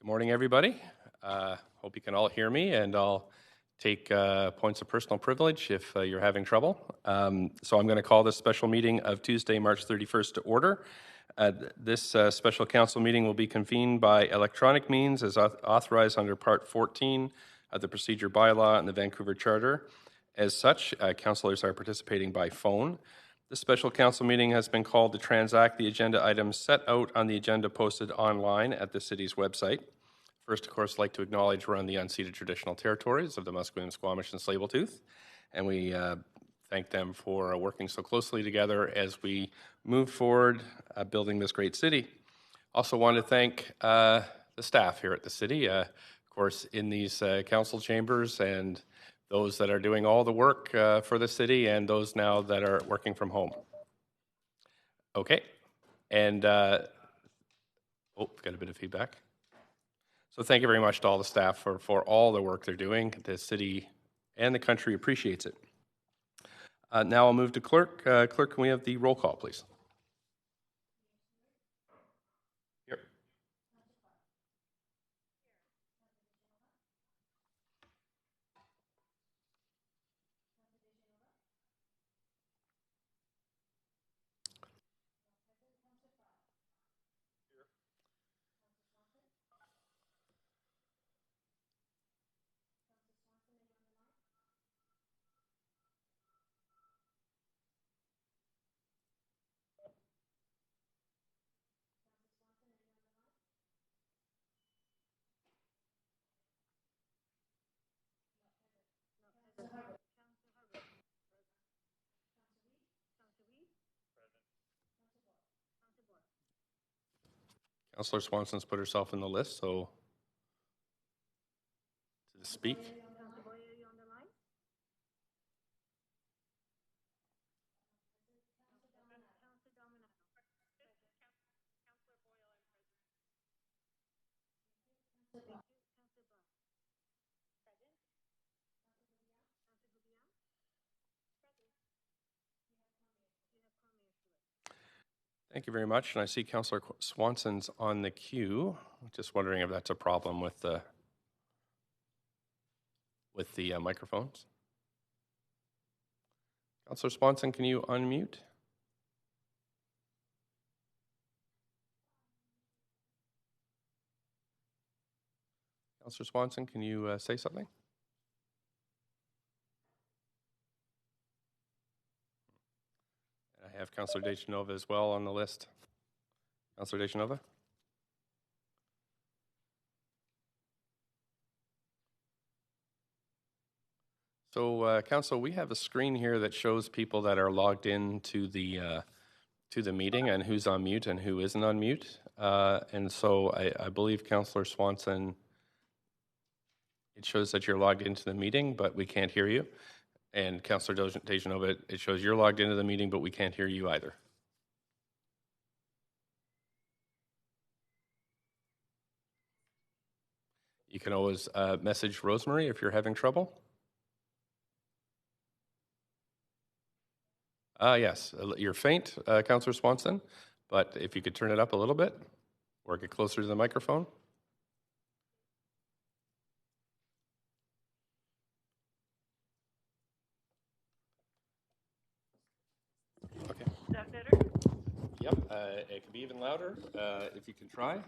Good morning, everybody. Hope you can all hear me, and I'll take points of personal privilege if you're having trouble. So I'm going to call this special meeting of Tuesday, March 31st to order. This special council meeting will be convened by electronic means as authorized under Part 14 of the Procedure Bylaw and the Vancouver Charter. As such, councillors are participating by phone. This special council meeting has been called to transact the agenda items set out on the agenda posted online at the city's website. First, of course, I'd like to acknowledge we're on the unceded traditional territories of the Musqueam, Squamish, and Tsleil-Waututh, and we thank them for working so closely together as we move forward building this great city. Also want to thank the staff here at the city, of course, in these council chambers, and those that are doing all the work for the city, and those now that are working from home. Okay, and got a bit of feedback. So thank you very much to all the staff for all the work they're doing. The city and the country appreciates it. Now I'll move to clerk. Clerk, can we have the roll call, please? Here. Councillor Swanson's put herself in the list, so to speak. Thank you very much. And I see Councillor Swanson's on the queue. Just wondering if that's a problem with the microphones. Councillor Swanson, can you unmute? Councillor Swanson, can you say something? I have Councillor Deschanova as well on the list. Councillor Deschanova? So, Council, we have a screen here that shows people that are logged in to the meeting and who's on mute and who isn't on mute. And so I believe Councillor Swanson, it shows that you're logged into the meeting, but we can't hear you. And Councillor Deschanova, it shows you're logged into the meeting, but we can't hear you either. You can always message Rosemary if you're having trouble. Yes, you're faint, Councillor Swanson, but if you could turn it up a little bit or get closer to the microphone. Okay. Is that better? Yep, it can be even louder if you can try.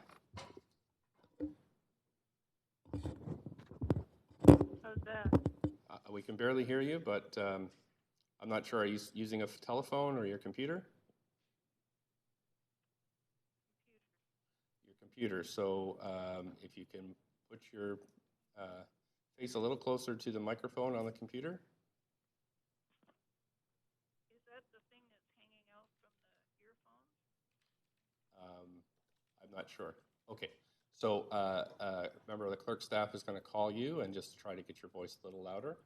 How's that? We can barely hear you, but I'm not sure. Are you using a telephone or your computer? Your computer. So if you can put your face a little closer to the microphone on the computer. Is that the thing that's hanging out from the earphones? I'm not sure. Okay. So a member of the clerk staff is going to call you and just try to get your voice a little louder.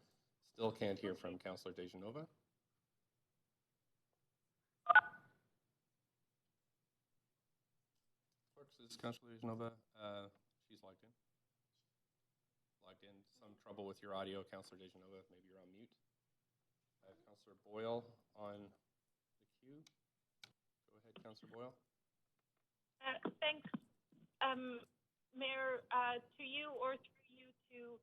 Still can't hear from Councillor Deschanova. Clerk says Councillor Deschanova, she's logged in. Some trouble with your audio, Councillor Deschanova. Maybe you're on mute. I have Councillor Boyle on the queue. Go ahead, Councillor Boyle. Thanks. Mayor, to you or through you to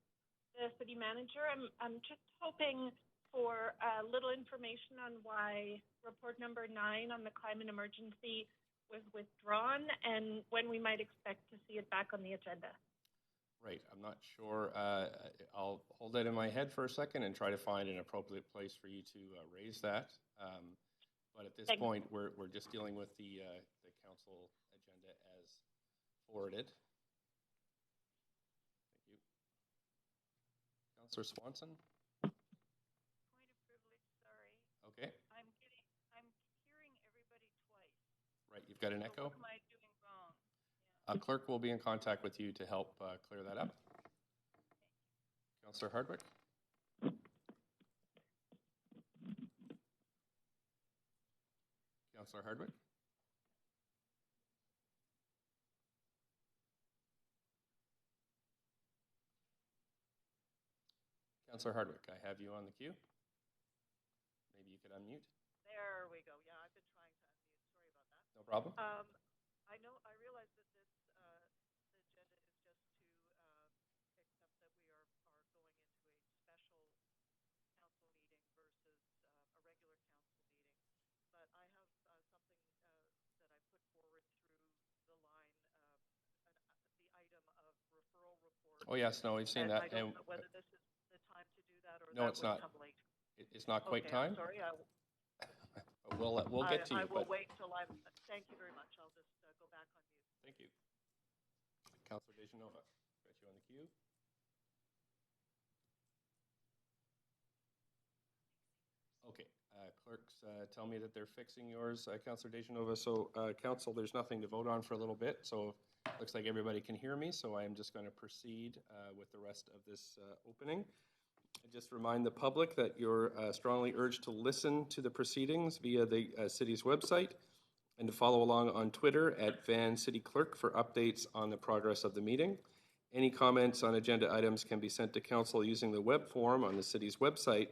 the city manager, I'm just hoping for a little information on why report number 9 on the climate emergency was withdrawn and when we might expect to see it back on the agenda. Right, I'm not sure. I'll hold that in my head for a second and try to find an appropriate place for you to raise that. But at this Thanks. point, we're just dealing with the council agenda as forwarded. Thank you. Councillor Swanson? Point of privilege, sorry. Okay, I'm hearing everybody twice. right, you've got an So echo? what am I doing wrong? A clerk will be in contact with you to help clear that up. Councillor Hardwick? Councillor Hardwick? Councillor Hardwick, I have you on the queue. Maybe you could unmute. There we go. Yeah, I've been trying to unmute. Sorry about that. No problem. I realize that this the agenda is just to accept that we are going into a special council meeting versus a regular council meeting. But I have something that I put forward through the line, the item of referral report. Oh yes, no, we've seen that. I don't know whether this is the time to do that or No, that it's would not. come late. It's not quite Okay, time. I'm sorry. We'll get to you. I will but wait till I'm. Thank you very much. I'll just go back on mute. Thank you. Councillor Dejanova, got you on the queue. Okay, clerks tell me that they're fixing yours, Councillor Dejanova. So, Council, there's nothing to vote on for a little bit. So, looks like everybody can hear me. So, I am just going to proceed with the rest of this opening. I just remind the public that you're strongly urged to listen to the proceedings via the city's website and to follow along on Twitter at Van City Clerk for updates on the progress of the meeting. Any comments on agenda items can be sent to council using the web form on the city's website.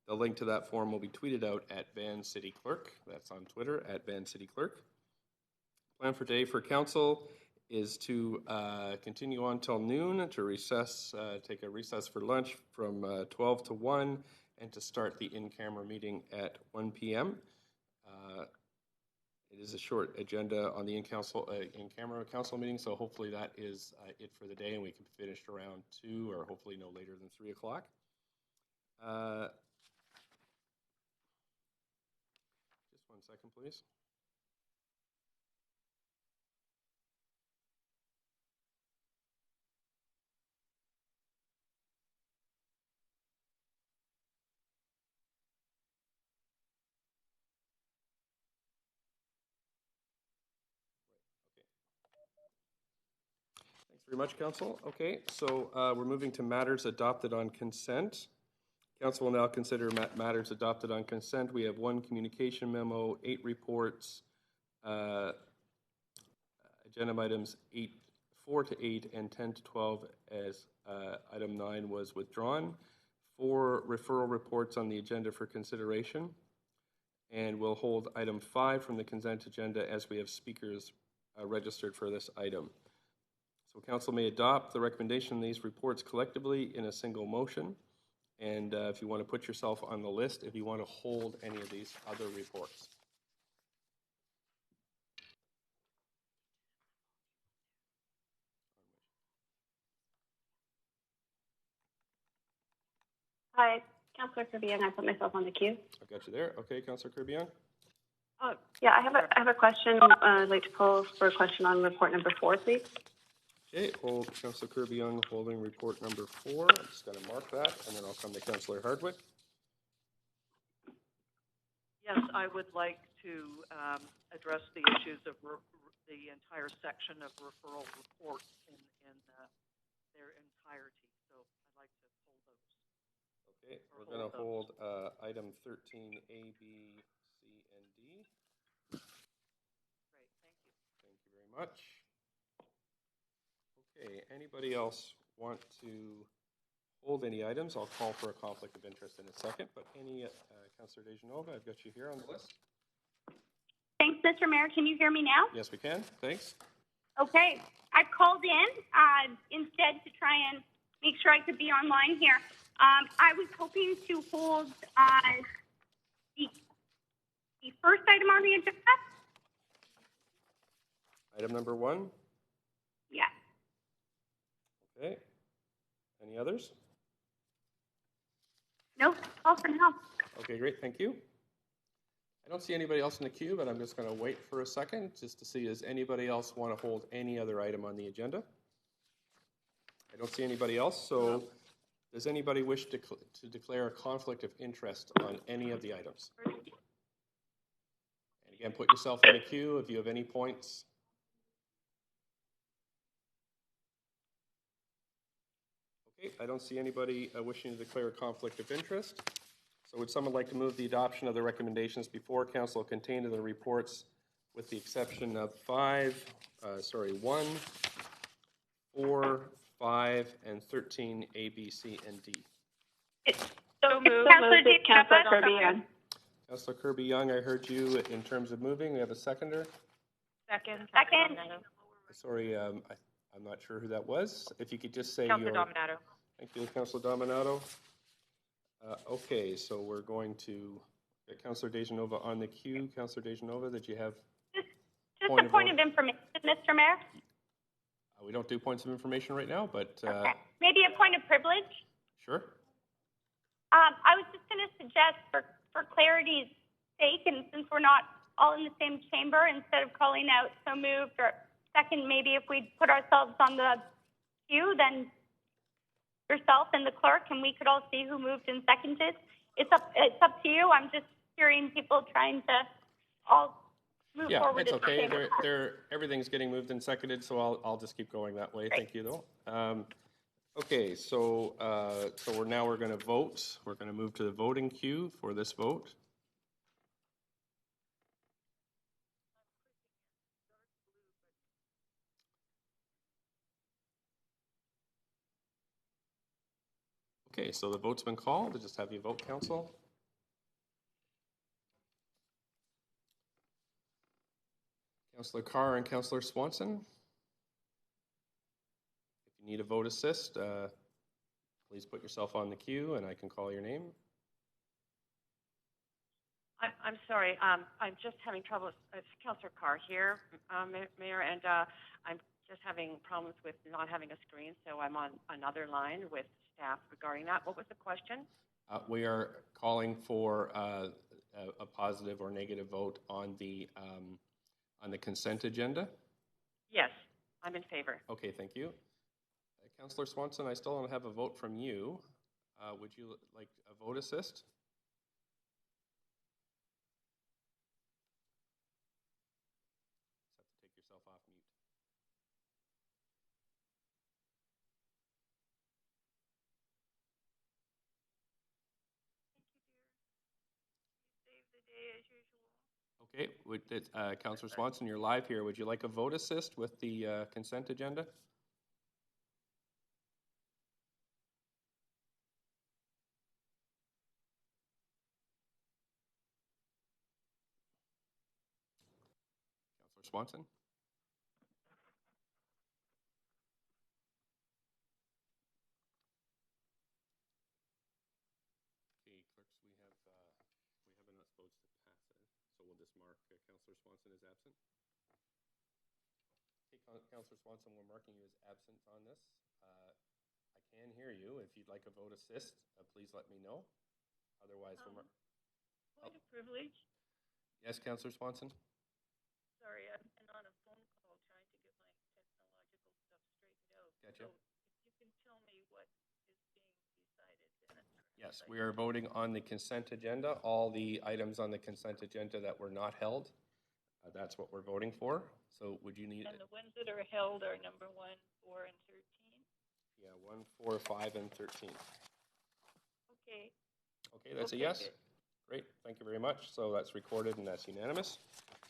The link to that form will be tweeted out at Van City Clerk. That's on Twitter at Van City Clerk. Plan for today for council is to continue on till noon, to recess, take a recess for lunch from 12 to 1, and to start the in-camera meeting at 1 p.m. It is a short agenda on the in-camera council meeting, so hopefully that is it for the day, and we can finish around 2 or hopefully no later than 3 o'clock. Just 1 second, please. Thanks very much, Council. Okay, so we're moving to matters adopted on consent. Council will now consider matters adopted on consent. We have 1 communication memo, 8 reports, agenda items 4 to 8 and 10 to 12 as item 9 was withdrawn. 4 referral reports on the agenda for consideration. And we'll hold item 5 from the consent agenda as we have speakers registered for this item. So council may adopt the recommendation in these reports collectively in a single motion. And if you want to put yourself on the list, if you want to hold any of these other reports. Hi, Councillor Kirby, I put myself on the queue. I've got you there. Okay, Councillor Kirby. Yeah, I have a question. I'd like to call for a question on report number 4, please. Okay, hold Councillor Kirby Young holding report number 4. I'm just going to mark that, and then I'll come to Councillor Hardwick. Yes, I would like to address the issues of the entire section of referral reports in their entirety. So I'd like to hold those. Okay, we're going to hold item 13A, B, C, and D. Great, thank you. Thank you very much. Okay, anybody else want to hold any items? I'll call for a conflict of interest in a second, but any, Councillor Dejanova, I've got you here on the list. Thanks, Mr. Mayor. Can you hear me now? Yes, we can. Thanks. Okay. I called in instead to try and make sure I could be online here. I was hoping to hold the first item on the agenda. Item number 1? Yeah. Okay. Any others? No, all for now. Okay, great, thank you. I don't see anybody else in the queue, but I'm just going to wait for a second just to see, does anybody else want to hold any other item on the agenda? I don't see anybody else, so does anybody wish to declare a conflict of interest on any of the items? And again, put yourself in the queue if you have any points. Okay, I don't see anybody wishing to declare a conflict of interest. So would someone like to move the adoption of the recommendations before council contained in the reports with the exception of 1, 4, 5, and 13, A, B, C, and D? So moved. Councillor Kirby-Yung. Councillor Kirby-Yung, I heard you in terms of moving. We have a seconder. Second. Sorry, I'm not sure who that was. If you could just say Councillor Dominato. Thank you, Councillor Dominato. Okay, so we're going to get Councillor Dejanova on the queue. Councillor Dejanova, did you have Just a point of information, Mr. Mayor. we don't do points of information right now, but Okay. Maybe a point of privilege. sure. I was just going to suggest, for clarity's sake, and since we're not all in the same chamber, instead of calling out so moved or second, maybe if we put ourselves on the queue, then yourself and the clerk, and we could all see who moved and seconded. It's up to you. I'm just hearing people trying to all move forward. Yeah, it's okay. Everything's getting moved and seconded, so I'll just keep going that way. Great. Thank you, though. Okay, so we're going to vote. We're going to move to the voting queue for this vote. Okay, so the vote's been called. I'll just have you vote, Council. Councillor Carr and Councillor Swanson. If you need a vote assist, please put yourself on the queue and I can call your name. I'm sorry. I'm just having trouble. It's Councillor Carr here, Mayor, and I'm just having problems with not having a screen, so I'm on another line with staff regarding that. What was the question? We are calling for a positive or negative vote on the consent agenda. Yes, I'm in favor. Okay, thank you. Councillor Swanson, I still don't have a vote from you. Would you like a vote assist? Just have to take yourself off mute. Okay, Councillor Swanson, you're live here. Would you like a vote assist with the consent agenda? Councillor Swanson? Okay, clerks, we have enough votes to pass it, so we'll just mark Councillor Swanson as absent. Okay, Councillor Swanson, we're marking you as absent on this. I can hear you. If you'd like a vote assist, please let me know. Otherwise, we're Point of privilege. Yes, Councillor Swanson? Sorry, I've been on a phone call trying to get my technological stuff straightened out. Gotcha. So if you can tell me what is being decided, then. Yes, we are voting on the consent agenda. All the items on the consent agenda that were not held, that's what we're voting for. So would you need... And the ones that are held are number 1, 4, and 13? Yeah, 1, 4, 5, and 13. Okay. Okay, that's a yes? Great, thank you very much. So that's recorded and that's unanimous.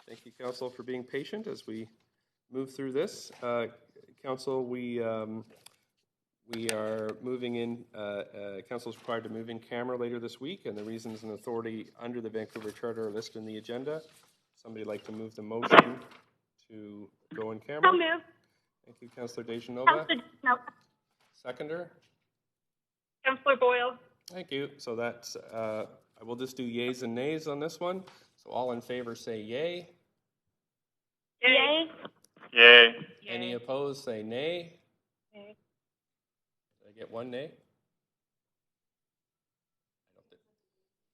Thank you, Council, for being patient as we move through this. Council, we are moving in, Council is required to move in camera later this week, and the reasons and authority under the Vancouver Charter are listed in the agenda. Somebody like to move the motion to go in camera? I'll move. Thank you, Councillor Dejanova. Councillor DeGenova. Seconder? Councillor Boyle. Thank you. So that's, I will just do yays and nays on this one. So all in favor say yay. Yay. Yay. Any opposed say nay. Yay. Did I get one nay? I don't think.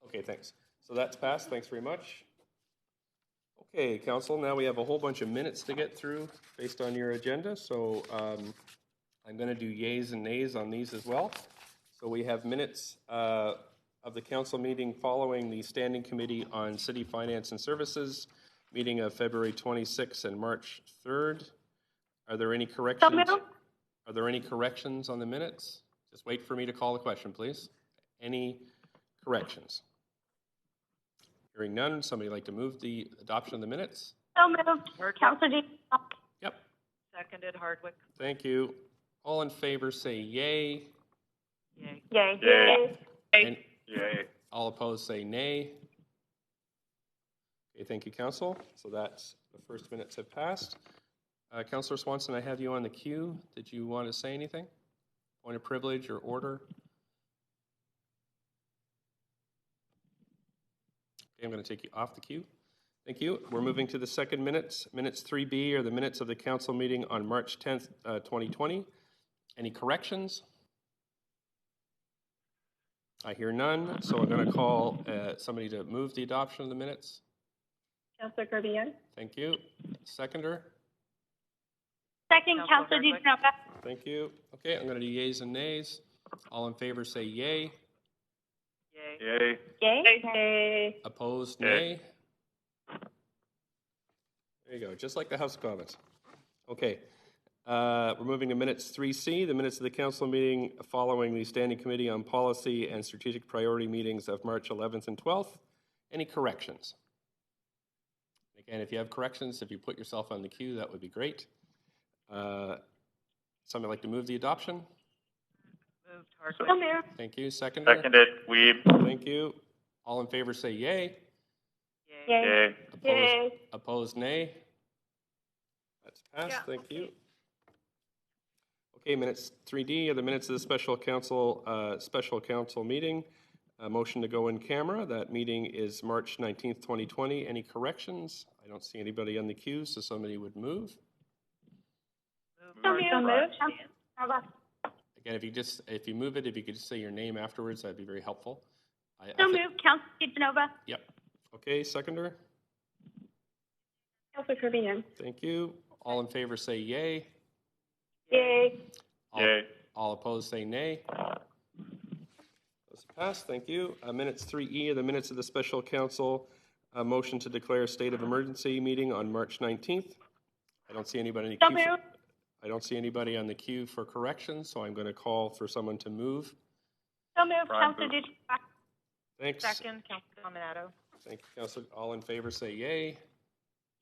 Okay, thanks. So that's passed. Thanks very much. Okay, Council, now we have a whole bunch of minutes to get through based on your agenda. So I'm going to do yays and nays on these as well. So we have minutes of the council meeting following the Standing Committee on City Finance and Services meeting of February 26th and March 3rd. Are there any corrections? Are there any corrections on the minutes? Just wait for me to call the question, please. Any corrections? Hearing none, somebody like to move the adoption of the minutes? So moved. Councillor DeGenova. Yep. Seconded, Hardwick. Thank you. All in favor say yay. Yay. Yay. Yay. And Yay. all opposed say nay. Okay, thank you, Council. So that's the first minutes have passed. Councillor Swanson, I have you on the queue. Did you want to say anything? Point of privilege or order? Okay, I'm going to take you off the queue. Thank you. We're moving to the second minutes. Minutes 3B are the minutes of the council meeting on March 10th, 2020. Any corrections? I hear none, so I'm going to call somebody to move the adoption of the minutes. Councillor Gerbillon. Thank you. Seconder? Second, Councillor Councillor Hardwick. DeGenova. Thank you. Okay, I'm going to do yays and nays. All in favor say yay. Yay. Yay. Yay. Yay. Opposed, Yay. nay. There you go, just like the House of Commons. Okay, we're moving to minutes 3C, the minutes of the council meeting following the Standing Committee on Policy and Strategic Priority meetings of March 11th and 12th. Any corrections? Again, if you have corrections, if you put yourself on the queue, that would be great. Somebody like to move the adoption? Moved, Hardwick. So moved. Thank you. Seconder? Seconded, Weeb. Thank you. All in favor say yay. Yay. Yay. Yay. Opposed, nay. That's passed. Thank you. Okay, minutes 3D are the minutes of the special council meeting. A motion to go in camera. That meeting is March 19th, 2020. Any corrections? I don't see anybody on the queue, so somebody would move. So moved. Hardwick. Councillor DeGenova. Again, if you move it, if you could just say your name afterwards, that'd be very helpful. So moved. Councillor DeGenova. Yep. Okay, seconder. Councillor Gerbillon. Thank you. All in favor say yay. Yay. Yay. All opposed say nay. Those passed. Thank you. Minutes 3E are the minutes of the special council motion to declare a state of emergency meeting on March 19th. I don't see anybody in the So queue. moved. I don't see anybody on the queue for corrections, so I'm going to call for someone to move. So moved. Brian Councillor Booth. DeGenova. Thanks. Second, Councillor Dominato. Thank you, Councilor. All in favor say yay.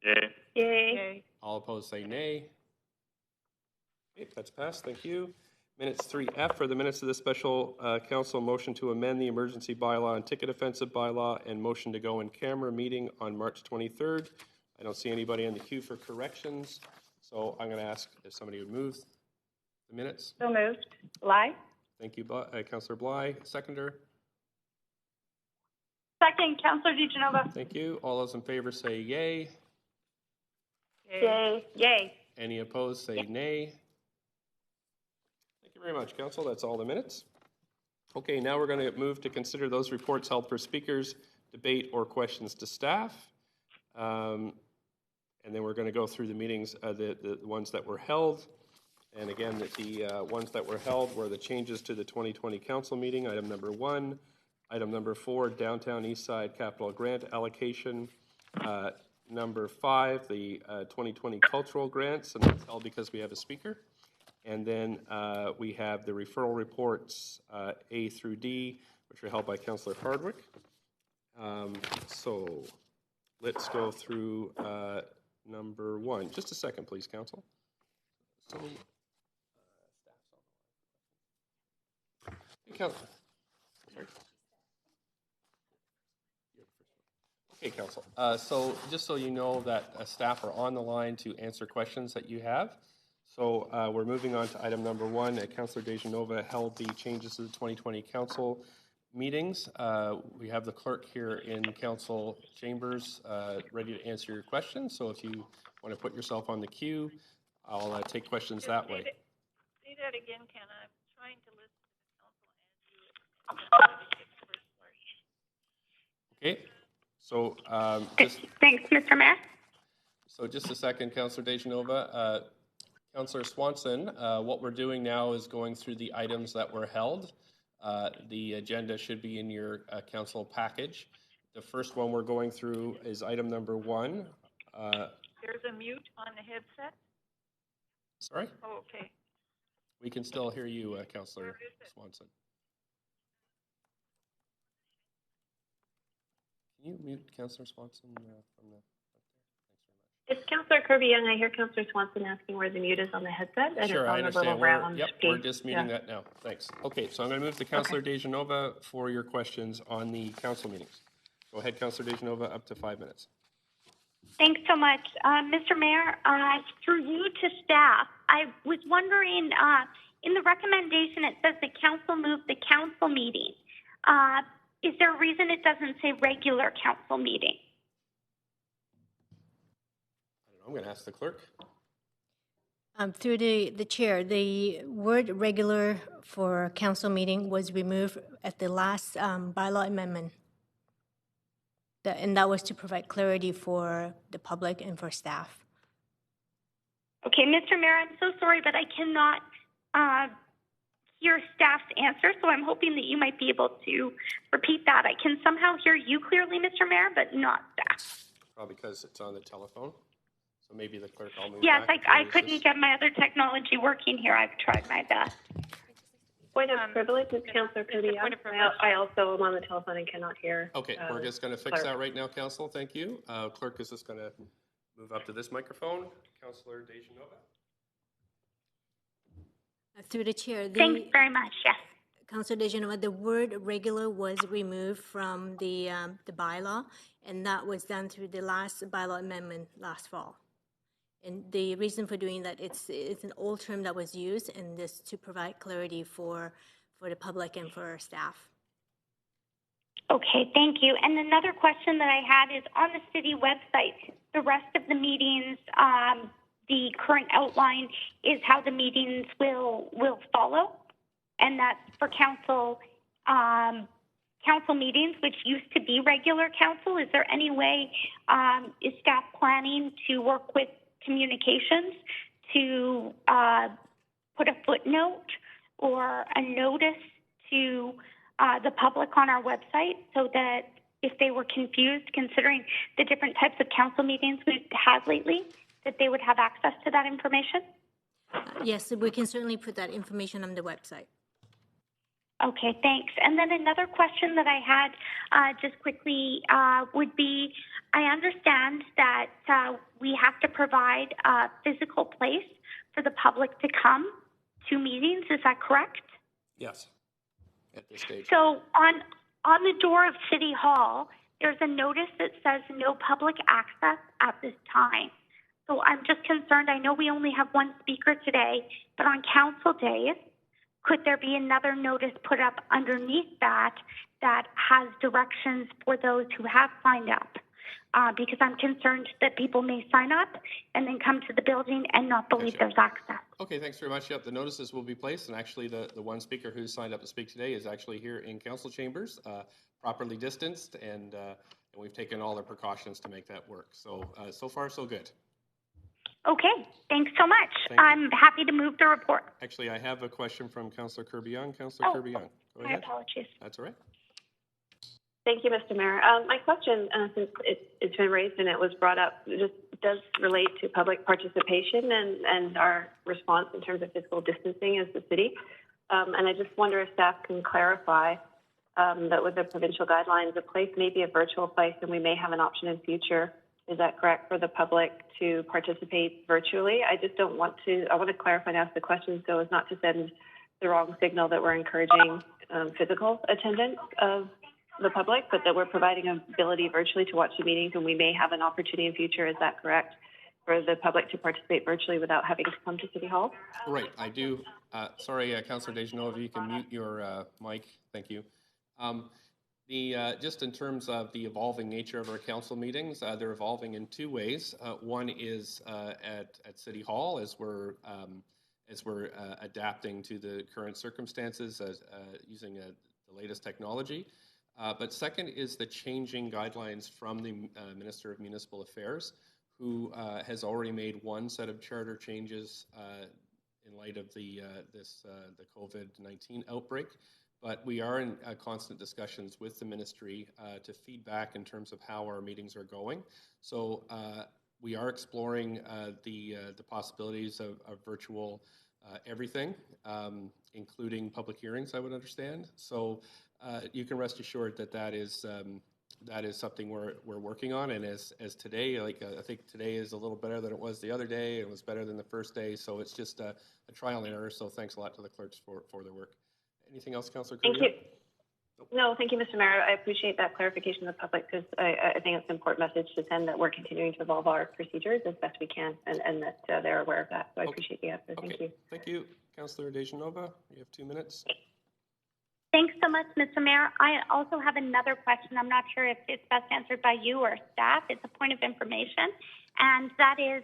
Yay. Yay. Yay. All opposed say nay. Okay, that's passed. Thank you. Minutes 3F are the minutes of the special council motion to amend the emergency bylaw and ticket offensive bylaw and motion to go in camera meeting on March 23rd. I don't see anybody on the queue for corrections, so I'm going to ask if somebody would move the minutes. So moved. Bly. Thank you, Councillor Bly. Seconder. Second, Councillor DeGenova. Thank you. All those in favor say yay. Yay. Yay. Any opposed say nay. Thank you very much, Council. That's all the minutes. Okay, now we're going to move to consider those reports held for speakers, debate, or questions to staff. And then we're going to go through the meetings, the ones that were held. And again, the ones that were held were the changes to the 2020 council meeting, item number 1. Item number 4, Downtown Eastside Capital Grant allocation. Number 5, the 2020 cultural grants, and that's all because we have a speaker. And then we have the referral reports, A through D, which are held by Councillor Hardwick. So let's go through number 1. Just a second, please, Council. So, hey, Council. Sorry. Okay, Council. So just so you know that staff are on the line to answer questions that you have. So we're moving on to item number 1. Councillor Dejanova held the changes to the 2020 council meetings. We have the clerk here in council chambers ready to answer your questions. So if you want to put yourself on the queue, I'll take questions that way. Say that again, Ken. I'm trying to listen to the council and you. Okay. So Thanks, Mr. Mayor. So just a second, Councillor Dejanova. Councillor Swanson, what we're doing now is going through the items that were held. The agenda should be in your council package. The first one we're going through is item number 1. There's a mute on the headset? Sorry? Oh, okay. We can still hear you, Councillor Swanson. Can you mute Councillor Swanson from the... It's Councillor Kirby-Yung. I hear Councillor Swanson asking where the mute is on the headset, and Sure, it's I on the understand. little round We're piece. just muting that now. Thanks. Okay, so I'm going to move to Councillor Dejanova for your questions on the council meetings. Go ahead, Councillor Dejanova, up to 5 minutes. Thanks so much. Mr. Mayor, through you to staff, I was wondering, in the recommendation it says the council moved the council meeting. Is there a reason it doesn't say regular council meeting? I'm going to ask the clerk. Through the chair, the word regular for council meeting was removed at the last bylaw amendment. And that was to provide clarity for the public and for staff. Okay, Mr. Mayor, I'm so sorry, but I cannot hear staff's answer, so I'm hoping that you might be able to repeat that. I can somehow hear you clearly, Mr. Mayor, but not staff. Probably because it's on the telephone. So maybe the clerk will move Yes, back. I couldn't get my other technology working here. I've tried my best. Point of privilege is Councillor Kirby-Yung. I also am on the telephone and cannot hear. Okay, we're just going to fix that right now, Council. Thank you. Clerk is just going to move up to this microphone. Councillor Dejanova. Through the chair, Thanks very much. Yes. Councillor Dejanova, the word regular was removed from the bylaw, and that was done through the last bylaw amendment last fall. And the reason for doing that, it's an old term that was used, and this to provide clarity for the public and for our staff. Okay, thank you. And another question that I had is on the city website, the rest of the meetings, the current outline is how the meetings will follow, and that's for council meetings, which used to be regular council. Is there any way, is staff planning to work with communications to put a footnote or a notice to the public on our website so that if they were confused considering the different types of council meetings we've had lately, that they would have access to that information? Yes, we can certainly put that information on the website. Okay, thanks. And then another question that I had just quickly would be, I understand that we have to provide a physical place for the public to come to meetings. Is that correct? Yes, at this stage. So on the door of City Hall, there's a notice that says no public access at this time. So I'm just concerned. I know we only have one speaker today, but on council days, could there be another notice put up underneath that has directions for those who have signed up? Because I'm concerned that people may sign up and then come to the building and not believe there's access. Okay, thanks very much. Yep, the notices will be placed, and actually the one speaker who signed up to speak today is actually here in council chambers, properly distanced, and we've taken all the precautions to make that work. So, so far, so good. Okay, thanks so much. Thank you. I'm happy to move the report. Actually, I have a question from Councillor Kirby-Yung. Councillor Kirby-Yung, go My ahead. apologies. That's all right. Thank you, Mr. Mayor. My question, since it's been raised and it was brought up, just does relate to public participation and our response in terms of physical distancing as the city. And I just wonder if staff can clarify that with the provincial guidelines, a place may be a virtual place, and we may have an option in future. Is that correct for the public to participate virtually? I just don't want to, I want to clarify and ask the question so as not to send the wrong signal that we're encouraging physical attendance of the public, but that we're providing an ability virtually to watch the meetings, and we may have an opportunity in future. Is that correct? for the public to participate virtually without having to come to City Hall? Right, I do. Sorry, Councillor Dejanova, if you can mute your mic. Thank you. Just in terms of the evolving nature of our council meetings, they're evolving in two ways. One is at City Hall as we're adapting to the current circumstances using the latest technology. But second is the changing guidelines from the Minister of Municipal Affairs, who has already made one set of charter changes in light of the COVID-19 outbreak. But we are in constant discussions with the ministry to feedback in terms of how our meetings are going. So we are exploring the possibilities of virtual everything, including public hearings, I would understand. So you can rest assured that is something we're working on. And as today, I think today is a little better than it was the other day. It was better than the first day. So it's just a trial and error. So thanks a lot to the clerks for their work. Anything else, Councillor Carrillo? Thank you. No, thank you, Mr. Mayor. I appreciate that clarification to the public, because I think it's an important message to send that we're continuing to evolve our procedures as best we can, and that they're aware of that. So I appreciate the answer. Thank you. Thank you. Councillor Dejanova, you have 2 minutes. Thanks so much, Mr. Mayor. I also have another question. I'm not sure if it's best answered by you or staff. It's a point of information, and that is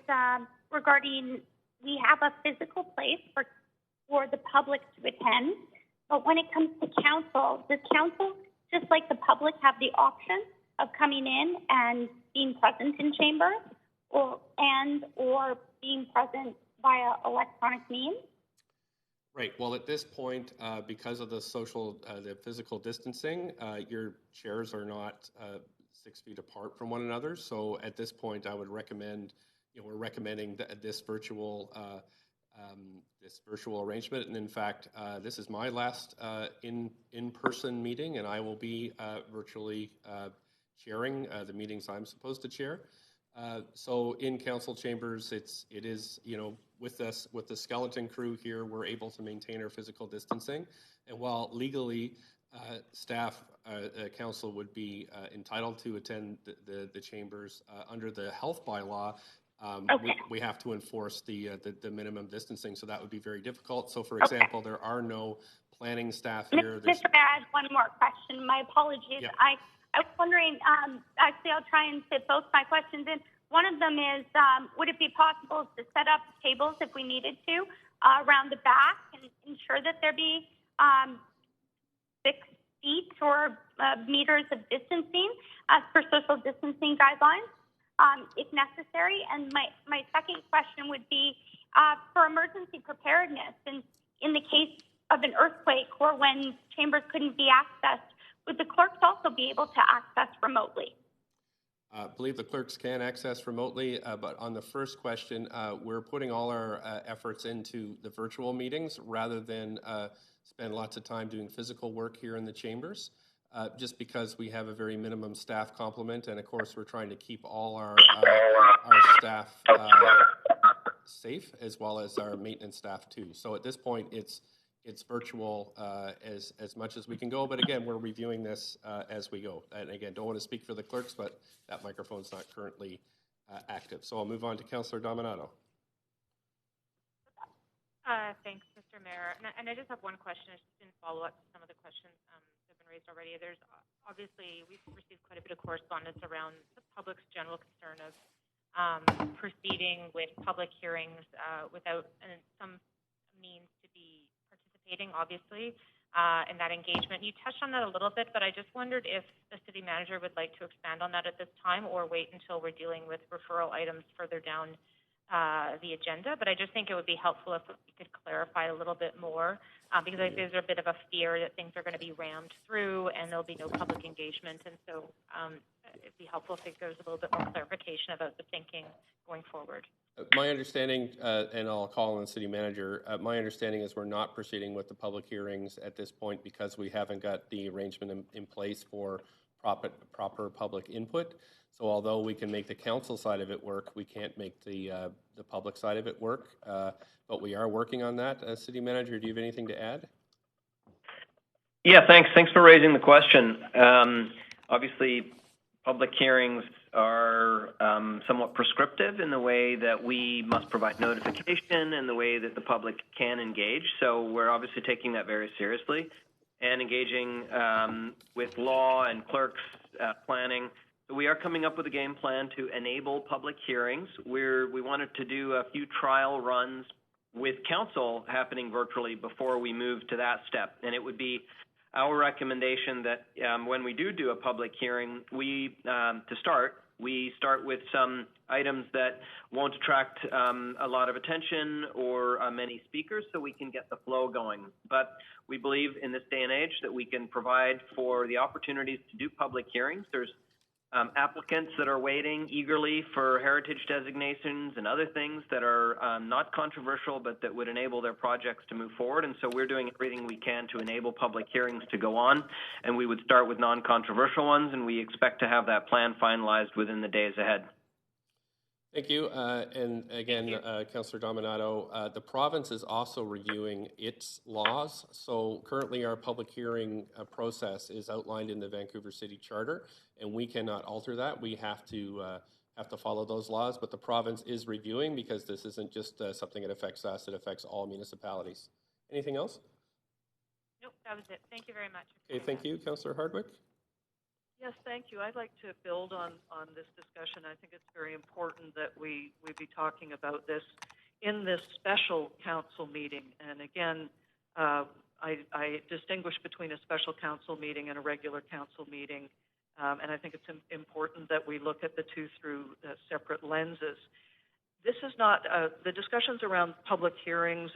regarding, we have a physical place for the public to attend, but when it comes to council, does council, just like the public, have the option of coming in and being present in chambers or being present via electronic means? Right. Well, at this point, because of the physical distancing, your chairs are not 6 feet apart from one another. So at this point, I would recommend, we're recommending this virtual arrangement. And in fact, this is my last in-person meeting, and I will be virtually chairing the meetings I'm supposed to chair. So in council chambers, it is with us, with the skeleton crew here, we're able to maintain our physical distancing. And while legally staff, council would be entitled to attend the chambers under the health bylaw, we have to enforce the minimum distancing, so that would be very difficult. So, for example, there are no planning staff here. Mr. Mayor, I had one more question. My apologies. Yeah. I was wondering, actually, I'll try and fit both my questions in. One of them is, would it be possible to set up tables if we needed to around the back and ensure that there be 6 feet or meters of distancing as per social distancing guidelines, if necessary? And my second question would be for emergency preparedness, and in the case of an earthquake or when chambers couldn't be accessed, would the clerks also be able to access remotely? I believe the clerks can access remotely, but on the first question, we're putting all our efforts into the virtual meetings rather than spend lots of time doing physical work here in the chambers, just because we have a very minimum staff complement, and of course we're trying to keep all our staff safe, as well as our maintenance staff too. So at this point, it's virtual as much as we can go, but again, we're reviewing this as we go. And again, don't want to speak for the clerks, but that microphone's not currently active. So I'll move on to Councillor Dominato. Thanks, Mr. Mayor. And I just have one question. It's just in follow-up to some of the questions that have been raised already. There's obviously, we've received quite a bit of correspondence around the public's general concern of proceeding with public hearings without some means to be participating, obviously, in that engagement. You touched on that a little bit, but I just wondered if the city manager would like to expand on that at this time, or wait until we're dealing with referral items further down the agenda. But I just think it would be helpful if we could clarify a little bit more, because I think there's a bit of a fear that things are going to be rammed through and there'll be no public engagement. And so it'd be helpful if there's a little bit more clarification about the thinking going forward. My understanding, and I'll call on the city manager, my understanding is we're not proceeding with the public hearings at this point because we haven't got the arrangement in place for proper public input. So although we can make the council side of it work, we can't make the public side of it work. But we are working on that. City manager, do you have anything to add? Yeah, thanks. Thanks for raising the question. Obviously, public hearings are somewhat prescriptive in the way that we must provide notification and the way that the public can engage. So we're obviously taking that very seriously and engaging with law and clerks, planning. So we are coming up with a game plan to enable public hearings. We wanted to do a few trial runs with council happening virtually before we move to that step. And it would be our recommendation that when we do a public hearing, we start with some items that won't attract a lot of attention or many speakers, so we can get the flow going. But we believe in this day and age that we can provide for the opportunities to do public hearings. There's applicants that are waiting eagerly for heritage designations and other things that are not controversial, but that would enable their projects to move forward. And so we're doing everything we can to enable public hearings to go on. And we would start with non-controversial ones, and we expect to have that plan finalized within the days ahead. Thank you. And again, Councillor Dominato, the province is also reviewing its laws. So currently our public hearing process is outlined in the Vancouver City Charter, and we cannot alter that. We have to follow those laws, but the province is reviewing because this isn't just something that affects us, it affects all municipalities. Anything else? Nope, that was it. Thank you very much. Okay, thank you. Councillor Hardwick? Yes, thank you. I'd like to build on this discussion. I think it's very important that we be talking about this in this special council meeting. And again, I distinguish between a special council meeting and a regular council meeting. And I think it's important that we look at the two through separate lenses. This is not, the discussions around public hearings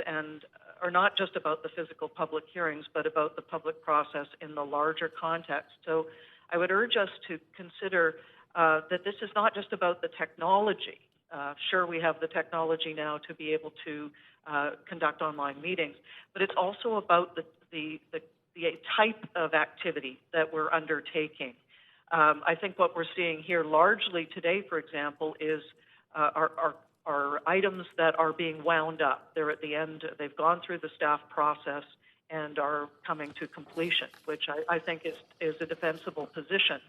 are not just about the physical public hearings, but about the public process in the larger context. So I would urge us to consider that this is not just about the technology. Sure, we have the technology now to be able to conduct online meetings, but it's also about the type of activity that we're undertaking. I think what we're seeing here largely today, for example, is are items that are being wound up. They're at the end, they've gone through the staff process and are coming to completion, which I think is a defensible position.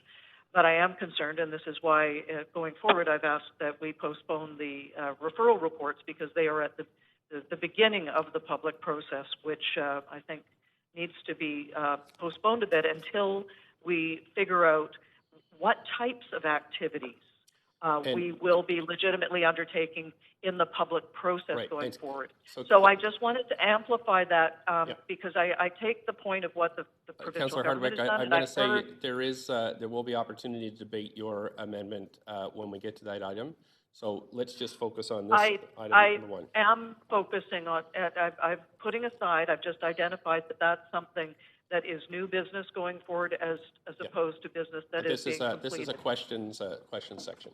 But I am concerned, and this is why going forward I've asked that we postpone the referral reports, because they are at the beginning of the public process, which I think needs to be postponed a bit until we figure out what types of activities we will be legitimately undertaking in the public process going forward. So I just wanted to amplify that because I take the point of what the provincial government has done. I'm going to say there will be opportunity to debate your amendment when we get to that item. So let's just focus on this item number one. I am focusing on, I'm putting aside, I've just identified that that's something that is new business going forward as opposed to business that is being completed. This is a questions section.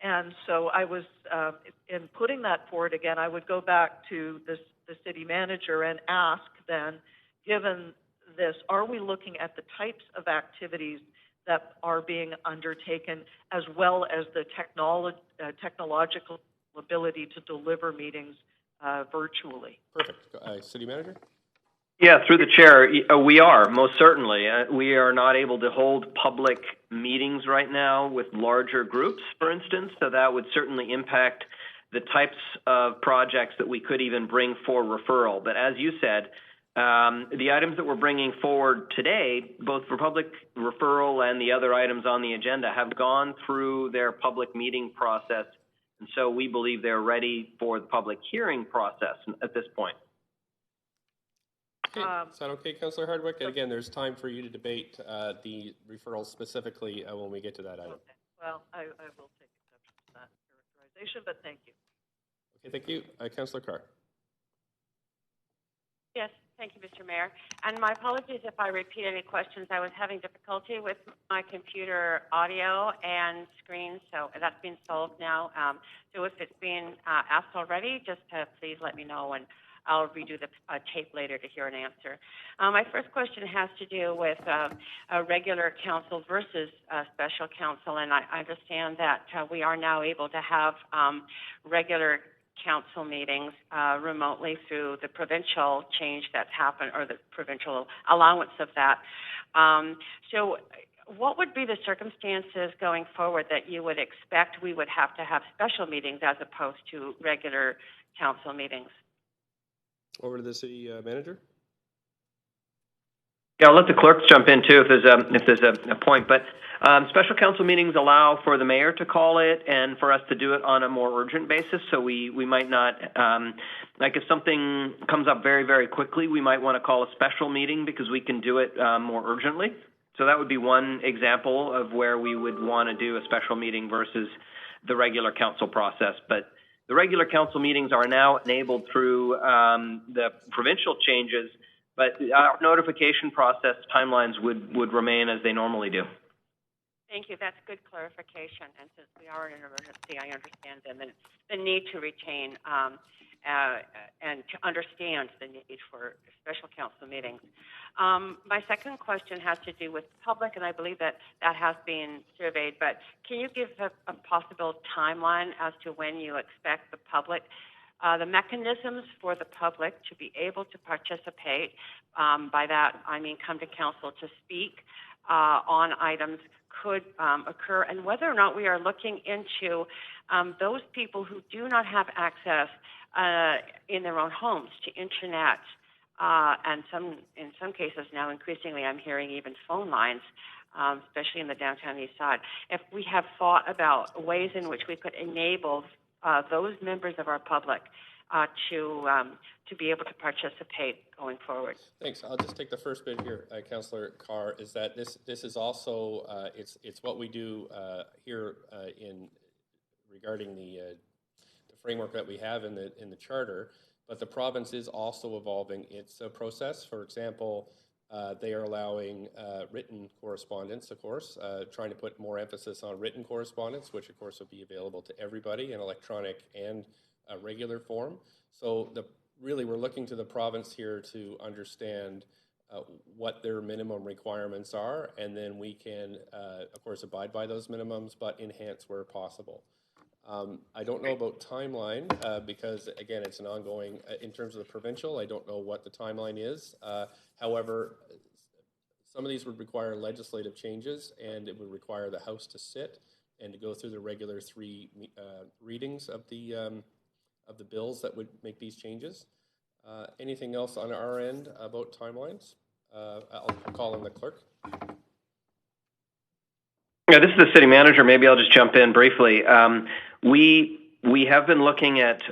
And so I was, in putting that forward again, I would go back to the city manager and ask then, given this, are we looking at the types of activities that are being undertaken as well as the technological ability to deliver meetings virtually? Perfect. City manager? Yeah, through the chair, we are, most certainly. We are not able to hold public meetings right now with larger groups, for instance, so that would certainly impact the types of projects that we could even bring for referral. But as you said, the items that we're bringing forward today, both for public referral and the other items on the agenda, have gone through their public meeting process, and so we believe they're ready for the public hearing process at this point. Okay. Is that okay, Councillor Hardwick? And again, there's time for you to debate the referral specifically when we get to that item. Okay. Well, I will take exception to that characterization, but thank you. Okay, thank you. Councillor Carr. Yes, thank you, Mr. Mayor. And my apologies if I repeat any questions. I was having difficulty with my computer audio and screen, so that's been solved now. So if it's been asked already, just please let me know, and I'll redo the tape later to hear an answer. My first question has to do with a regular council versus a special council, and I understand that we are now able to have regular council meetings remotely through the provincial change that's happened, or the provincial allowance of that. So what would be the circumstances going forward that you would expect we would have to have special meetings as opposed to regular council meetings? Over to the city manager. Yeah, I'll let the clerks jump in too if there's a point. But special council meetings allow for the mayor to call it and for us to do it on a more urgent basis. So we might not, like if something comes up very, very quickly, we might want to call a special meeting because we can do it more urgently. So that would be one example of where we would want to do a special meeting versus the regular council process. But the regular council meetings are now enabled through the provincial changes, but our notification process timelines would remain as they normally do. Thank you. That's good clarification. And since we are in an emergency, I understand the need to retain and to understand the need for special council meetings. My second question has to do with public, and I believe that has been surveyed, but can you give a possible timeline as to when you expect the public, the mechanisms for the public to be able to participate? By that, I mean come to council to speak on items could occur, and whether or not we are looking into those people who do not have access in their own homes to internet, and in some cases now increasingly I'm hearing even phone lines, especially in the downtown east side. If we have thought about ways in which we could enable those members of our public to be able to participate going forward. Thanks. I'll just take the first bit here, Councillor Carr, is that this is also it's what we do here in regarding the framework that we have in the charter, but the province is also evolving its process. For example, they are allowing written correspondence, of course, trying to put more emphasis on written correspondence, which of course will be available to everybody in electronic and regular form. So really we're looking to the province here to understand what their minimum requirements are, and then we can, of course, abide by those minimums, but enhance where possible. I don't know about timeline because, again, it's an ongoing, in terms of the provincial, I don't know what the timeline is. However, some of these would require legislative changes, and it would require the House to sit and to go through the regular 3 readings of the bills that would make these changes. Anything else on our end about timelines? I'll call in the clerk. Yeah, this is the city manager. Maybe I'll just jump in briefly. We have been looking at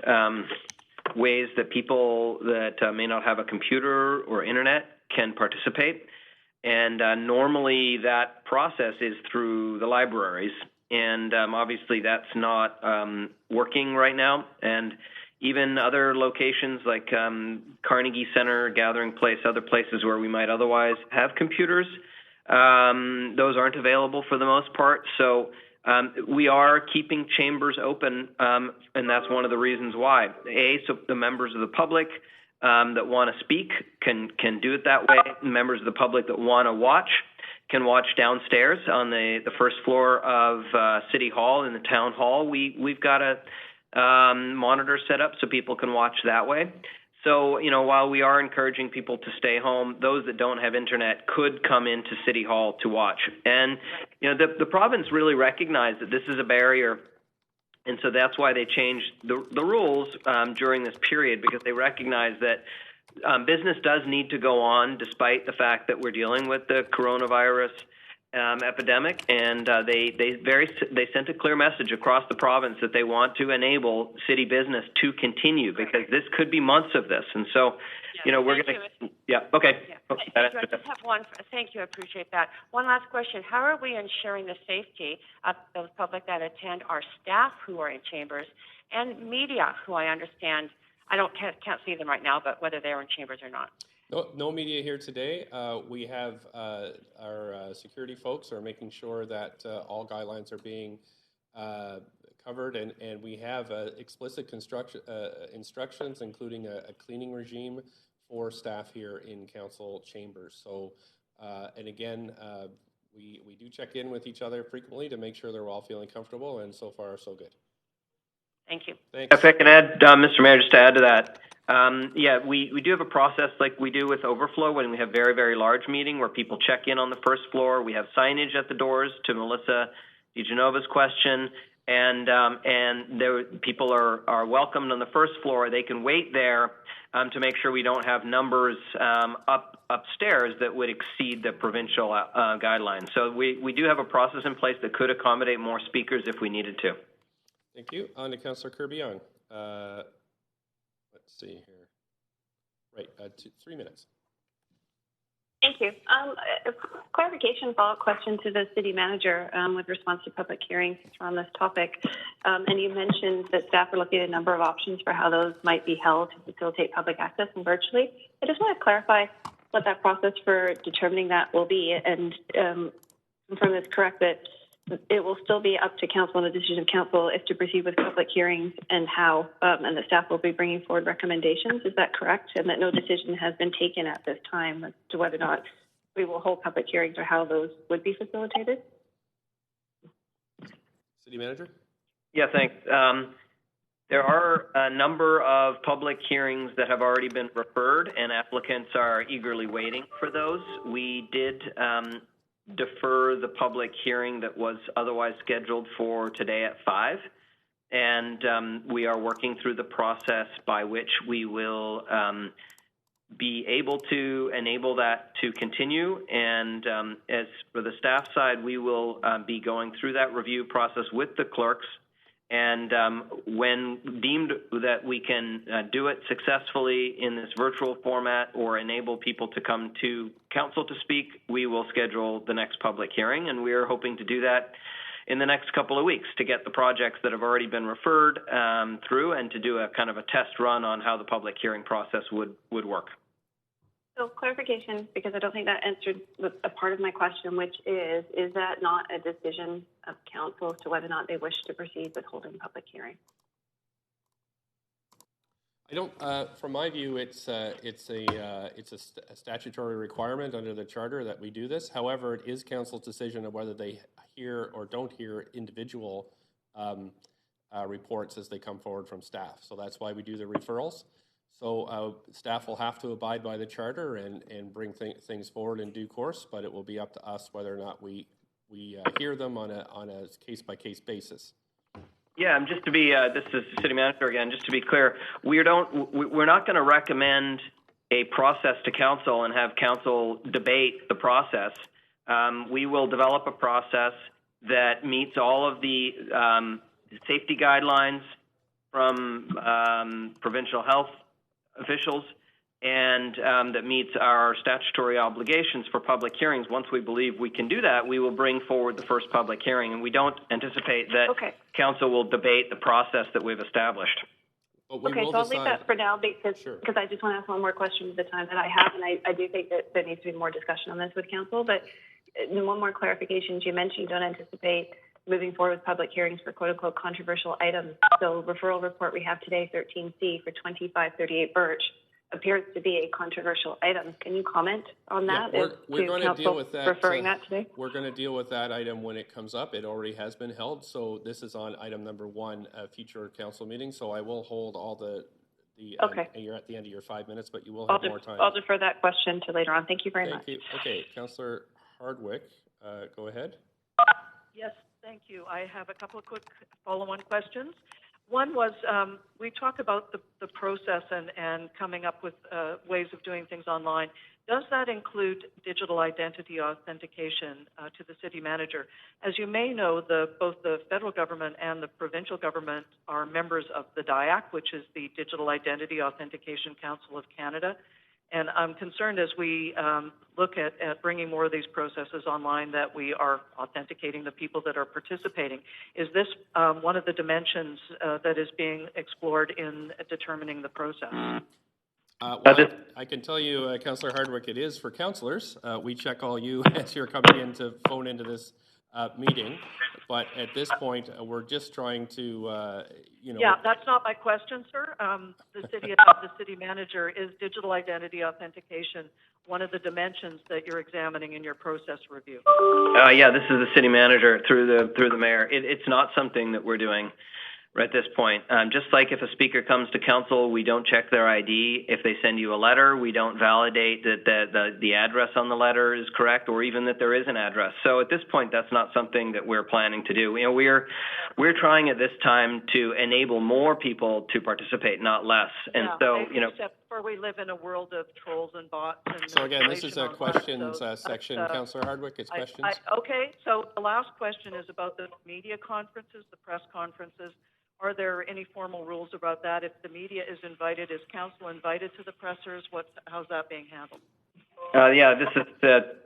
ways that people that may not have a computer or internet can participate. And normally that process is through the libraries. And obviously that's not working right now. And even other locations like Carnegie Center, Gathering Place, other places where we might otherwise have computers, those aren't available for the most part. So we are keeping chambers open, and that's one of the reasons why. So the members of the public that want to speak can do it that way. Members of the public that want to watch can watch downstairs on the first floor of City Hall in the town hall. We've got a monitor set up so people can watch that way. So, while we are encouraging people to stay home, those that don't have internet could come into City Hall to watch. And, the province really recognized that this is a barrier. And so that's why they changed the rules during this period, because they recognize that business does need to go on despite the fact that we're dealing with the coronavirus epidemic, and they sent a clear message across the province that they want to enable city business to continue, because this could be months of this. And so, we're going to, okay. I just have one. Thank you. I appreciate that. One last question. How are we ensuring the safety of those public that attend, our staff who are in chambers, and media who I understand, can't see them right now, but whether they're in chambers or not? No media here today. We have our security folks are making sure that all guidelines are being covered, and we have explicit instructions, including a cleaning regime for staff here in council chambers. So, and again, we do check in with each other frequently to make sure they're all feeling comfortable, and so far so good. Thank you. Thanks. If I can add, Mr. Mayor, just to add to that, we do have a process like we do with overflow when we have very, very large meeting where people check in on the first floor. We have signage at the doors to Melissa DeGenova's question, and people are welcomed on the first floor. They can wait there to make sure we don't have numbers upstairs that would exceed the provincial guidelines. So we do have a process in place that could accommodate more speakers if we needed to. Thank you. On to Councillor Kirby-Yung. Let's see here. Right, 3 minutes. Thank you. A clarification follow-up question to the city manager with response to public hearings on this topic. And you mentioned that staff are looking at a number of options for how those might be held to facilitate public access and virtually. I just want to clarify what that process for determining that will be, and confirm it's correct that it will still be up to council and the decision of council if to proceed with public hearings and how, and the staff will be bringing forward recommendations. Is that correct? And that no decision has been taken at this time as to whether or not we will hold public hearings or how those would be facilitated? City Manager? Yeah, thanks. There are a number of public hearings that have already been referred, and applicants are eagerly waiting for those. We did defer the public hearing that was otherwise scheduled for today at 5, and we are working through the process by which we will be able to enable that to continue. And as for the staff side, we will be going through that review process with the clerks, and when deemed that we can do it successfully in this virtual format or enable people to come to council to speak, we will schedule the next public hearing. And we are hoping to do that in the next couple of weeks to get the projects that have already been referred through and to do a kind of a test run on how the public hearing process would work. So clarification, because I don't think that answered a part of my question, which is that not a decision of council as to whether or not they wish to proceed with holding a public hearing? I don't. From my view, it's a statutory requirement under the charter that we do this. However, it is council's decision of whether they hear or don't hear individual reports as they come forward from staff. So that's why we do the referrals. So staff will have to abide by the charter and bring things forward in due course, but it will be up to us whether or not we hear them on a case-by-case basis. Yeah, and just to be, this is City Manager again, just to be clear, we're not going to recommend a process to council and have council debate the process. We will develop a process that meets all of the safety guidelines from provincial health officials, and that meets our statutory obligations for public hearings. Once we believe we can do that, we will bring forward the first public hearing, and we don't anticipate that council will debate the process that we've established. Okay, so I'll leave that for now because I just want to ask one more question at the time that I have, and I do think that there needs to be more discussion on this with council. But one more clarification: you mentioned you don't anticipate moving forward with public hearings for quote-unquote controversial items. So referral report we have today, 13C for 2538 Birch, appears to be a controversial item. Can you comment on that? Yeah, we're going to deal with that. Referring that today? We're going to deal with that item when it comes up. It already has been held. So this is on item number 1, future council meeting. So I will hold all the you're at the end of your 5 minutes, but you will have more time. I'll defer that question to later on. Thank you very much. Thank you. Okay, Councillor Hardwick, go ahead. Yes, thank you. I have a couple of quick follow-on questions. One was, we talk about the process and coming up with ways of doing things online. Does that include digital identity authentication to the city manager? As you may know, both the federal government and the provincial government are members of the DIAC, which is the Digital Identity Authentication Council of Canada. And I'm concerned as we look at bringing more of these processes online that we are authenticating the people that are participating. Is this one of the dimensions that is being explored in determining the process? Well, I can tell you, Councillor Hardwick, it is for councillors. We check all you as you're coming in to phone into this meeting. But at this point, we're just trying to, Yeah, that's not my question, sir. The city manager, is digital identity authentication one of the dimensions that you're examining in your process review? Yeah, this is the city manager through the mayor. It's not something that we're doing. at this point. Just like if a speaker comes to council, we don't check their ID. If they send you a letter, we don't validate that the address on the letter is correct, or even that there is an address. So at this point, that's not something that we're planning to do. We're trying at this time to enable more people to participate, not less. And except for we live in a world of trolls and bots. And So again, this is a manipulation questions online, so section. Councillor Hardwick, it's questions. Okay, so the last question is about the media conferences, the press conferences. Are there any formal rules about that? If the media is invited, is council invited to the pressers? How's that being handled? This is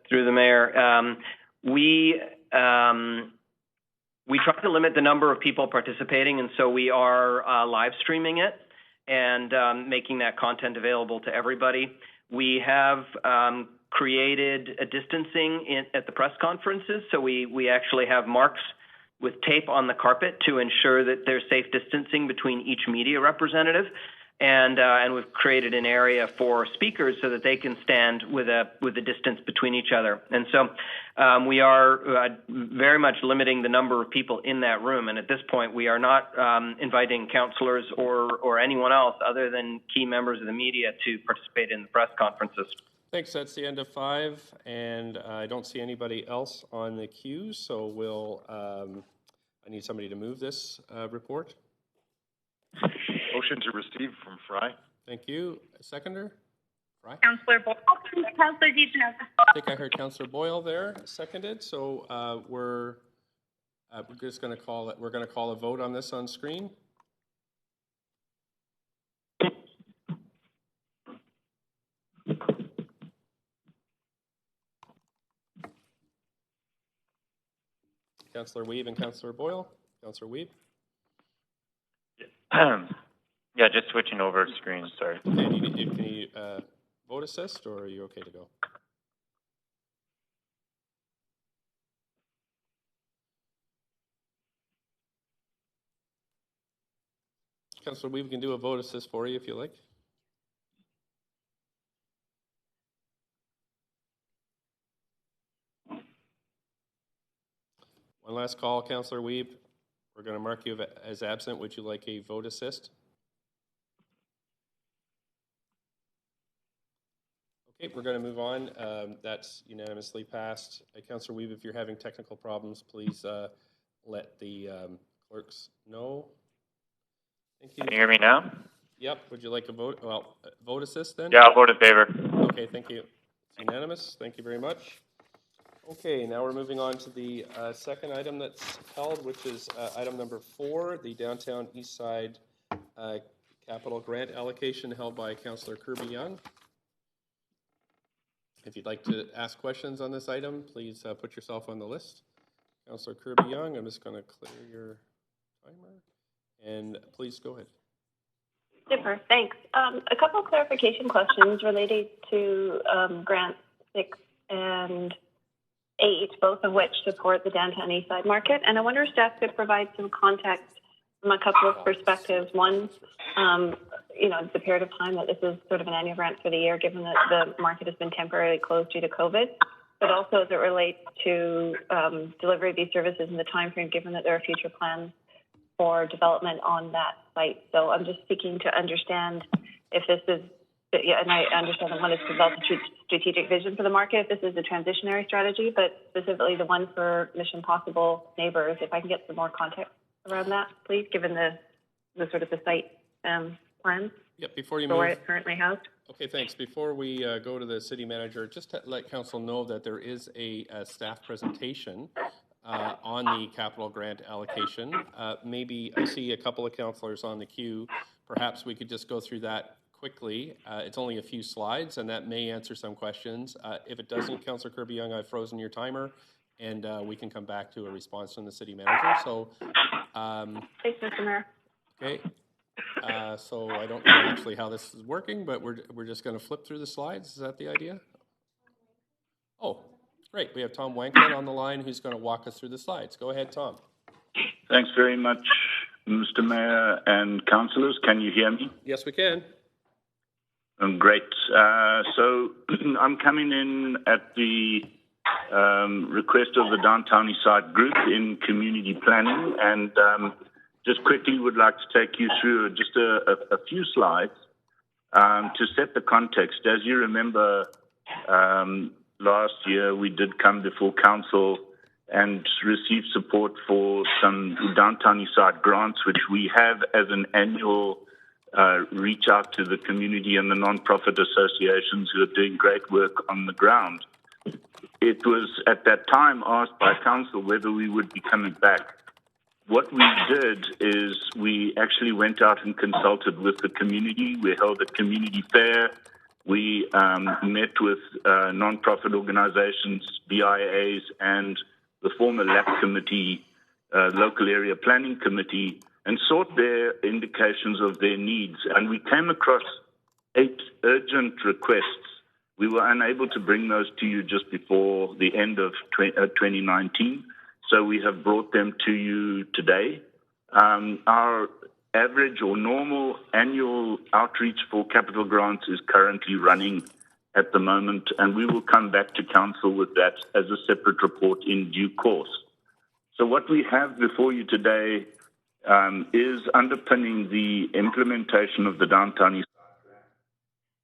through the mayor. We try to limit the number of people participating, and so we are live streaming it and making that content available to everybody. We have created a distancing at the press conferences, so we actually have marks with tape on the carpet to ensure that there's safe distancing between each media representative, and we've created an area for speakers so that they can stand with a distance between each other. And so we are very much limiting the number of people in that room, and at this point we are not inviting councillors or anyone else other than key members of the media to participate in the press conferences. Thanks. That's the end of 5, and I don't see anybody else on the queue, so we'll. I need somebody to move this report. Motion to receive from Fry. Thank you. A seconder? Fry? Councillor Boyle. Councillor DiGenesis. I think I heard Councillor Boyle there, seconded. So we're just going to call it. We're going to call a vote on this on screen. Councillor Weeb and Councillor Boyle. Councillor Weeb. Yeah, just switching over screens, sorry. Okay, can you vote assist, or are you okay to go? Councillor Weeb, we can do a vote assist for you if you like. One last call, Councillor Weeb. We're going to mark you as absent. Would you like a vote assist? Okay, we're going to move on. That's unanimously passed. Councillor Weeb, if you're having technical problems, please let the clerks know. Thank you. Can you hear me now? Yep. Would you like a vote? Well, vote assist then? Yeah, I'll vote in favor. Okay, thank you. It's unanimous. Thank you very much. Okay, now we're moving on to the second item that's held, which is item number 4, the Downtown Eastside Capital Grant allocation held by Councillor Kirby-Yung. If you'd like to ask questions on this item, please put yourself on the list. Councillor Kirby-Yung, I'm just going to clear your timer, and please go ahead. Super, thanks. A couple of clarification questions related to Grant 6 and 8, both of which support the Downtown Eastside market. And I wonder if staff could provide some context from a couple of perspectives. One, the period of time that this is sort of an annual grant for the year, given that the market has been temporarily closed due to COVID, but also as it relates to delivery of these services in the time frame, given that there are future plans for development on that site. So I'm just seeking to understand if this is, and I understand I wanted to develop a strategic vision for the market, if this is a transitionary strategy, but specifically the one for Mission Possible neighbors, if I can get some more context around that, please, given the sort of the site plans. Yep, before you for move. where it's currently housed. Okay, thanks. Before we go to the city manager, just to let council know that there is a staff presentation on the capital grant allocation. Maybe I see a couple of councillors on the queue. Perhaps we could just go through that quickly. It's only a few slides, and that may answer some questions. If it doesn't, Councillor Kirby-Yung, I've frozen your timer, and we can come back to a response from the city manager. So, thanks, Mr. Mayor. Okay. So I don't know actually how this is working, but we're just going to flip through the slides. Is that the idea? Oh, great. We have Tom Wanklin on the line who's going to walk us through the slides. Go ahead, Tom. Thanks very much, Mr. Mayor and councillors. Can you hear me? Yes, we can. Great. So I'm coming in at the request of the Downtown Eastside Group in community planning, and just quickly would like to take you through just a few slides to set the context. As you remember, last year we did come before council and receive support for some downtown east side grants, which we have as an annual reach out to the community and the non-profit associations who are doing great work on the ground. It was at that time asked by council whether we would be coming back. What we did is we actually went out and consulted with the community. We held a community fair. We met with non-profit organizations, BIAs, and the former LAC committee, local area planning committee, and sought their indications of their needs. And we came across 8 urgent requests. We were unable to bring those to you just before the end of 2019. So we have brought them to you today. Our average or normal annual outreach for capital grants is currently running at the moment, and we will come back to council with that as a separate report in due course. So what we have before you today is underpinning the implementation of the Downtown East Side Plan,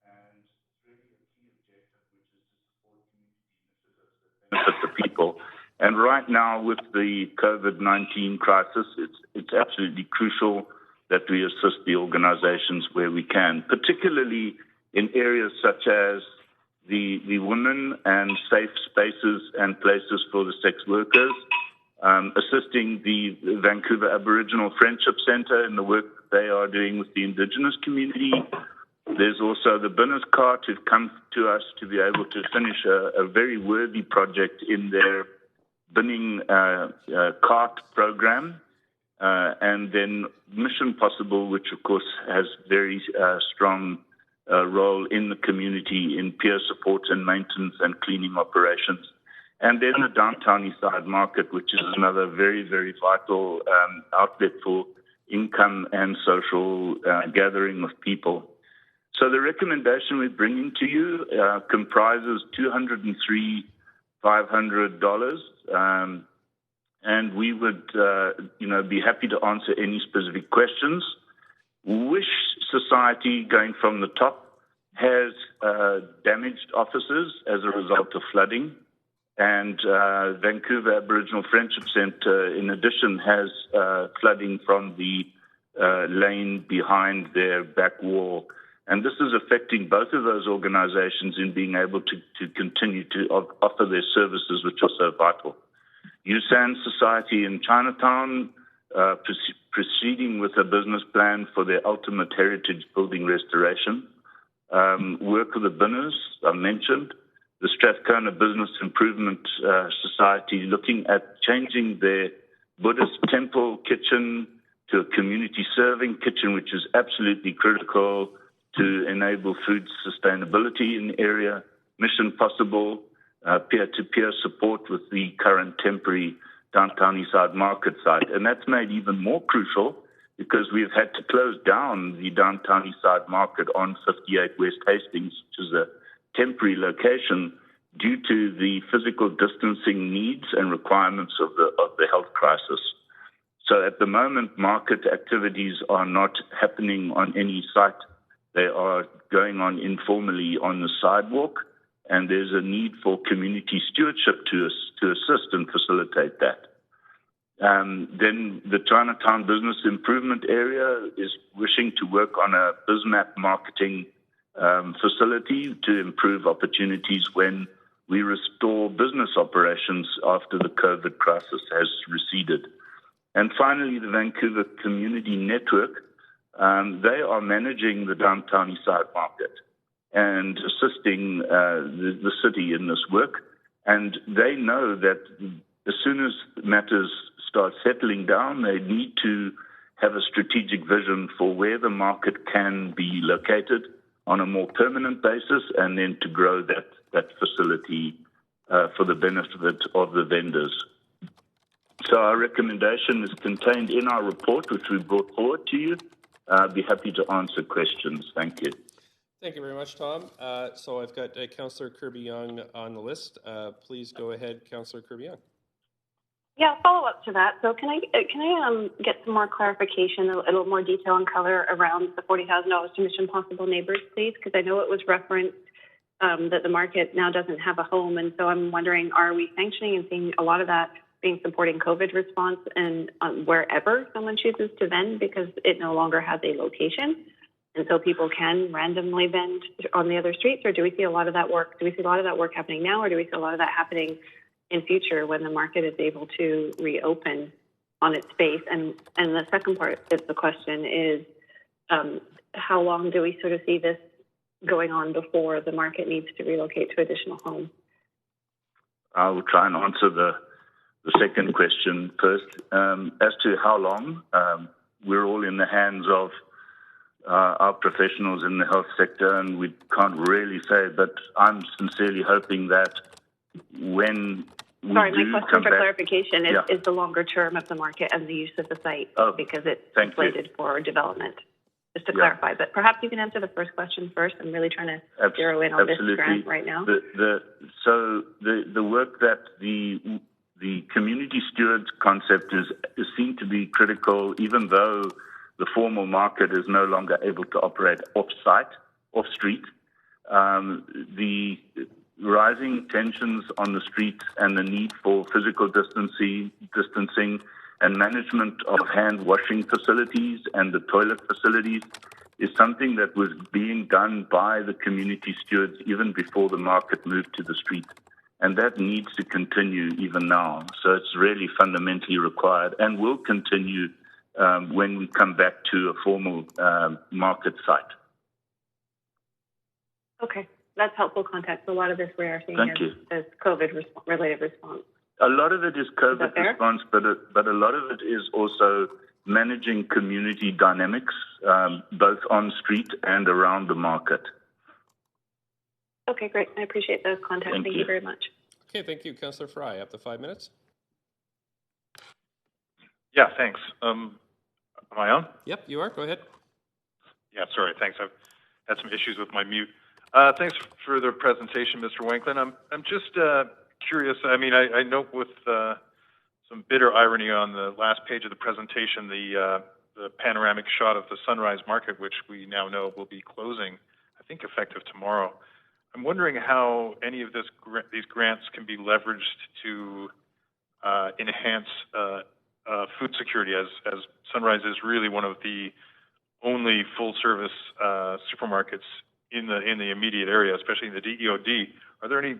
and really a key objective, which is to support community initiatives that benefit the people. And right now, with the COVID-19 crisis, it's absolutely crucial that we assist the organizations where we can, particularly in areas such as the women and safe spaces and places for the sex workers, assisting the Vancouver Aboriginal Friendship Centre in the work they are doing with the Indigenous community. There's also the Binners Cart who've come to us to be able to finish a very worthy project in their binning cart program, and then Mission Possible, which of course has very strong role in the community in peer support and maintenance and cleaning operations. And then the Downtown East Side Market, which is another very, very vital outlet for income and social gathering of people. So the recommendation we're bringing to you comprises $203,500, and we would, be happy to answer any specific questions. Wish Society, going from the top, has damaged offices as a result of flooding, and Vancouver Aboriginal Friendship Centre, in addition, has flooding from the lane behind their back wall. And this is affecting both of those organizations in being able to continue to offer their services, which are so vital. USAN Society in Chinatown, proceeding with a business plan for their ultimate heritage building restoration. Work of the Binners, I mentioned. The Strathcona Business Improvement Society, looking at changing their Buddhist temple kitchen to a community serving kitchen, which is absolutely critical to enable food sustainability in the area. Mission Possible, peer-to-peer support with the current temporary Downtown East Side Market site. And that's made even more crucial because we've had to close down the Downtown East Side Market on 58 West Hastings, which is a temporary location, due to the physical distancing needs and requirements of the health crisis. So at the moment, market activities are not happening on any site. They are going on informally on the sidewalk, and there's a need for community stewardship to assist and facilitate that. Then the Chinatown Business Improvement Area is wishing to work on a BizMap marketing facility to improve opportunities when we restore business operations after the COVID crisis has receded. And finally, the Vancouver Community Network, they are managing the Downtown East Side Market and assisting the city in this work. And they know that as soon as matters start settling down, they need to have a strategic vision for where the market can be located on a more permanent basis, and then to grow that facility for the benefit of the vendors. So our recommendation is contained in our report, which we brought forward to you. I'd be happy to answer questions. Thank you. Thank you very much, Tom. So I've got Councillor Kirby-Yung on the list. Please go ahead, Councillor Kirby-Yung. Yeah, follow up to that. So can I get some more clarification, a little more detail and color around the $40,000 to Mission Possible Neighbors, please? Because I know it was referenced that the market now doesn't have a home, and so I'm wondering, are we sanctioning and seeing a lot of that being supporting COVID response and wherever someone chooses to vend because it no longer has a location, and so people can randomly vend on the other streets, or do we see a lot of that work? Do we see a lot of that work happening now, or do we see a lot of that happening in future when the market is able to reopen on its space? And the second part of the question is, how long do we sort of see this going on before the market needs to relocate to additional homes? I will try and answer the second question first. As to how long, we're all in the hands of our professionals in the health sector, and we can't really say, but I'm sincerely hoping that when we Sorry, do my come question for back, clarification is the longer term of the market and the use of the site because it's slated for development. Just to clarify, but perhaps you can answer the first question first. I'm really trying to zero in on this grant right now. So the work that the community stewards concept is seen to be critical, even though the formal market is no longer able to operate off-site, off-street. The rising tensions on the streets and the need for physical distancing and management of hand washing facilities and the toilet facilities is something that was being done by the community stewards even before the market moved to the street. And that needs to continue even now. So it's really fundamentally required and will continue when we come back to a formal market site. Okay, that's helpful context. A lot of this we are seeing as COVID-related response. A lot of it is COVID response, but a lot of it is also managing community dynamics, both on street and around the market. Okay, great. I appreciate the context. Thank you very much. Okay, thank you. Councillor Fry, up to 5 minutes. Yeah, thanks. Am I on? Yep, you are. Go ahead. Yeah, sorry. Thanks. I've had some issues with my mute. Thanks for the presentation, Mr. Wanklyn. I'm just curious. I mean, I note with some bitter irony on the last page of the presentation, the panoramic shot of the Sunrise Market, which we now know will be closing, I think, effective tomorrow. I'm wondering how any of these grants can be leveraged to enhance food security, as Sunrise is really one of the only full-service supermarkets in the immediate area, especially in the DEOD. Are there any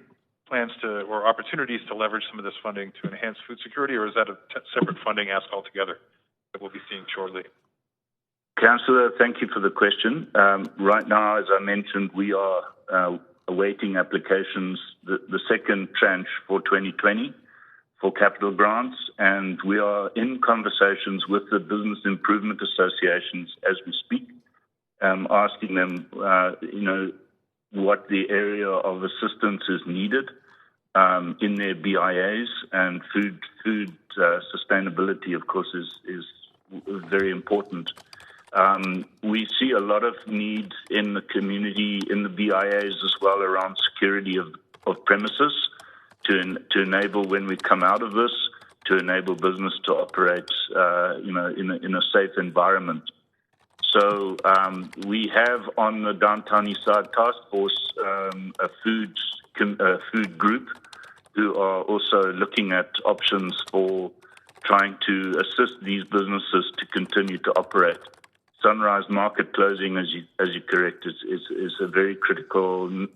plans or opportunities to leverage some of this funding to enhance food security, or is that a separate funding ask altogether that we'll be seeing shortly? Councillor, thank you for the question. Right now, as I mentioned, we are awaiting applications, the second tranche for 2020 for capital grants, and we are in conversations with the business improvement associations as we speak, asking them, what the area of assistance is needed in their BIAs, and food sustainability, of course, is very important. We see a lot of need in the community, in the BIAs as well, around security of premises to enable, when we come out of this, to enable business to operate, in a safe environment. So we have on the Downtown Eastside Task Force a food group who are also looking at options for trying to assist these businesses to continue to operate. Sunrise Market closing, as you correct, is a very critical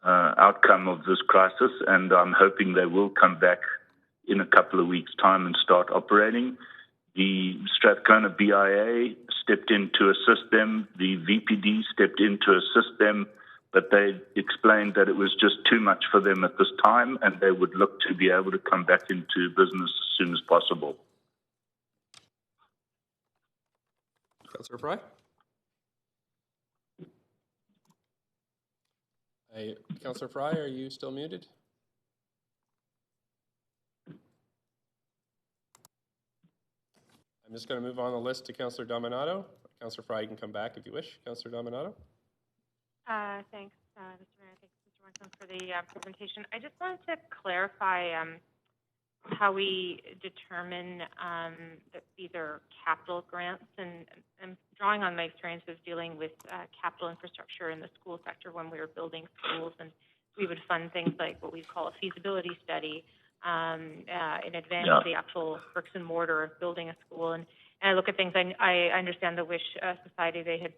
outcome of this crisis, and I'm hoping they will come back in a couple of weeks' time and start operating. The Strathcona BIA stepped in to assist them. The VPD stepped in to assist them, but they explained that it was just too much for them at this time, and they would look to be able to come back into business as soon as possible. Councillor Fry? Councillor Fry, are you still muted? I'm just going to move on the list to Councillor Dominato. Councillor Fry, you can come back if you wish. Councillor Dominato? Thanks, Mr. Mayor. Thanks, Mr. Wanklyn, for the presentation. I just wanted to clarify how we determine that these are capital grants. And I'm drawing on my experience of dealing with capital infrastructure in the school sector when we were building schools, and we would fund things like what we call a feasibility study in advance of the actual bricks and mortar of building a school. And I look at things, I understand the Wish Society, they had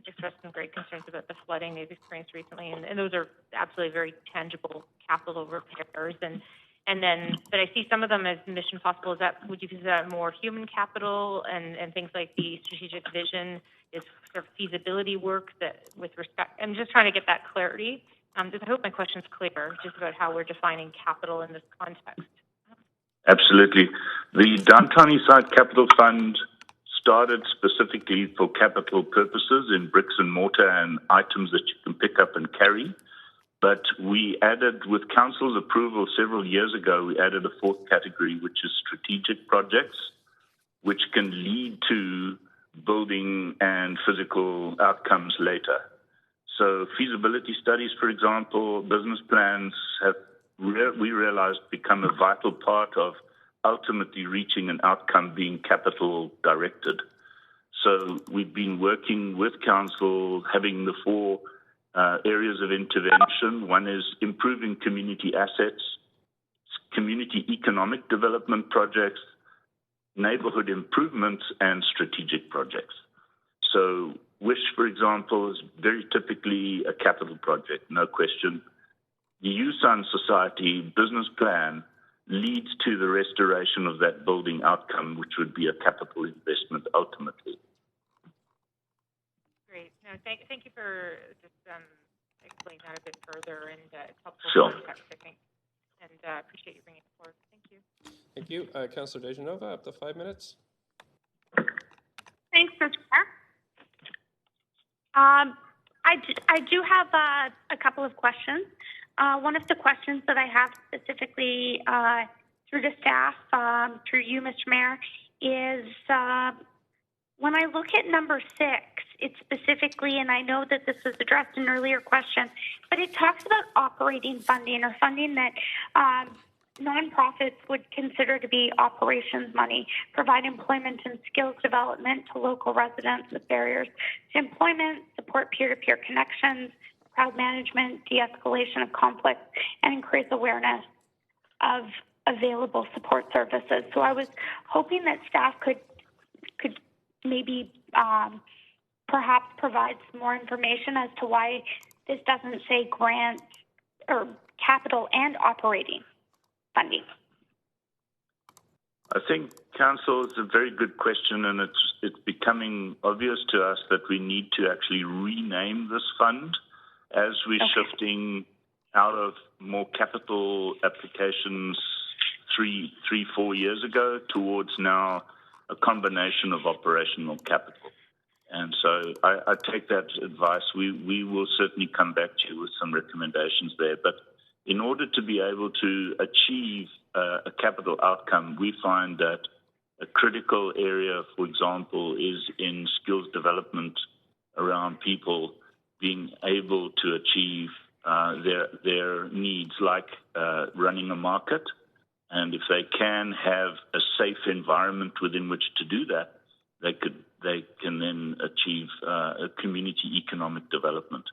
expressed some great concerns about the flooding they've experienced recently, and those are absolutely very tangible capital repairs. And then, but I see some of them as mission possible. Would you consider that more human capital and things like the strategic vision is sort of feasibility work that with respect, I'm just trying to get that clarity. I hope my question's clear, just about how we're defining capital in this context. Absolutely. The Downtown Eastside Capital Fund started specifically for capital purposes in bricks and mortar and items that you can pick up and carry. But we added, with council's approval several years ago, we added a fourth category, which is strategic projects, which can lead to building and physical outcomes later. So feasibility studies, for example, business plans have, we realized, become a vital part of ultimately reaching an outcome being capital directed. So we've been working with council, having the four areas of intervention. One is improving community assets, community economic development projects, neighborhood improvements, and strategic projects. So Wish, for example, is very typically a capital project, no question. The USUN Society business plan leads to the restoration of that building outcome, which would be a capital investment ultimately. Great. No, thank you for just explaining that a bit further, and it's helpful context, I think. And appreciate you bringing it forward. Thank you. Thank you. Councillor Dejanova, up to 5 minutes. Thanks, Mr. Mayor. I do have a couple of questions. One of the questions that I have specifically through the staff, through you, Mr. Mayor, is when I look at number 6, it specifically, and I know that this was addressed in an earlier question, but it talks about operating funding, or funding that nonprofits would consider to be operations money, provide employment and skills development to local residents with barriers to employment, support peer-to-peer connections, crowd management, de-escalation of conflict, and increase awareness of available support services. So I was hoping that staff could maybe perhaps provide some more information as to why this doesn't say grants or capital and operating funding. I think, Council, it's a very good question, and it's becoming obvious to us that we need to actually rename this fund as we're shifting out of more capital applications 4 years ago towards now a combination of operational capital. And so I take that advice. We will certainly come back to you with some recommendations there. But in order to be able to achieve a capital outcome, we find that a critical area, for example, is in skills development around people being able to achieve their needs, like running a market. And if they can have a safe environment within which to do that, they can then achieve a community economic development.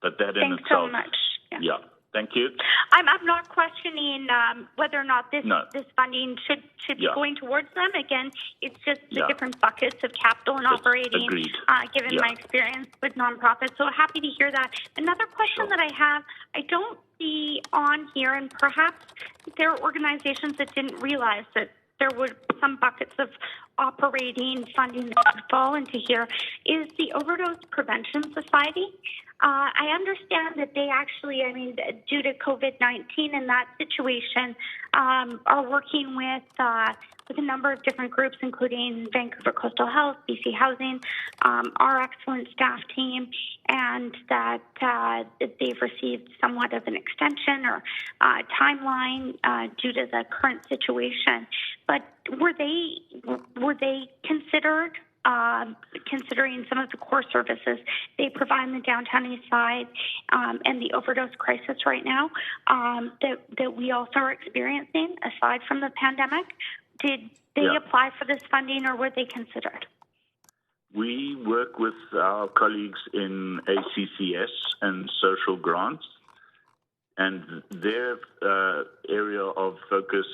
But that in itself. Thanks so much. Yeah. Thank you. I'm not questioning whether or not this funding should be going towards them. Again, it's just the different buckets of capital and operating, given my experience with nonprofits. So happy to hear that. Another question that I have, I don't see on here, and perhaps there are organizations that didn't realize that there were some buckets of operating funding that would fall into here, is the Overdose Prevention Society. I understand that they actually, due to COVID-19 and that situation, are working with a number of different groups, including Vancouver Coastal Health, BC Housing, our excellent staff team, and that they've received somewhat of an extension or timeline due to the current situation. But were they considered considering some of the core services they provide in the downtown east side and the overdose crisis right now that we also are experiencing aside from the pandemic. Did they apply for this funding, or were they considered? We work with our colleagues in ACCS and social grants, and their area of focus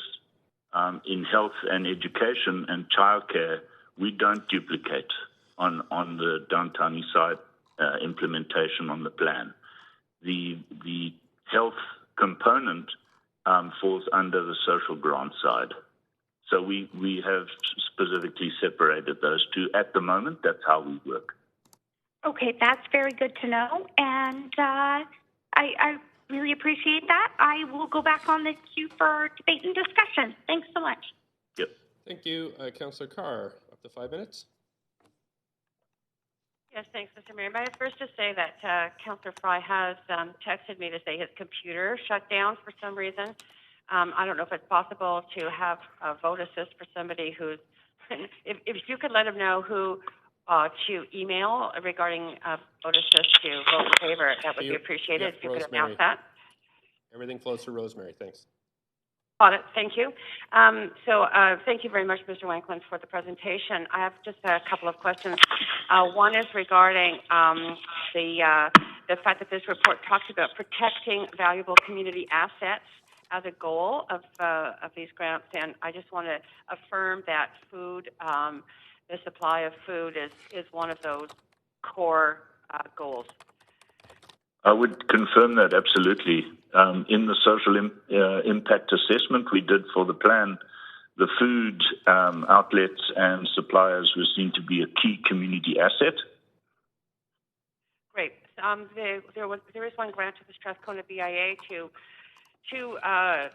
in health and education and childcare, we don't duplicate on the downtown east side implementation on the plan. The health component falls under the social grant side. So we have specifically separated those two. At the moment, that's how we work. Okay, that's very good to know, and I really appreciate that. I will go back on the queue for debate and discussion. Thanks so much. Yep. Thank you. Councillor Carr, up to 5 minutes. Yes, thanks, Mr. Mayor. May I first just say that Councillor Fry has texted me to say his computer shut down for some reason. I don't know if it's possible to have a vote assist for somebody who's, if you could let him know who to email regarding vote assist to vote in favor, that would be appreciated if you could announce that. Everything flows through Rosemary. Thanks. Got it. Thank you. Thank you very much, Mr. Wanklyn, for the presentation. I have just a couple of questions. One is regarding the fact that this report talks about protecting valuable community assets as a goal of these grants, and I just want to affirm that food, the supply of food, is one of those core goals. I would confirm that absolutely. In the social impact assessment we did for the plan, the food outlets and suppliers were seen to be a key community asset. Great. There is one grant to the Strathcona BIA to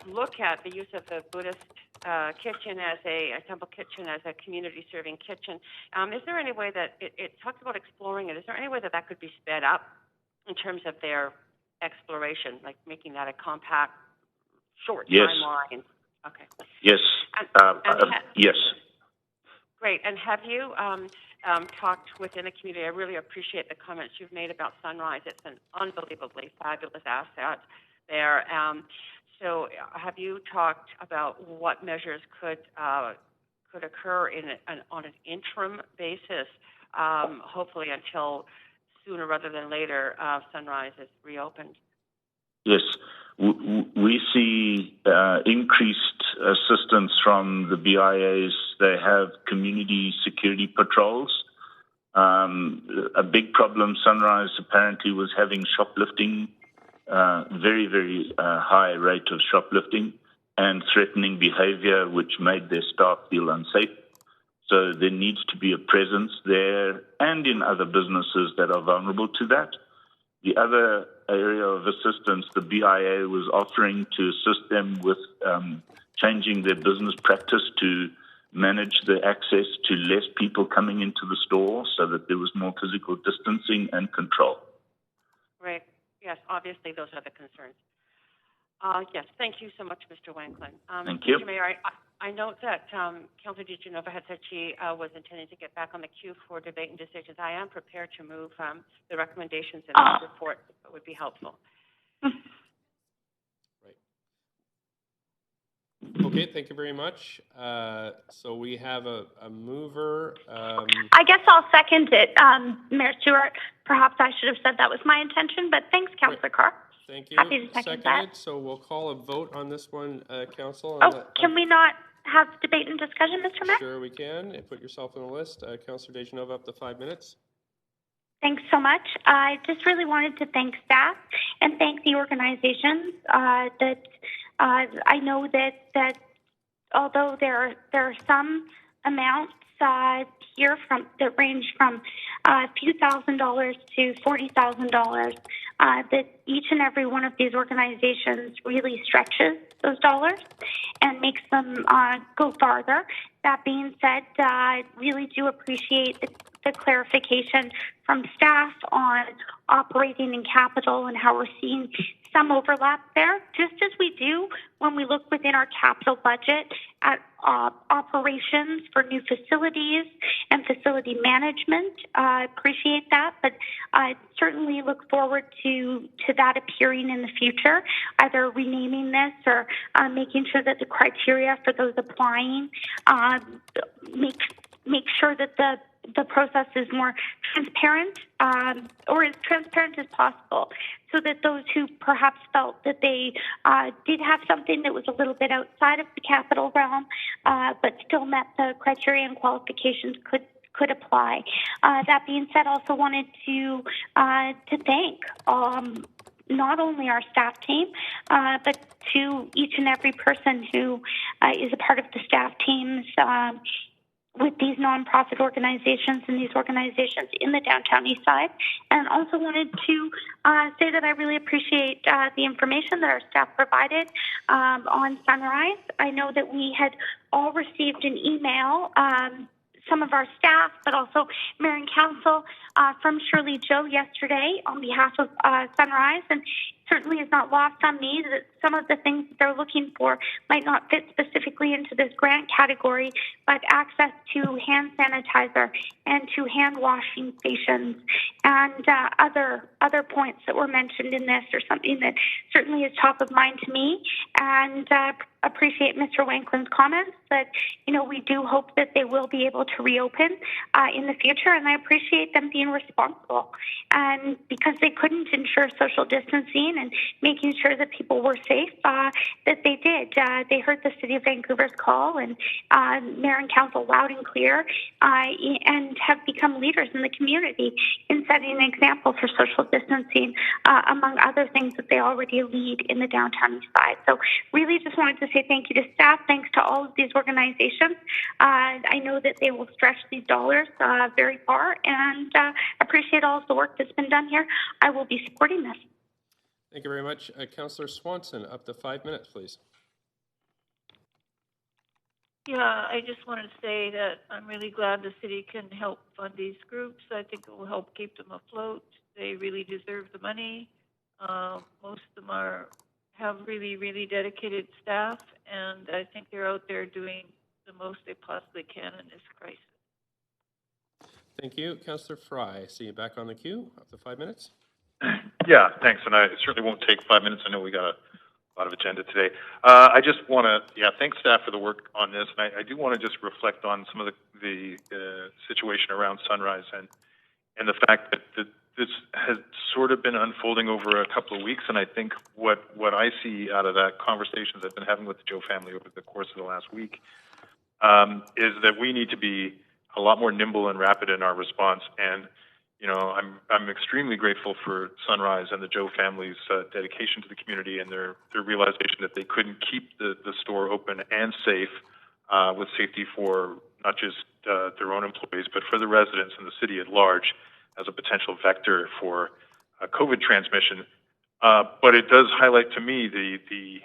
look at the use of the Buddhist kitchen as a temple kitchen as a community serving kitchen. Is there any way that it talks about exploring it? Is there any way that could be sped up in terms of their exploration, like making that a compact, short timeline? Okay. Yes. Yes. Great. And have you talked within the community? I really appreciate the comments you've made about Sunrise. It's an unbelievably fabulous asset there. So have you talked about what measures could occur on an interim basis, hopefully until sooner rather than later Sunrise is reopened? Yes. We see increased assistance from the BIAs. They have community security patrols. A big problem Sunrise apparently was having shoplifting, very, very high rate of shoplifting and threatening behavior, which made their staff feel unsafe. So there needs to be a presence there and in other businesses that are vulnerable to that. The other area of assistance the BIA was offering to assist them with changing their business practice to manage the access to less people coming into the store so that there was more physical distancing and control. Right. Yes, obviously those are the concerns. Yes, thank you so much, Mr. Wanklyn. Thank you. Mr. Mayor, I note that Councillor DiGenova had said she was intending to get back on the queue for debate and decisions. I am prepared to move the recommendations in this report, if it would be helpful. Right. Okay, thank you very much. So we have a mover. I guess I'll second it, Mayor Stewart. Perhaps I should have said that was my intention, but thanks, Councillor Carr. Thank you. Happy to second that. So we'll call a vote on this one, Council. Can we not have debate and discussion, Mr. Mayor? Sure we can. Put yourself on the list. Councillor DiGenova, up to 5 minutes. Thanks so much. I just really wanted to thank staff and thank the organizations that I know that although there are some amounts here that range from a few $1,000s to $40,000, that each and every one of these organizations really stretches those dollars and makes them go farther. That being said, I really do appreciate the clarification from staff on operating and capital and how we're seeing some overlap there, just as we do when we look within our capital budget at operations for new facilities and facility management. I appreciate that, but I certainly look forward to that appearing in the future, either renaming this or making sure that the criteria for those applying make sure that the process is more transparent or as transparent as possible, so that those who perhaps felt that they did have something that was a little bit outside of the capital realm but still met the criteria and qualifications could apply. That being said, also wanted to thank not only our staff team, but to each and every person who is a part of the staff teams with these nonprofit organizations and these organizations in the downtown east side. And also wanted to say that I really appreciate the information that our staff provided on Sunrise. I know that we had all received an email, some of our staff, but also Mayor and Council from Shirley Joe yesterday on behalf of Sunrise, and certainly is not lost on me that some of the things that they're looking for might not fit specifically into this grant category, but access to hand sanitizer and to hand washing stations and other points that were mentioned in this are something that certainly is top of mind to me, and appreciate Mr. Wanklin's comments that, we do hope that they will be able to reopen in the future, and I appreciate them being responsible. And because they couldn't ensure social distancing and making sure that people were safe, that they did. They heard the City of Vancouver's call and Mayor and Council loud and clear and have become leaders in the community in setting an example for social distancing, among other things that they already lead in the downtown east side. So really just wanted to say thank you to staff, thanks to all of these organizations. I know that they will stretch these dollars very far, and appreciate all of the work that's been done here. I will be supporting this. Thank you very much. Councillor Swanson, up to 5 minutes, please. Yeah, I just wanted to say that I'm really glad the city can help fund these groups. I think it will help keep them afloat. They really deserve the money. Most of them have really, really dedicated staff, and I think they're out there doing the most they possibly can in this crisis. Thank you. Councillor Fry, see you back on the queue. Up to 5 minutes. Yeah, thanks. And I certainly won't take 5 minutes. I know we got a lot of agenda today. I just want to, thank staff for the work on this. And I do want to just reflect on some of the situation around Sunrise and the fact that this has sort of been unfolding over a couple of weeks. And I think what I see out of that conversations I've been having with the Joe family over the course of the last week is that we need to be a lot more nimble and rapid in our response. And I'm extremely grateful for Sunrise and the Joe family's dedication to the community and their realization that they couldn't keep the store open and safe with safety for not just their own employees, but for the residents and the city at large as a potential vector for COVID transmission. But it does highlight to me the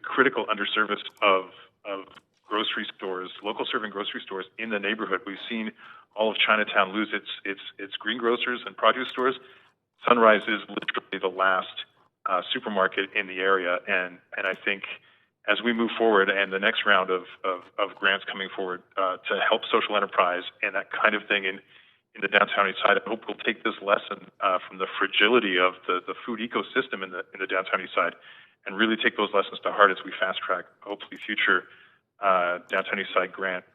critical underservice of grocery stores, local serving grocery stores in the neighborhood. We've seen all of Chinatown lose its greengrocers and produce stores. Sunrise is literally the last supermarket in the area, and I think as we move forward and the next round of grants coming forward to help social enterprise and that kind of thing in the downtown east side, I hope we'll take this lesson from the fragility of the food ecosystem in the downtown east side and really take those lessons to heart as we fast track hopefully future downtown east side grants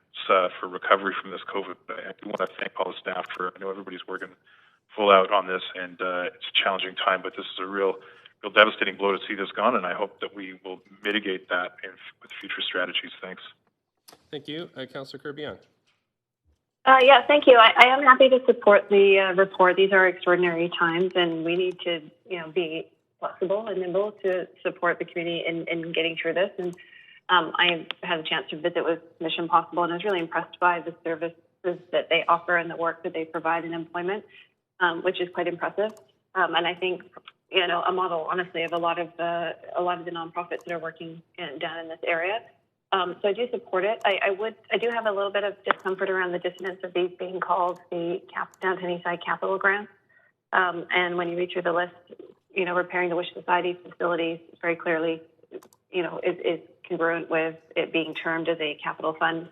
for recovery from this COVID. I do want to thank all the staff I know everybody's working full out on this, and it's a challenging time, but this is a real devastating blow to see this gone, and I hope that we will mitigate that with future strategies. Thanks. Thank you. Councillor Kirby-Young. Yeah, thank you. I am happy to support the report. These are extraordinary times, and we need to, be flexible and nimble to support the community in getting through this. And I had a chance to visit with Mission Possible, and I was really impressed by the services that they offer and the work that they provide in employment, which is quite impressive. And I think, a model, honestly, of a lot of the nonprofits that are working down in this area. So I do support it. I do have a little bit of discomfort around the dissonance of these being called the Downtown Eastside Capital Grants. And when you read through the list, repairing the Wish Society facilities very clearly, is congruent with it being termed as a capital fund,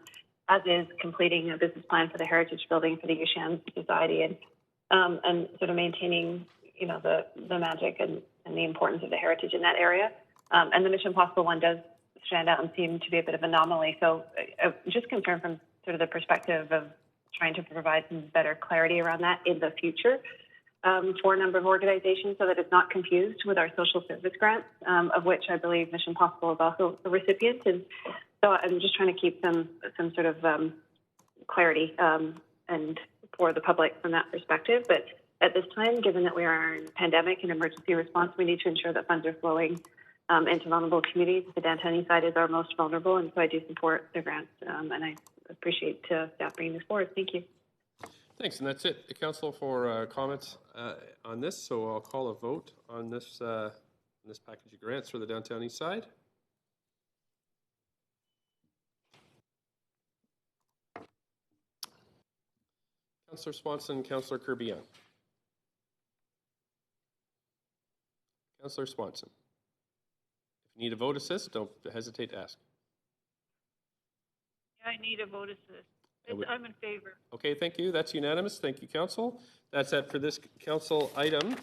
as is completing a business plan for the Heritage Building for the Ushan Society, and sort of maintaining, the magic and the importance of the heritage in that area. And the Mission Impossible one does stand out and seem to be a bit of an anomaly. So just concerned from sort of the perspective of trying to provide some better clarity around that in the future for a number of organizations, so that it's not confused with our social service grants, of which I believe Mission Impossible is also a recipient. And so I'm just trying to keep some sort of clarity and for the public from that perspective. But at this time, given that we are in pandemic and emergency response, we need to ensure that funds are flowing into vulnerable communities. The Downtown Eastside is our most vulnerable, and so I do support the grants, and I appreciate staff bringing this forward. Thank you. Thanks, and that's it, Council, for comments on this. So I'll call a vote on this package of grants for the Downtown Eastside. Councillor Swanson, Councillor Kirby-Yung. Councillor Swanson. If you need a vote assist, don't hesitate to ask. Yeah, I need a vote assist. I'm in favor. Okay, thank you. That's unanimous. Thank you, Council. That's it for this Council item.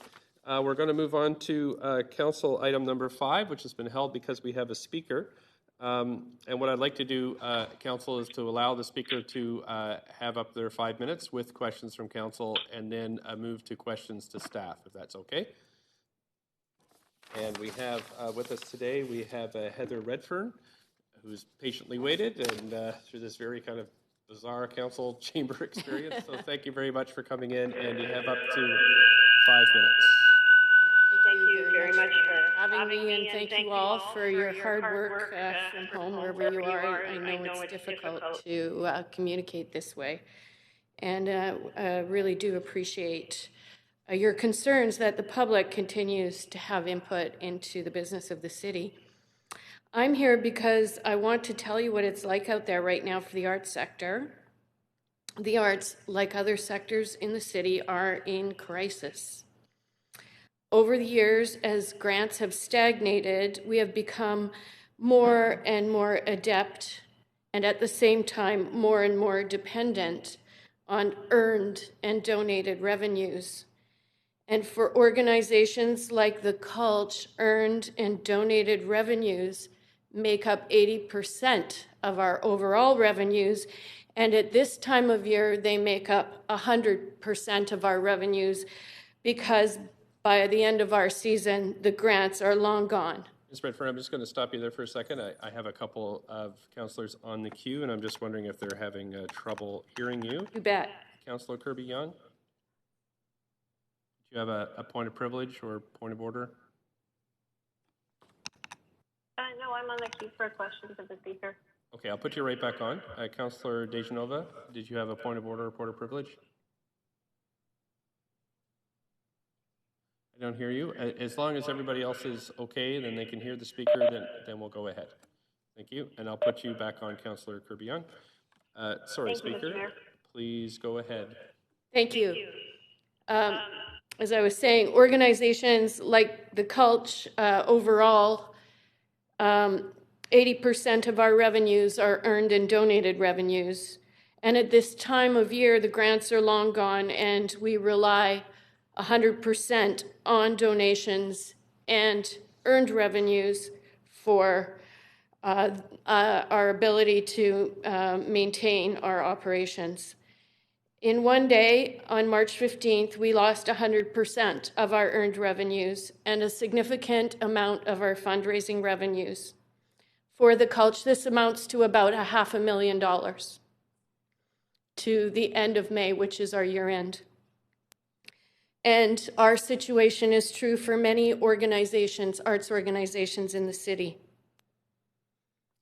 We're going to move on to Council item number 5, which has been held because we have a speaker. And what I'd like to do, Council, is to allow the speaker to have up their 5 minutes with questions from Council, and then move to questions to staff, if that's okay. And we have with us today, we have Heather Redfern, who's patiently waited and through this very kind of bizarre council chamber experience. So thank you very much for coming in, and you have up to 5 minutes. Thank you very much for having me, and thank you all for your hard work from home, wherever you are. I know it's difficult to communicate this way, and really do appreciate your concerns that the public continues to have input into the business of the city. I'm here because I want to tell you what it's like out there right now for the arts sector. The arts, like other sectors in the city, are in crisis. Over the years, as grants have stagnated, we have become more and more adept, and at the same time, more and more dependent on earned and donated revenues. And for organizations like the Cultch, earned and donated revenues make up 80% of our overall revenues, and at this time of year, they make up 100% of our revenues, because by the end of our season, the grants are long gone. Ms. Redfern, I'm just going to stop you there for a second. I have a couple of councillors on the queue, and I'm just wondering if they're having trouble hearing you. You bet. Councillor Kirby-Yung, do you have a point of privilege or point of order? No, I'm on the queue for questions of the speaker. Okay, I'll put you right back on. Councillor Dejanova, did you have a point of order or point of privilege? I don't hear you. As long as everybody else is okay, then they can hear the speaker, then we'll go ahead. Thank you. And I'll put you back on, Councillor Kirby-Yung. Sorry, Speaker, please go ahead. Thank you. As I was saying, organizations like the Cultch, overall, 80% of our revenues are earned and donated revenues. And at this time of year, the grants are long gone, and we rely 100% on donations and earned revenues for our ability to maintain our operations. In one day, on March 15th, we lost 100% of our earned revenues and a significant amount of our fundraising revenues. For the Cultch, this amounts to about $500,000 to the end of May, which is our year end. And our situation is true for many organizations, arts organizations in the city.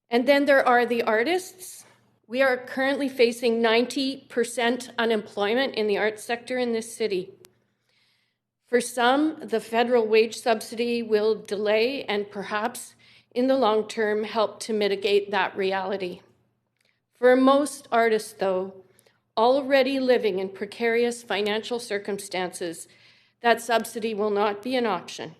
And then there are the artists. We are currently facing 90% unemployment in the arts sector in this city. For some, the federal wage subsidy will delay and perhaps in the long term help to mitigate that reality. For most artists, though, already living in precarious financial circumstances, that subsidy will not be an option.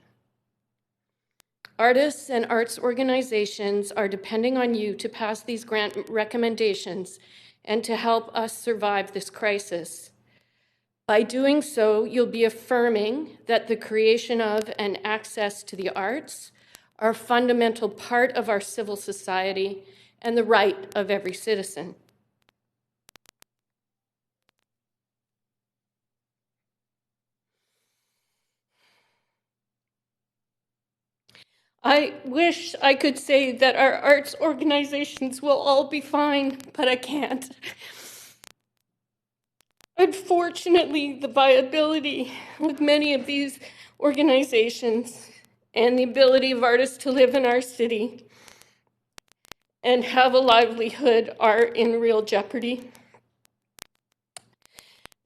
Artists and arts organizations are depending on you to pass these grant recommendations and to help us survive this crisis. By doing so, you'll be affirming that the creation of and access to the arts are a fundamental part of our civil society and the right of every citizen. I wish I could say that our arts organizations will all be fine, but I can't. Unfortunately, the viability with many of these organizations and the ability of artists to live in our city and have a livelihood are in real jeopardy.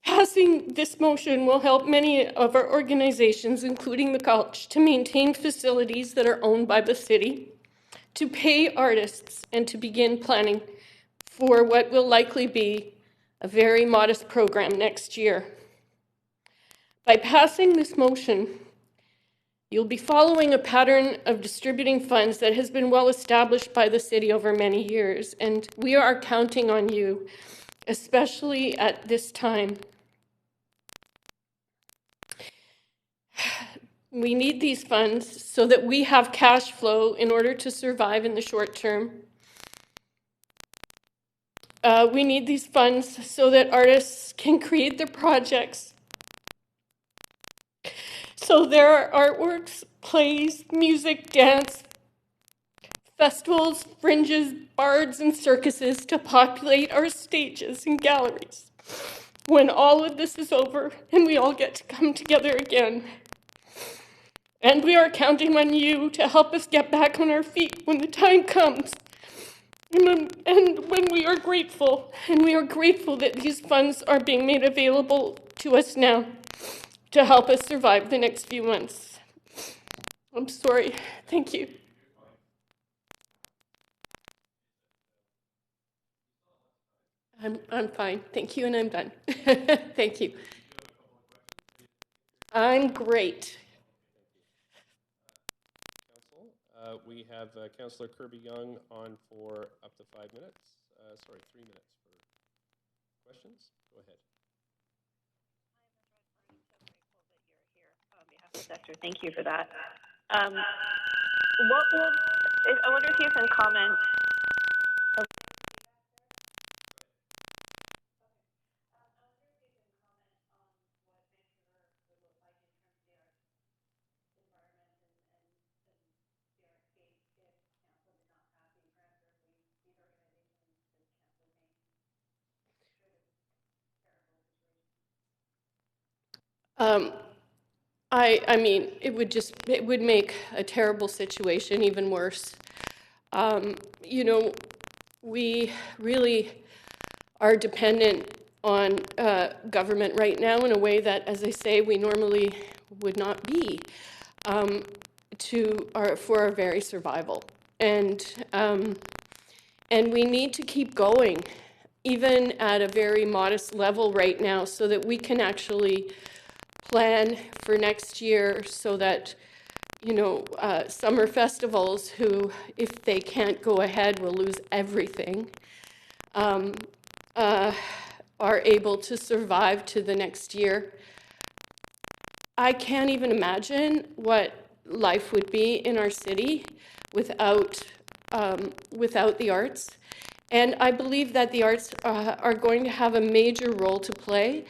Passing this motion will help many of our organizations, including the College, to maintain facilities that are owned by the city, to pay artists, and to begin planning for what will likely be a very modest program next year. By passing this motion, you'll be following a pattern of distributing funds that has been well established by the city over many years, and we are counting on you, especially at this time. We need these funds so that we have cash flow in order to survive in the short term. We need these funds so that artists can create their projects. So there are artworks, plays, music, dance, festivals, fringes, bards, and circuses to populate our stages and galleries. When all of this is over and we all get to come together again. And we are counting on you to help us get back on our feet when the time comes. And when we are grateful, that these funds are being made available to us now to help us survive the next few months. I'm sorry. Thank you. I'm fine. Thank you, and I'm done. Thank you. I'm great. We have Councillor Kirby Young on for up to 5 minutes. 3 minutes for questions. Go ahead. Sector. Thank you for that. I wonder if you can comment. I mean, it would make a terrible situation even worse. You know, we really are dependent on government right now in a way that, as I say, we normally would not be for our very survival. And we need to keep going, even at a very modest level right now, so that we can actually plan for next year, so that, you know, summer festivals, who, if they can't go ahead, will lose everything, are able to survive to the next year. I can't even imagine what life would be in our city without the arts. And I believe that the arts are going to have a major role to play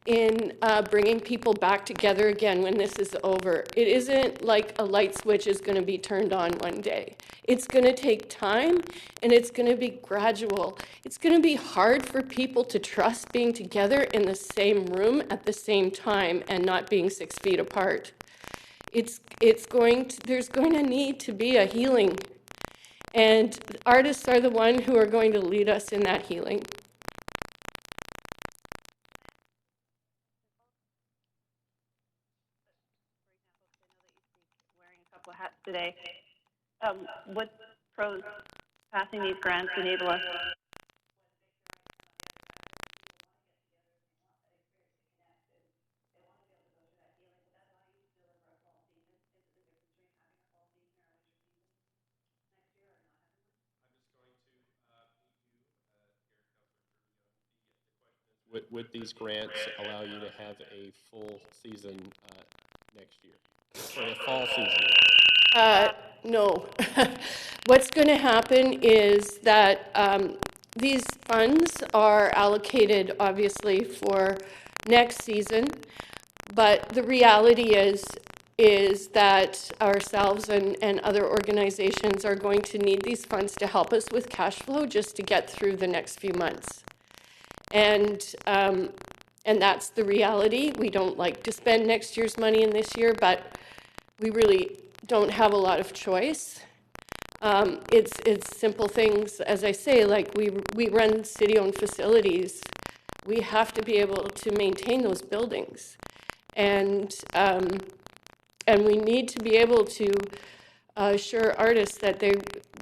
in bringing people back together again when this is over. It isn't like a light switch is going to be turned on one day. It's going to take time, and it's going to be gradual. It's going to be hard for people to trust being together in the same room at the same time and not being 6 feet apart. There's going to need to be a healing, and artists are the one who are going to lead us in that healing. Hats today. What pros passing these grants enable us? Would these grants allow you to have a full season next year, or the fall season? No. What's going to happen is that these funds are allocated, obviously, for next season, but the reality is that ourselves and other organizations are going to need these funds to help us with cash flow just to get through the next few months. And that's the reality. We don't like to spend next year's money in this year, but we really don't have a lot of choice. It's simple things, as I say, like we run city-owned facilities. We have to be able to maintain those buildings, and we need to be able to assure artists that they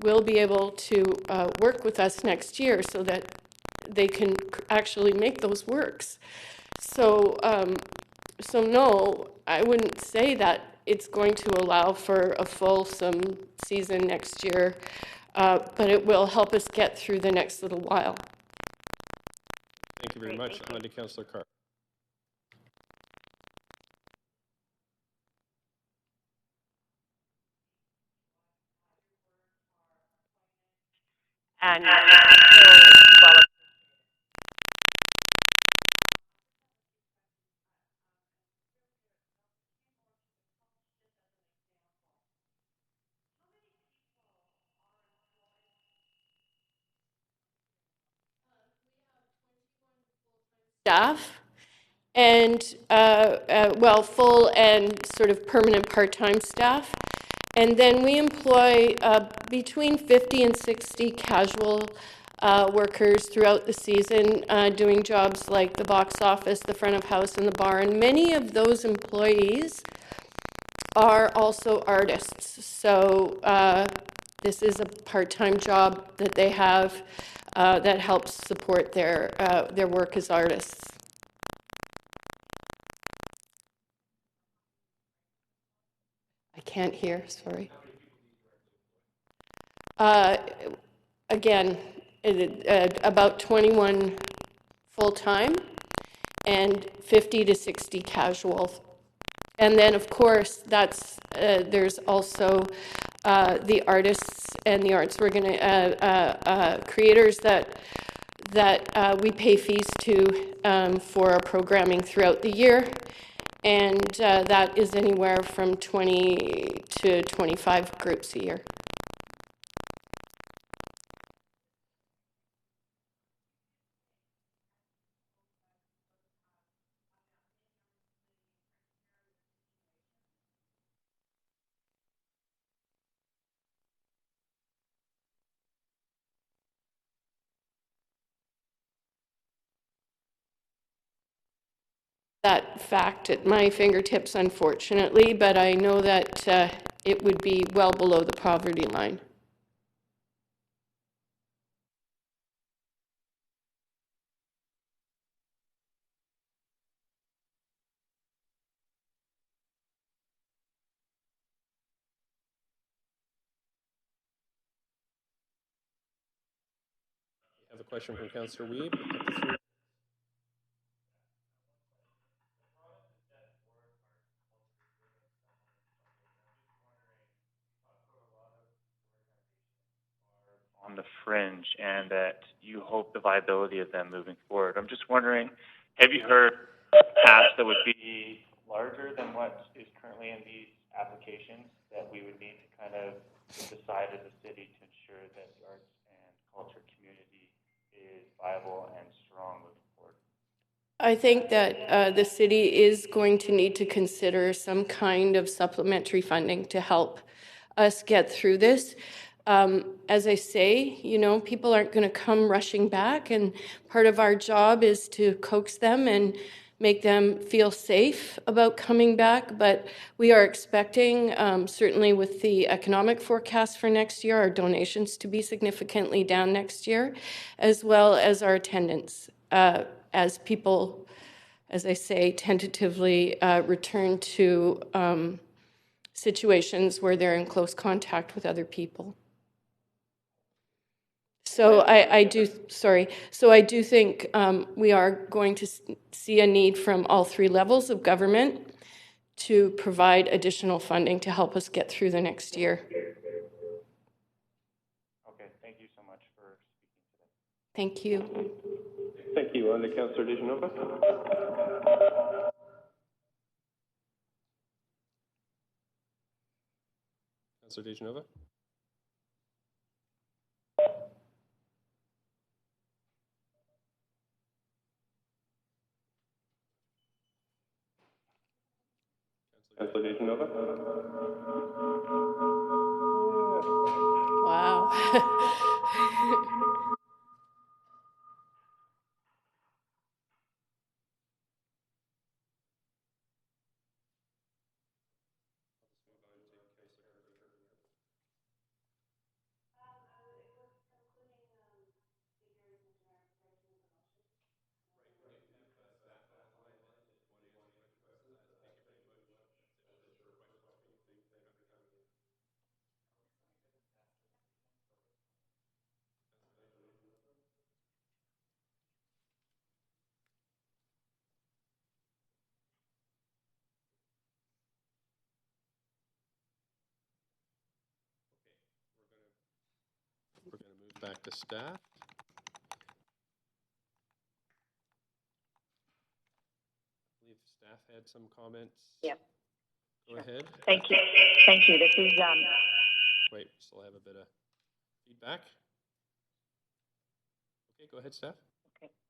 will be able to work with us next year, so that they can actually make those works. So, so no, I wouldn't say that it's going to allow for a fulsome season next year, but it will help us get through the next little while. Thank you very much. On to Councillor Carr. And Staff, and well, full and sort of permanent part-time staff. And then we employ between 50 and 60 casual workers throughout the season, doing jobs like the box office, the front of house, and the bar. And many of those employees are also artists. So this is a part-time job that they have that helps support their work as artists. I can't hear, sorry. Again, about 21 full-time and 50 to 60 casual. And then, of course, that's there's also the artists and the arts creators that we pay fees to for our programming throughout the year. And that is anywhere from 20 to 25 groups a year. That fact at my fingertips, unfortunately, but I know that it would be well below the poverty line. I have a question from Councillor Wiebe. On the fringe, and that you hope the viability of them moving forward. I'm just wondering, have you heard asks that would be larger than what is currently in these applications that we would need to kind of decide as a city to ensure that the arts and culture community is viable and strong moving forward? I think that the city is going to need to consider some kind of supplementary funding to help us get through this. As I say, you know, people aren't going to come rushing back, and part of our job is to coax them and make them feel safe about coming back. But we are expecting, certainly with the economic forecast for next year, our donations to be significantly down next year, as well as our attendance, as people, as I say, tentatively return to situations where they're in close contact with other people. So I do think we are going to see a need from all three levels of government to provide additional funding to help us get through the next year. Okay, thank you so much for speaking today. Thank you. Thank you. On to Councillor DeGenova. Councillor DeGenova. Councillor DeGenova. Wow. We're going to move back to staff. I believe staff had some comments. Yep. Go ahead. Thank you. Thank you. This is Wait, still have a bit of feedback. Okay, go ahead, staff.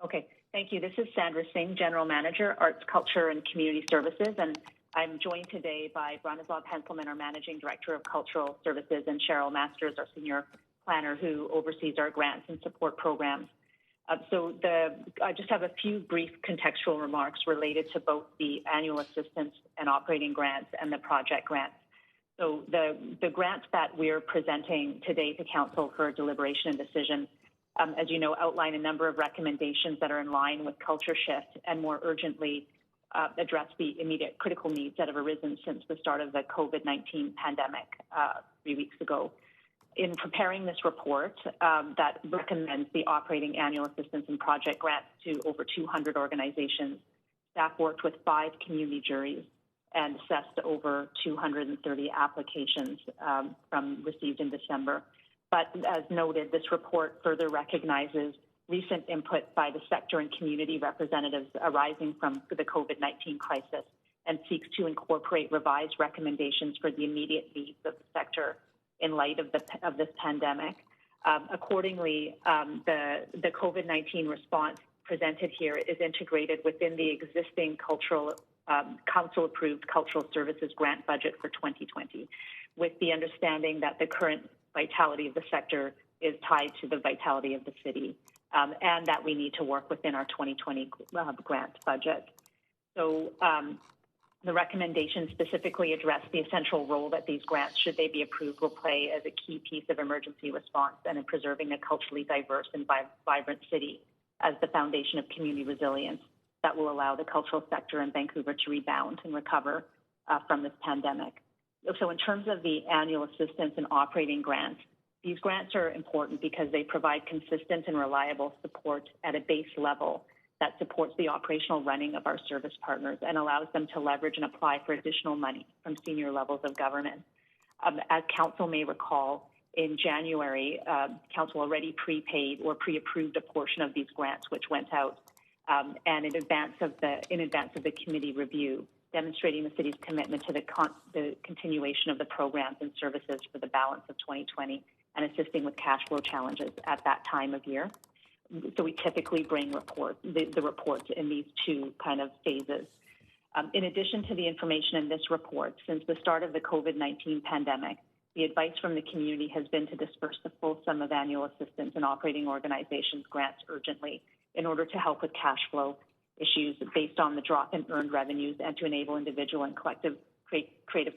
Okay. Thank you. This is Sandra Singh, General Manager, Arts, Culture, and Community Services, and I'm joined today by Bronislaw Penselman, our Managing Director of Cultural Services, and Cheryl Masters, our Senior Planner, who oversees our grants and support programs. I just have a few brief contextual remarks related to both the annual assistance and operating grants and the project grants. So the grants that we're presenting today to Council for deliberation and decision, as you know, outline a number of recommendations that are in line with Culture Shift and more urgently address the immediate critical needs that have arisen since the start of the COVID-19 pandemic 3 weeks ago. In preparing this report that recommends the operating annual assistance and project grants to over 200 organizations, staff worked with 5 community juries and assessed over 230 applications from received in December. But as noted, this report further recognizes recent input by the sector and community representatives arising from the COVID-19 crisis and seeks to incorporate revised recommendations for the immediate needs of the sector in light of this pandemic. Accordingly, the COVID-19 response presented here is integrated within the existing council-approved cultural services grant budget for 2020, with the understanding that the current vitality of the sector is tied to the vitality of the city, and that we need to work within our 2020 grant budget. So the recommendations specifically address the essential role that these grants, should they be approved, will play as a key piece of emergency response and in preserving a culturally diverse and vibrant city as the foundation of community resilience that will allow the cultural sector in Vancouver to rebound and recover from this pandemic. So in terms of the annual assistance and operating grants, these grants are important because they provide consistent and reliable support at a base level that supports the operational running of our service partners and allows them to leverage and apply for additional money from senior levels of government. As Council may recall, in January, Council already prepaid or pre-approved a portion of these grants, which went out, and in advance of the committee review, demonstrating the city's commitment to the continuation of the programs and services for the balance of 2020 and assisting with cash flow challenges at that time of year. So we typically bring the reports in these two kind of phases. In addition to the information in this report, since the start of the COVID-19 pandemic, the advice from the community has been to disperse the full sum of annual assistance and operating organizations grants urgently in order to help with cash flow issues based on the drop in earned revenues and to enable individual and collective creative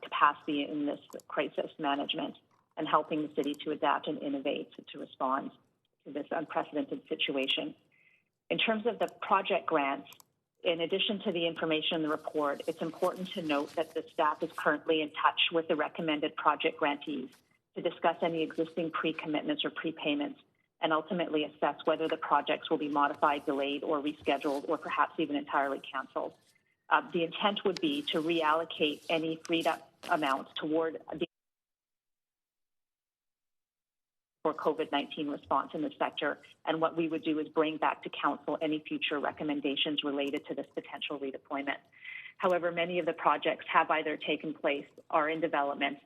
capacity in this crisis management and helping the city to adapt and innovate to respond to this unprecedented situation. In terms of the project grants, in addition to the information in the report, it's important to note that the staff is currently in touch with the recommended project grantees to discuss any existing pre-commitments or prepayments and ultimately assess whether the projects will be modified, delayed, or rescheduled, or perhaps even entirely canceled. The intent would be to reallocate any freed up amounts toward the for COVID-19 response in the sector, and what we would do is bring back to Council any future recommendations related to this potential redeployment. However, many of the projects have either taken place or in development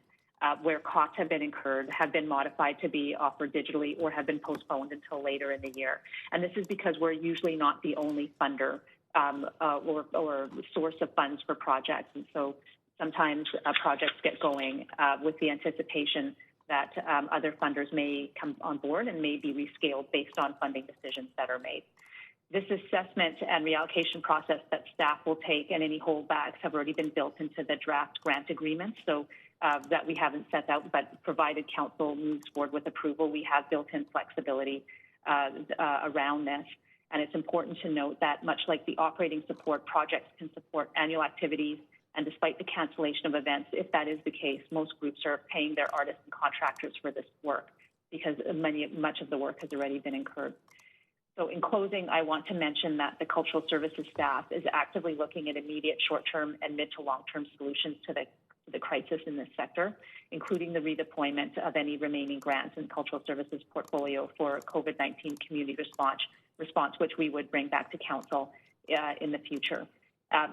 where costs have been incurred, have been modified to be offered digitally, or have been postponed until later in the year. And this is because we're usually not the only funder or source of funds for projects. And so sometimes projects get going with the anticipation that other funders may come on board and may be rescaled based on funding decisions that are made. This assessment and reallocation process that staff will take and any holdbacks have already been built into the draft grant agreement, so that we haven't set out, but provided Council moves forward with approval, we have built-in flexibility around this. And it's important to note that much like the operating support, projects can support annual activities, and despite the cancellation of events, if that is the case, most groups are paying their artists and contractors for this work because much of the work has already been incurred. So in closing, I want to mention that the Cultural Services staff is actively looking at immediate short-term and mid to long-term solutions to the crisis in this sector, including the redeployment of any remaining grants in Cultural Services portfolio for COVID-19 community response, which we would bring back to Council in the future.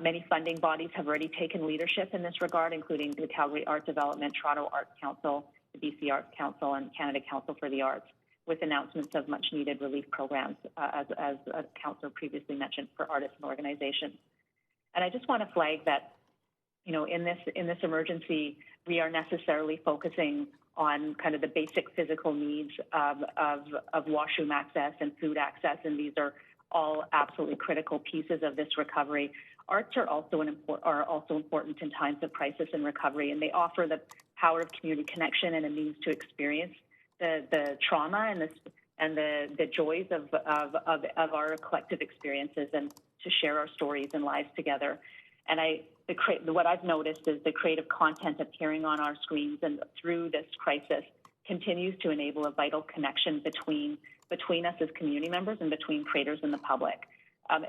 Many funding bodies have already taken leadership in this regard, including the Calgary Art Development, Toronto Arts Council, the BC Arts Council, and Canada Council for the Arts, with announcements of much-needed relief programs, as Councillor previously mentioned, for artists and organizations. And I just want to flag that, in this emergency, we are necessarily focusing on kind of the basic physical needs of washroom access and food access, and these are all absolutely critical pieces of this recovery. Arts are also important in times of crisis and recovery, and they offer the power of community connection and a means to experience the trauma and the joys of our collective experiences and to share our stories and lives together. And what I've noticed is the creative content appearing on our screens and through this crisis continues to enable a vital connection between us as community members and between creators and the public,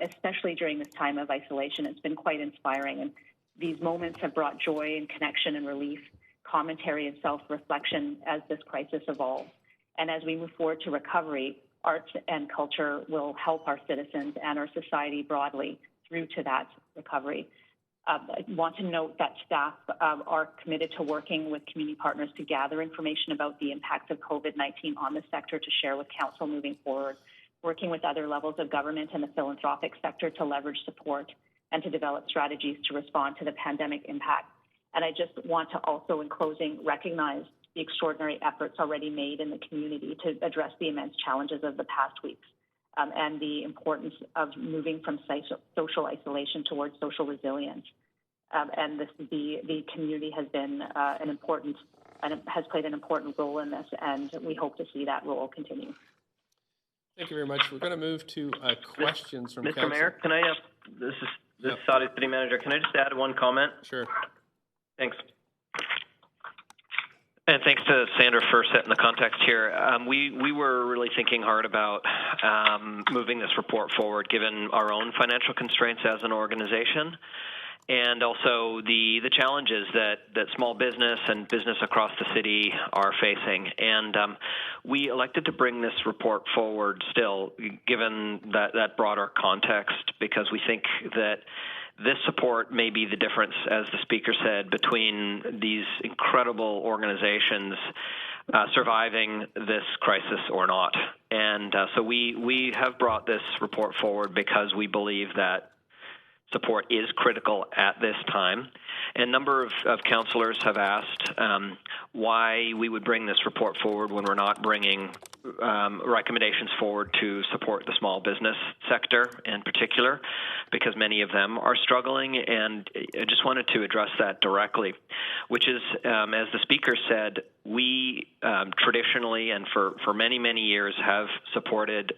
especially during this time of isolation. It's been quite inspiring, and these moments have brought joy and connection and relief, commentary and self-reflection as this crisis evolves. And as we move forward to recovery, arts and culture will help our citizens and our society broadly through to that recovery. I want to note that staff are committed to working with community partners to gather information about the impacts of COVID-19 on the sector to share with Council moving forward, working with other levels of government and the philanthropic sector to leverage support and to develop strategies to respond to the pandemic impact. And I just want to also, in closing, recognize the extraordinary efforts already made in the community to address the immense challenges of the past weeks and the importance of moving from social isolation towards social resilience. And the community has been has played an important role in this, and we hope to see that role continue. Thank you very much. We're going to move to questions from Mr. Council. Mayor, can I this is Saudi City Manager. Can I just add one comment? Sure. Thanks. And thanks to Sandra for setting the context here. We were really thinking hard about moving this report forward, given our own financial constraints as an organization, and also the challenges that small business and business across the city are facing. And we elected to bring this report forward still, given that broader context, because we think that this support may be the difference, as the speaker said, between these incredible organizations surviving this crisis or not. And so we have brought this report forward because we believe that support is critical at this time. And a number of councillors have asked why we would bring this report forward when we're not bringing recommendations forward to support the small business sector in particular, because many of them are struggling. And I just wanted to address that directly, which is, as the speaker said, we traditionally and for many, many years have supported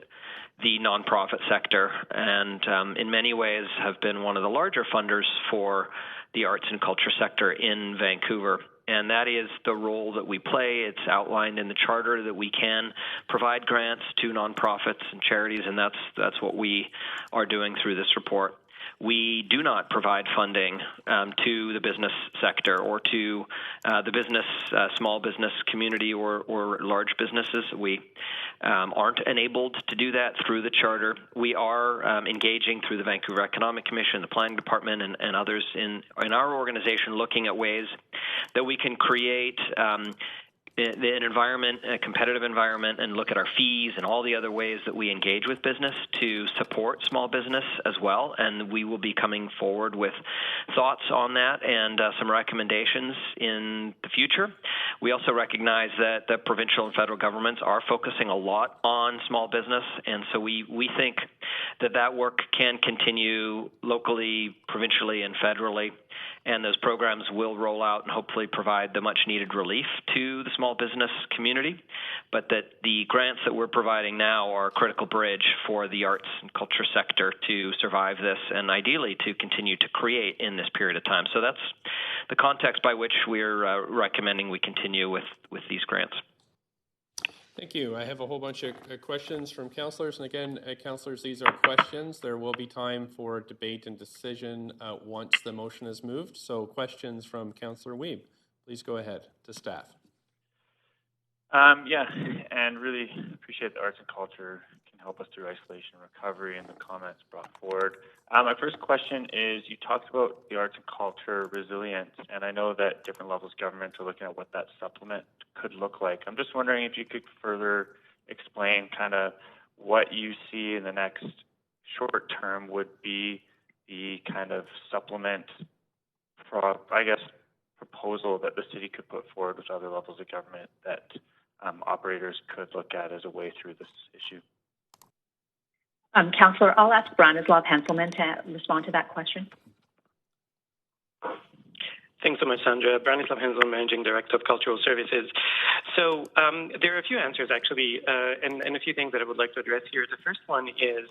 the nonprofit sector, and in many ways have been one of the larger funders for the arts and culture sector in Vancouver. And that is the role that we play. It's outlined in the charter that we can provide grants to nonprofits and charities, and that's what we are doing through this report. We do not provide funding to the business sector or to the business, small business community or large businesses. We aren't enabled to do that through the charter. We are engaging through the Vancouver Economic Commission, the Planning Department, and others in our organization, looking at ways that we can create an environment, a competitive environment, and look at our fees and all the other ways that we engage with business to support small business as well. And we will be coming forward with thoughts on that and some recommendations in the future. We also recognize that the provincial and federal governments are focusing a lot on small business, and so we think that work can continue locally, provincially, and federally. And those programs will roll out and hopefully provide the much-needed relief to the small business community, but that the grants that we're providing now are a critical bridge for the arts and culture sector to survive this and ideally to continue to create in this period of time. So that's the context by which we're recommending we continue with these grants. Thank you. I have a whole bunch of questions from councillors. And again, councillors, these are questions. There will be time for debate and decision once the motion is moved. So questions from Councillor Wiebe. Please go ahead to staff. Yeah, and really appreciate the arts and culture can help us through isolation and recovery and the comments brought forward. My first question is, you talked about the arts and culture resilience, and I know that different levels of government are looking at what that supplement could look like. I'm just wondering if you could further explain kind of what you see in the next short term would be the kind of supplement, I guess, proposal that the city could put forward with other levels of government that operators could look at as a way through this issue. Councillor, I'll ask Branislav Henselman to respond to that question. Thanks so much, Sandra. Branislav Henselman, Managing Director of Cultural Services. So there are a few answers, actually, and a few things that I would like to address here. The first one is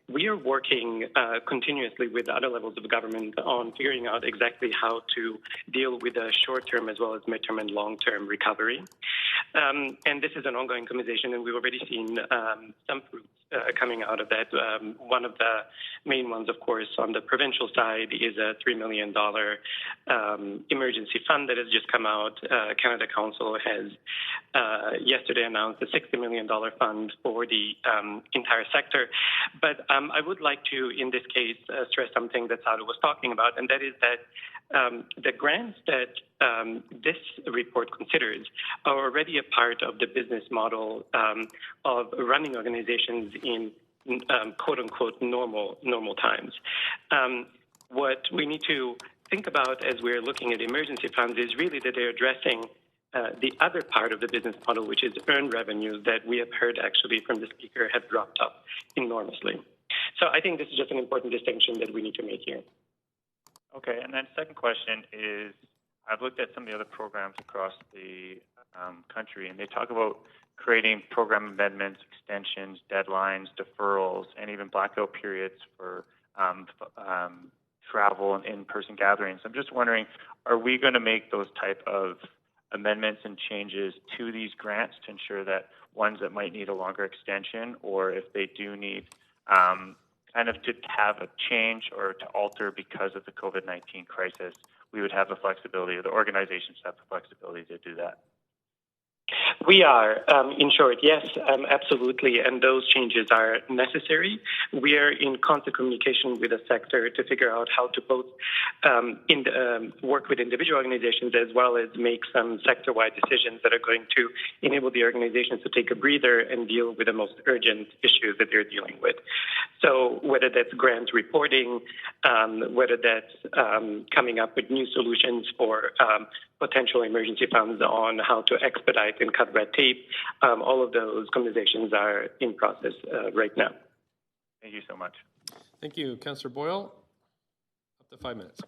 we are working continuously with other levels of government on figuring out exactly how to deal with the short-term as well as midterm and long-term recovery. And this is an ongoing conversation, and we've already seen some fruits coming out of that. One of the main ones, of course, on the provincial side is a $3 million emergency fund that has just come out. Canada Council has yesterday announced a $60 million fund for the entire sector. But I would like to, in this case, stress something that Sadu was talking about, and that is that the grants that this report considers are already a part of the business model of running organizations in quote-unquote normal times. What we need to think about as we're looking at emergency funds is really that they're addressing the other part of the business model, which is earned revenues that we have heard actually from the speaker have dropped off enormously. So I think this is just an important distinction that we need to make here. Okay, and then second question is, I've looked at some of the other programs across the country, and they talk about creating program amendments, extensions, deadlines, deferrals, and even blackout periods for travel and in-person gatherings. I'm just wondering, are we going to make those type of amendments and changes to these grants to ensure that ones that might need a longer extension, or if they do need kind of to have a change or to alter because of the COVID-19 crisis, we would have the flexibility, or the organizations have the flexibility to do that? We are, in short, yes, absolutely, and those changes are necessary. We are in constant communication with the sector to figure out how to both work with individual organizations as well as make some sector-wide decisions that are going to enable the organizations to take a breather and deal with the most urgent issues that they're dealing with. So whether that's grant reporting, whether that's coming up with new solutions for potential emergency funds on how to expedite and cut red tape, all of those conversations are in process right now. Thank you so much. Thank you. Councillor Boyle, up to 5 minutes.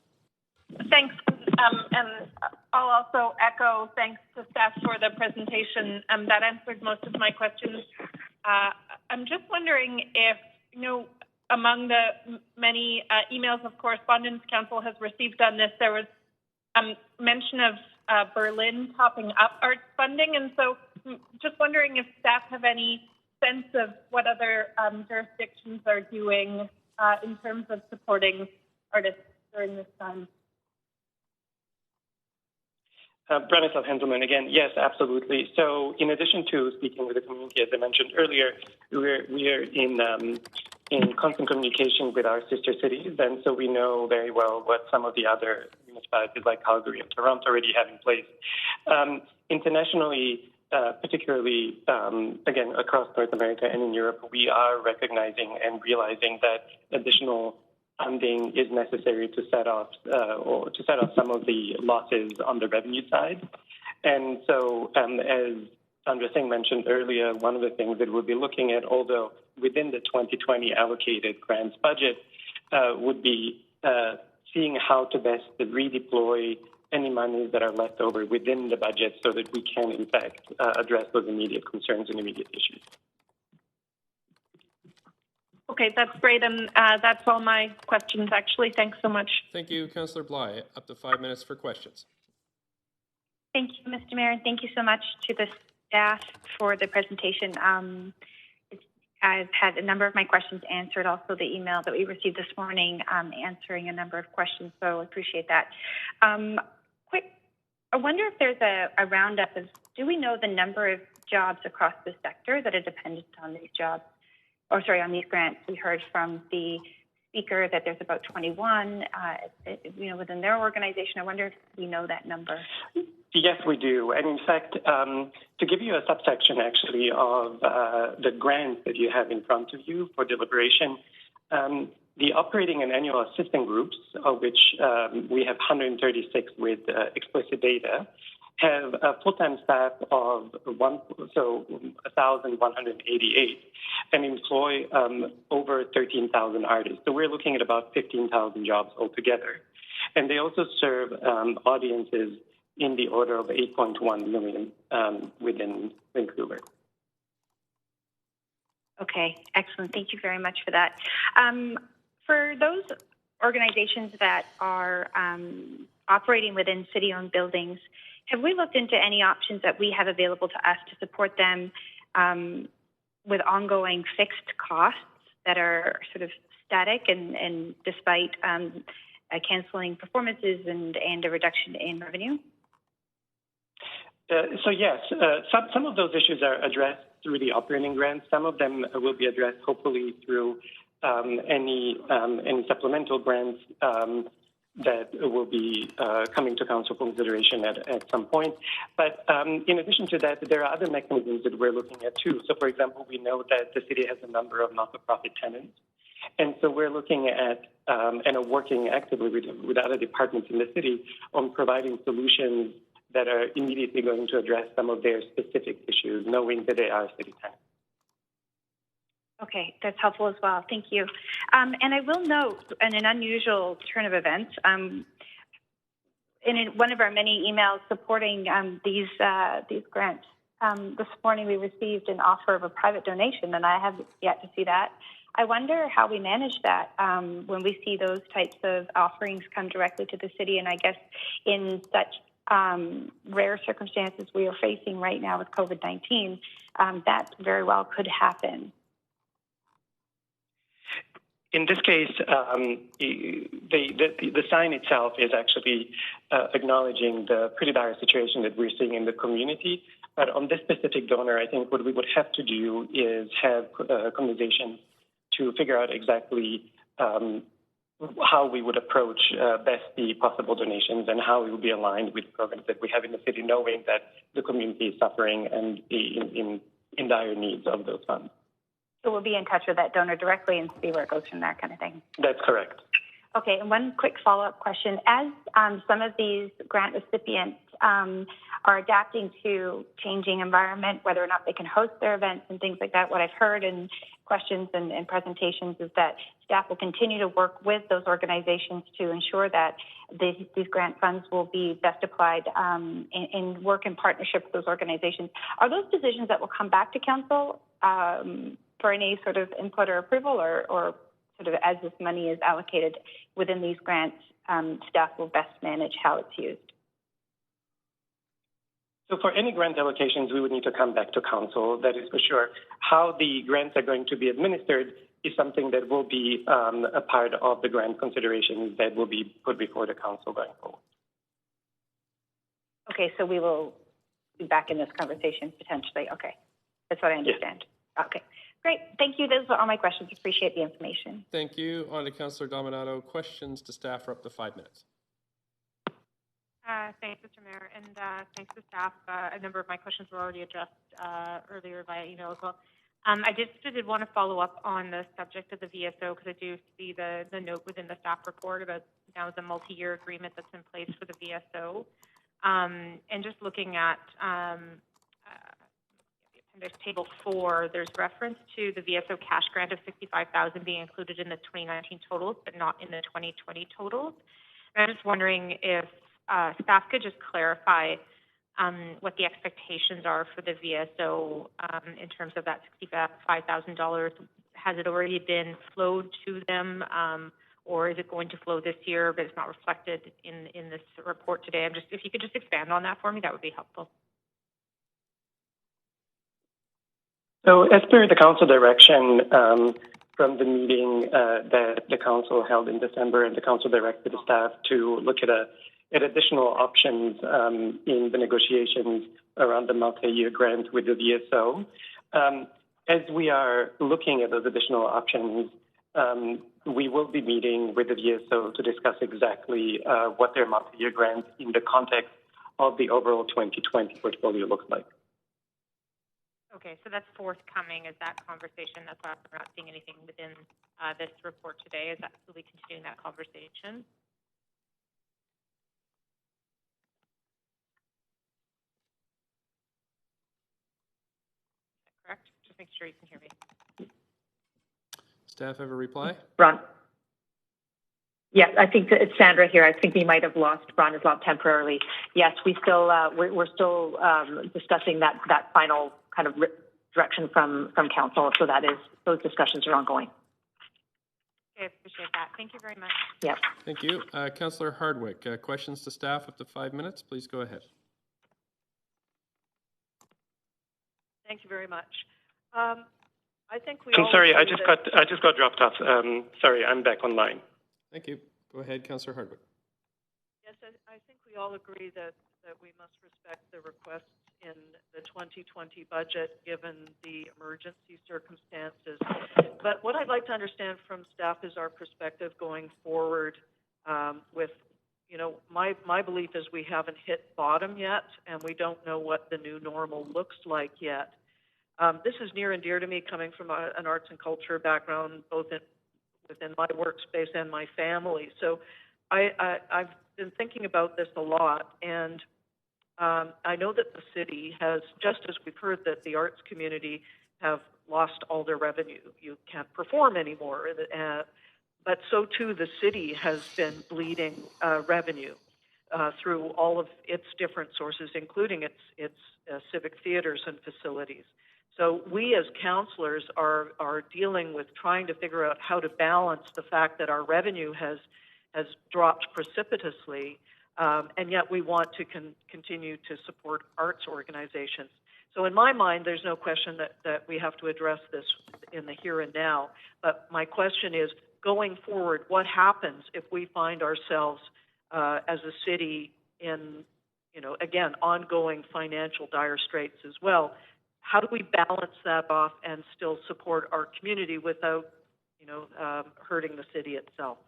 Thanks. And I'll also echo thanks to staff for the presentation. That answered most of my questions. I'm just wondering if, among the many emails of correspondence Council has received on this, there was mention of Berlin topping up arts funding. And so just wondering if staff have any sense of what other jurisdictions are doing in terms of supporting artists during this time. Branislav Henselman again. Yes, absolutely. So in addition to speaking with the community, as I mentioned earlier, we are in constant communication with our sister cities, and so we know very well what some of the other municipalities like Calgary and Toronto already have in place. Internationally, particularly, again, across North America and in Europe, we are recognizing and realizing that additional funding is necessary to set off some of the losses on the revenue side. And so, as Sandra Singh mentioned earlier, one of the things that we'll be looking at, although within the 2020 allocated grants budget, would be seeing how to best redeploy any monies that are left over within the budget so that we can, in fact, address those immediate concerns and immediate issues. Okay, that's great, and that's all my questions, actually. Thanks so much. Thank you, Councillor Bly. Up to 5 minutes for questions. Thank you, Mr. Mayor, and thank you so much to the staff for the presentation. I've had a number of my questions answered, also the email that we received this morning answering a number of questions, so I appreciate that. I wonder if there's a roundup of, do we know the number of jobs across the sector that are dependent on these jobs? On these grants? We heard from the speaker that there's about 21, within their organization. I wonder if we know that number. Yes, we do. And in fact, to give you a subsection actually of the grants that you have in front of you for deliberation, the operating and annual assistant groups, of which we have 136 with explicit data, have a full-time staff of 1,188 and employ over 13,000 artists. So we're looking at about 15,000 jobs altogether. And they also serve audiences in the order of 8.1 million within Vancouver. Okay, excellent. Thank you very much for that. For those organizations that are operating within city-owned buildings, have we looked into any options that we have available to us to support them with ongoing fixed costs that are sort of static and despite canceling performances and a reduction in revenue? So yes, some of those issues are addressed through the operating grants. Some of them will be addressed hopefully through any supplemental grants that will be coming to council for consideration at some point. But in addition to that, there are other mechanisms that we're looking at too. So for example, we know that the city has a number of not-for-profit tenants. And so we're looking at and are working actively with other departments in the city on providing solutions that are immediately going to address some of their specific issues, knowing that they are city tenants. Okay, that's helpful as well. Thank you. And I will note, in an unusual turn of events, in one of our many emails supporting these grants, this morning we received an offer of a private donation, and I have yet to see that. I wonder how we manage that when we see those types of offerings come directly to the city, and I guess in such rare circumstances we are facing right now with COVID-19, that very well could happen. In this case, the sign itself is actually acknowledging the pretty dire situation that we're seeing in the community, But on this specific donor, I think what we would have to do is have conversations to figure out exactly how we would approach best the possible donations and how we would be aligned with the programs that we have in the city, knowing that the community is suffering and in dire needs of those funds. So we'll be in touch with that donor directly and see where it goes from there, kind of thing. That's correct. Okay, and one quick follow-up question. As some of these grant recipients are adapting to changing environment, whether or not they can host their events and things like that, what I've heard in questions and presentations is that staff will continue to work with those organizations to ensure that these grant funds will be best applied and work in partnership with those organizations. Are those decisions that will come back to council for any sort of input or approval, or sort of as this money is allocated within these grants, staff will best manage how it's used? So for any grant allocations, we would need to come back to council, that is for sure. How the grants are going to be administered is something that will be a part of the grant considerations that will be put before the council going forward. Okay, so we will be back in this conversation potentially. Okay, that's what I understand. Yes. Okay, great. Thank you. Those are all my questions. Appreciate the information. Thank you. On to Councillor Dominato. Questions to staff for up to 5 minutes. Thanks, Mr. Mayor, and thanks to staff. A number of my questions were already addressed earlier via email as well. I did want to follow up on the subject of the VSO because I do see the note within the staff report about now the multi-year agreement that's in place for the VSO. And just looking at appendix table 4, there's reference to the VSO cash grant of $65,000 being included in the 2019 totals, but not in the 2020 totals. And I'm just wondering if staff could just clarify what the expectations are for the VSO in terms of that $65,000. Has it already been flowed to them, or is it going to flow this year, but it's not reflected in this report today? If you could just expand on that for me, that would be helpful. So as per the council direction from the meeting that the council held in December, and the council directed the staff to look at additional options in the negotiations around the multi-year grant with the VSO. As we are looking at those additional options, we will be meeting with the VSO to discuss exactly what their multi-year grant in the context of the overall 2020 portfolio looks like. Okay, so that's forthcoming. Is that conversation? That's why we're not seeing anything within this report today. Is that will be continuing that conversation? Correct? Just make sure you can hear me. Staff have a reply? Ron. Yes, I think that it's Sandra here. I think we might have lost Bronislav temporarily. Yes, we still we're still discussing that final kind of direction from council. So those discussions are ongoing. Okay, I appreciate that. Thank you very much. Yep. Thank you. Councillor Hardwick, questions to staff up to 5 minutes. Please go ahead. Thank you very much. I think we. I'm sorry, I just got dropped off. Sorry, I'm back online. Thank you. Go ahead, Councillor Hardwick. Yes, I think we all agree that we must respect the requests in the 2020 budget given the emergency circumstances. But what I'd like to understand from staff is our perspective going forward with, my belief is we haven't hit bottom yet and we don't know what the new normal looks like yet. This is near and dear to me coming from an arts and culture background, both within my workspace and my family. So I've been thinking about this a lot, and I know that the city has, just as we've heard that the arts community have lost all their revenue. You can't perform anymore. But so too the city has been bleeding revenue through all of its different sources, including its civic theaters and facilities. So we as councillors are dealing with trying to figure out how to balance the fact that our revenue has dropped precipitously, and yet we want to continue to support arts organizations. So in my mind, there's no question that we have to address this in the here and now. But my question is, going forward, what happens if we find ourselves as a city in again, ongoing financial dire straits as well. How do we balance that off and still support our community without, hurting the city itself?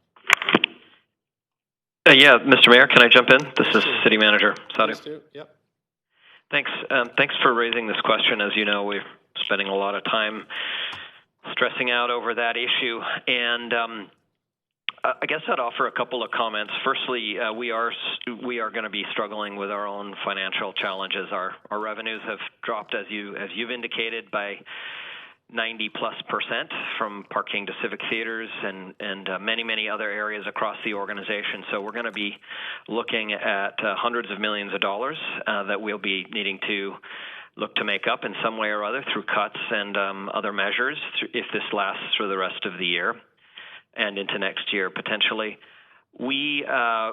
Yeah, Mr. Mayor, can I jump in? This is City Manager Sadhu. Yep. Thanks. Thanks for raising this question. As you know, we're spending a lot of time stressing out over that issue, and I guess I'd offer a couple of comments. Firstly, we are going to be struggling with our own financial challenges. Our revenues have dropped, as you've indicated, by 90+% from parking to civic theaters and many other areas across the organization. So we're going to be looking at hundreds of millions of dollars that we'll be needing to look to make up in some way or other through cuts and other measures if this lasts for the rest of the year and into next year potentially. We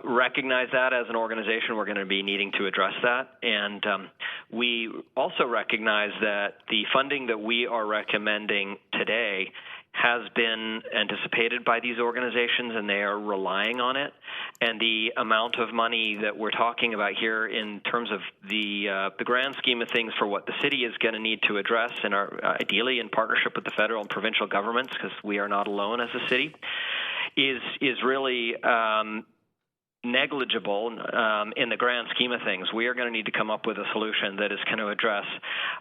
recognize that as an organization. We're going to be needing to address that. And we also recognize that the funding that we are recommending today has been anticipated by these organizations, and they are relying on it. And the amount of money that we're talking about here in terms of the grand scheme of things for what the city is going to need to address, and ideally in partnership with the federal and provincial governments, because we are not alone as a city, is really negligible in the grand scheme of things. We are going to need to come up with a solution that is going to address,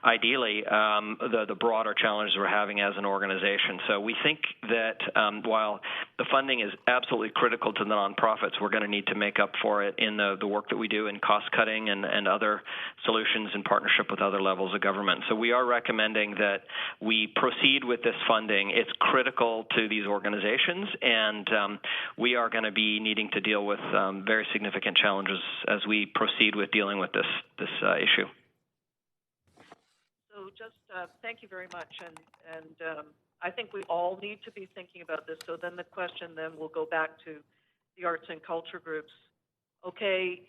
ideally, the broader challenges we're having as an organization. So we think that while the funding is absolutely critical to the nonprofits, we're going to need to make up for it in the work that we do in cost cutting and other solutions in partnership with other levels of government. So we are recommending that we proceed with this funding. It's critical to these organizations, and we are going to be needing to deal with very significant challenges as we proceed with dealing with this issue. So just thank you very much, and I think we all need to be thinking about this. So then the question then will go back to the arts and culture groups. Okay,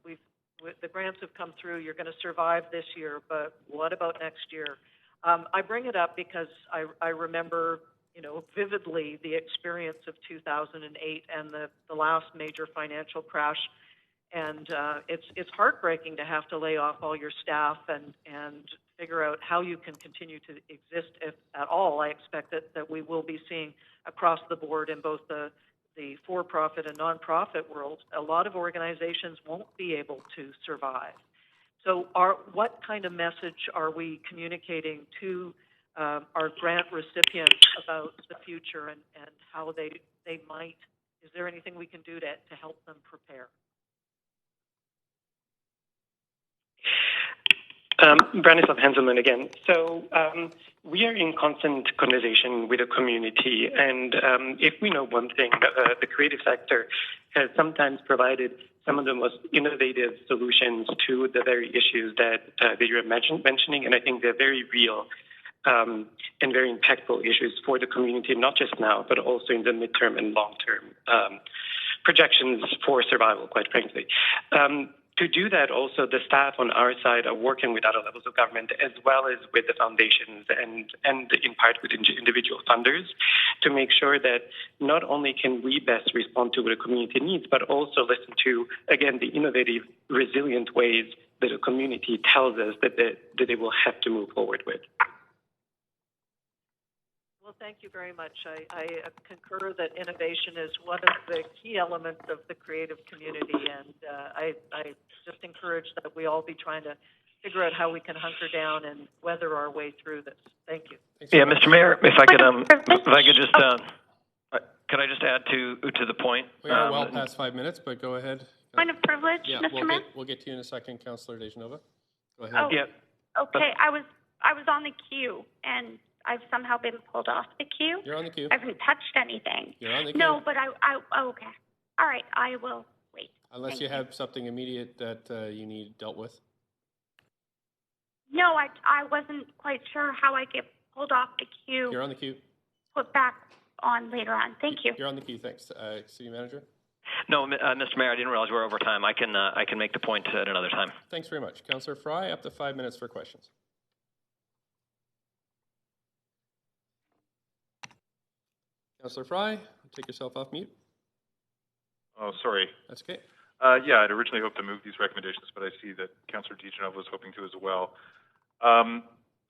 the grants have come through. You're going to survive this year, but what about next year? I bring it up because I remember vividly the experience of 2008 and the last major financial crash. And it's heartbreaking to have to lay off all your staff and figure out how you can continue to exist, if at all. I expect that we will be seeing across the board in both the for-profit and nonprofit world, a lot of organizations won't be able to survive. So what kind of message are we communicating to our grant recipients about the future and how they might, is there anything we can do to help them prepare? Branislav Hanselman again. So we are in constant conversation with the community, and if we know one thing, the creative sector has sometimes provided some of the most innovative solutions to the very issues that you're mentioning, and I think they're very real and very impactful issues for the community, not just now, but also in the midterm and long-term projections for survival, quite frankly. To do that, also, the staff on our side are working with other levels of government, as well as with the foundations and in part with individual funders, to make sure that not only can we best respond to what the community needs, but also listen to, again, the innovative, resilient ways that the community tells us that they will have to move forward with. Well, thank you very much. I concur that innovation is one of the key elements of the creative community, and I just encourage that we all be trying to figure out how we can hunker down and weather our way through this. Thank you. Yeah, Mr. Mayor, if I could just, could I just add to the point? We are well past 5 minutes, but go ahead. Point of privilege, yeah, Mr. Mayor? We'll get to you in a second, Councillor Dejanova. Go ahead. Oh, yeah. Okay, I was on the queue, and I've somehow been pulled off the queue. You're on the queue. I haven't touched anything. You're on the queue. No, but okay. All right, I will wait. Unless Thank you have something immediate that you need dealt with. No, I wasn't quite sure how I get pulled off the queue. You're on the queue. Put back on later on. Thank you. You're on the queue. Thanks. City Manager? No, Mr. Mayor, I didn't realize we're over time. I can make the point at another time. Thanks very much. Councillor Fry, up to 5 minutes for questions. Councillor Fry, take yourself off mute. Oh, sorry. That's okay. Yeah, I'd originally hoped to move these recommendations, but I see that Councillor DiGenova was hoping to as well. But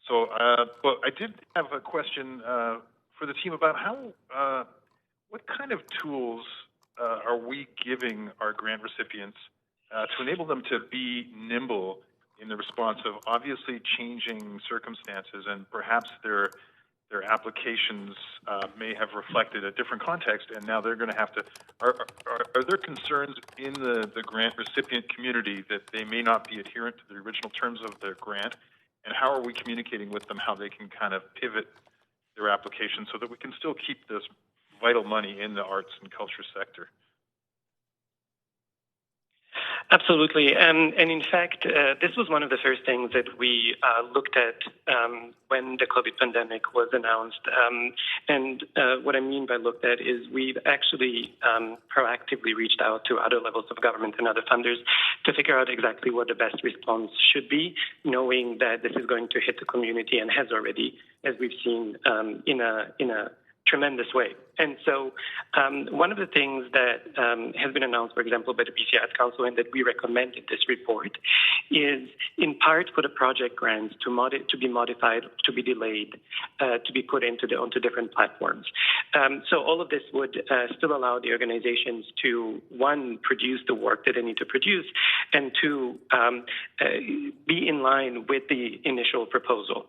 I did have a question for the team about how, what kind of tools are we giving our grant recipients to enable them to be nimble in the response of obviously changing circumstances, and perhaps their applications may have reflected a different context, and now they're going to have to. Are there concerns in the grant recipient community that they may not be adherent to the original terms of their grant, and how are we communicating with them how they can kind of pivot their application so that we can still keep this vital money in the arts and culture sector? Absolutely. And in fact, this was one of the first things that we looked at when the COVID pandemic was announced. And what I mean by looked at is we've actually proactively reached out to other levels of government and other funders to figure out exactly what the best response should be, knowing that this is going to hit the community and has already, as we've seen, in a tremendous way. And so one of the things that has been announced, for example, by the BC Arts Council, and that we recommend in this report, is in part for the project grants to be modified, to be delayed, to be put onto different platforms. So all of this would still allow the organizations to, one, produce the work that they need to produce, and two, be in line with the initial proposal.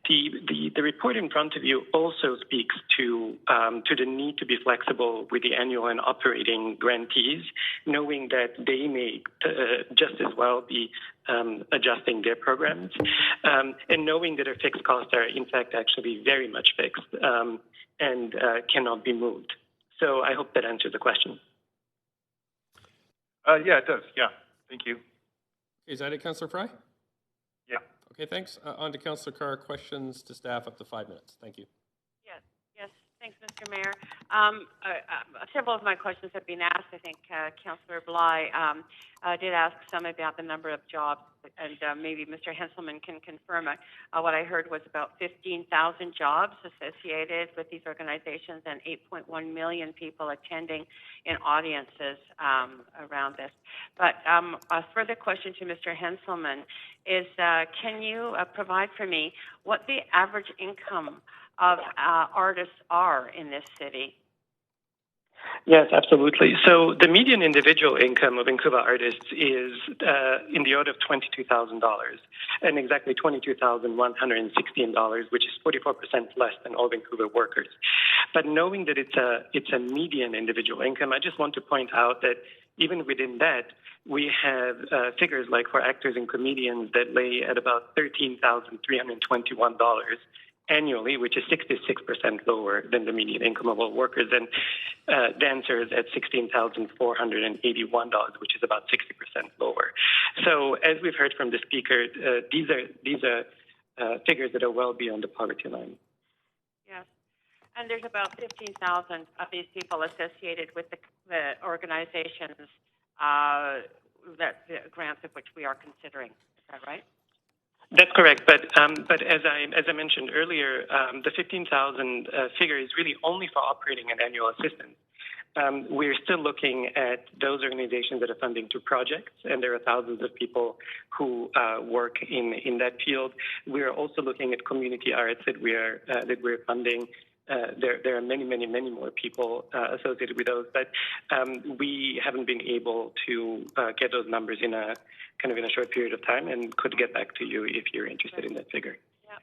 The report in front of you also speaks to the need to be flexible with the annual and operating grantees, knowing that they may just as well be adjusting their programs, and knowing that their fixed costs are in fact actually very much fixed and cannot be moved. So I hope that answers the question. Yeah, it does. Yeah, thank you. Is that it, Councillor Fry? Yeah. Okay, thanks. On to Councillor Carr. Questions to staff up to 5 minutes. Thank you. Yes, thanks, Mr. Mayor. Several of my questions have been asked. I think Councillor Bly did ask some about the number of jobs, and maybe Mr. Henselman can confirm it. What I heard was about 15,000 jobs associated with these organizations and 8.1 million people attending in audiences around this. But a further question to Mr. Henselman is, can you provide for me what the average income of artists are in this city? Yes, absolutely. So the median individual income of Vancouver artists is in the order of $22,000, and exactly $22,116, which is 44% less than all Vancouver workers. But knowing that it's a median individual income, I just want to point out that even within that, we have figures like for actors and comedians that lay at about $13,321 annually, which is 66% lower than the median income of all workers, and dancers at $16,481, which is about 60% lower. So, as we've heard from the speaker, these are figures that are well beyond the poverty line. Yes, and there's about 15,000 of these people associated with the organizations that the grants of which we are considering. Is that right? That's correct, but as I mentioned earlier, the 15,000 figure is really only for operating and annual assistance. We're still looking at those organizations that are funding to projects, and there are thousands of people who work in that field. We're also looking at community arts that we're funding. There are many more people associated with those, but we haven't been able to get those numbers in a short period of time, and could get back to you if you're interested in that figure. Yeah.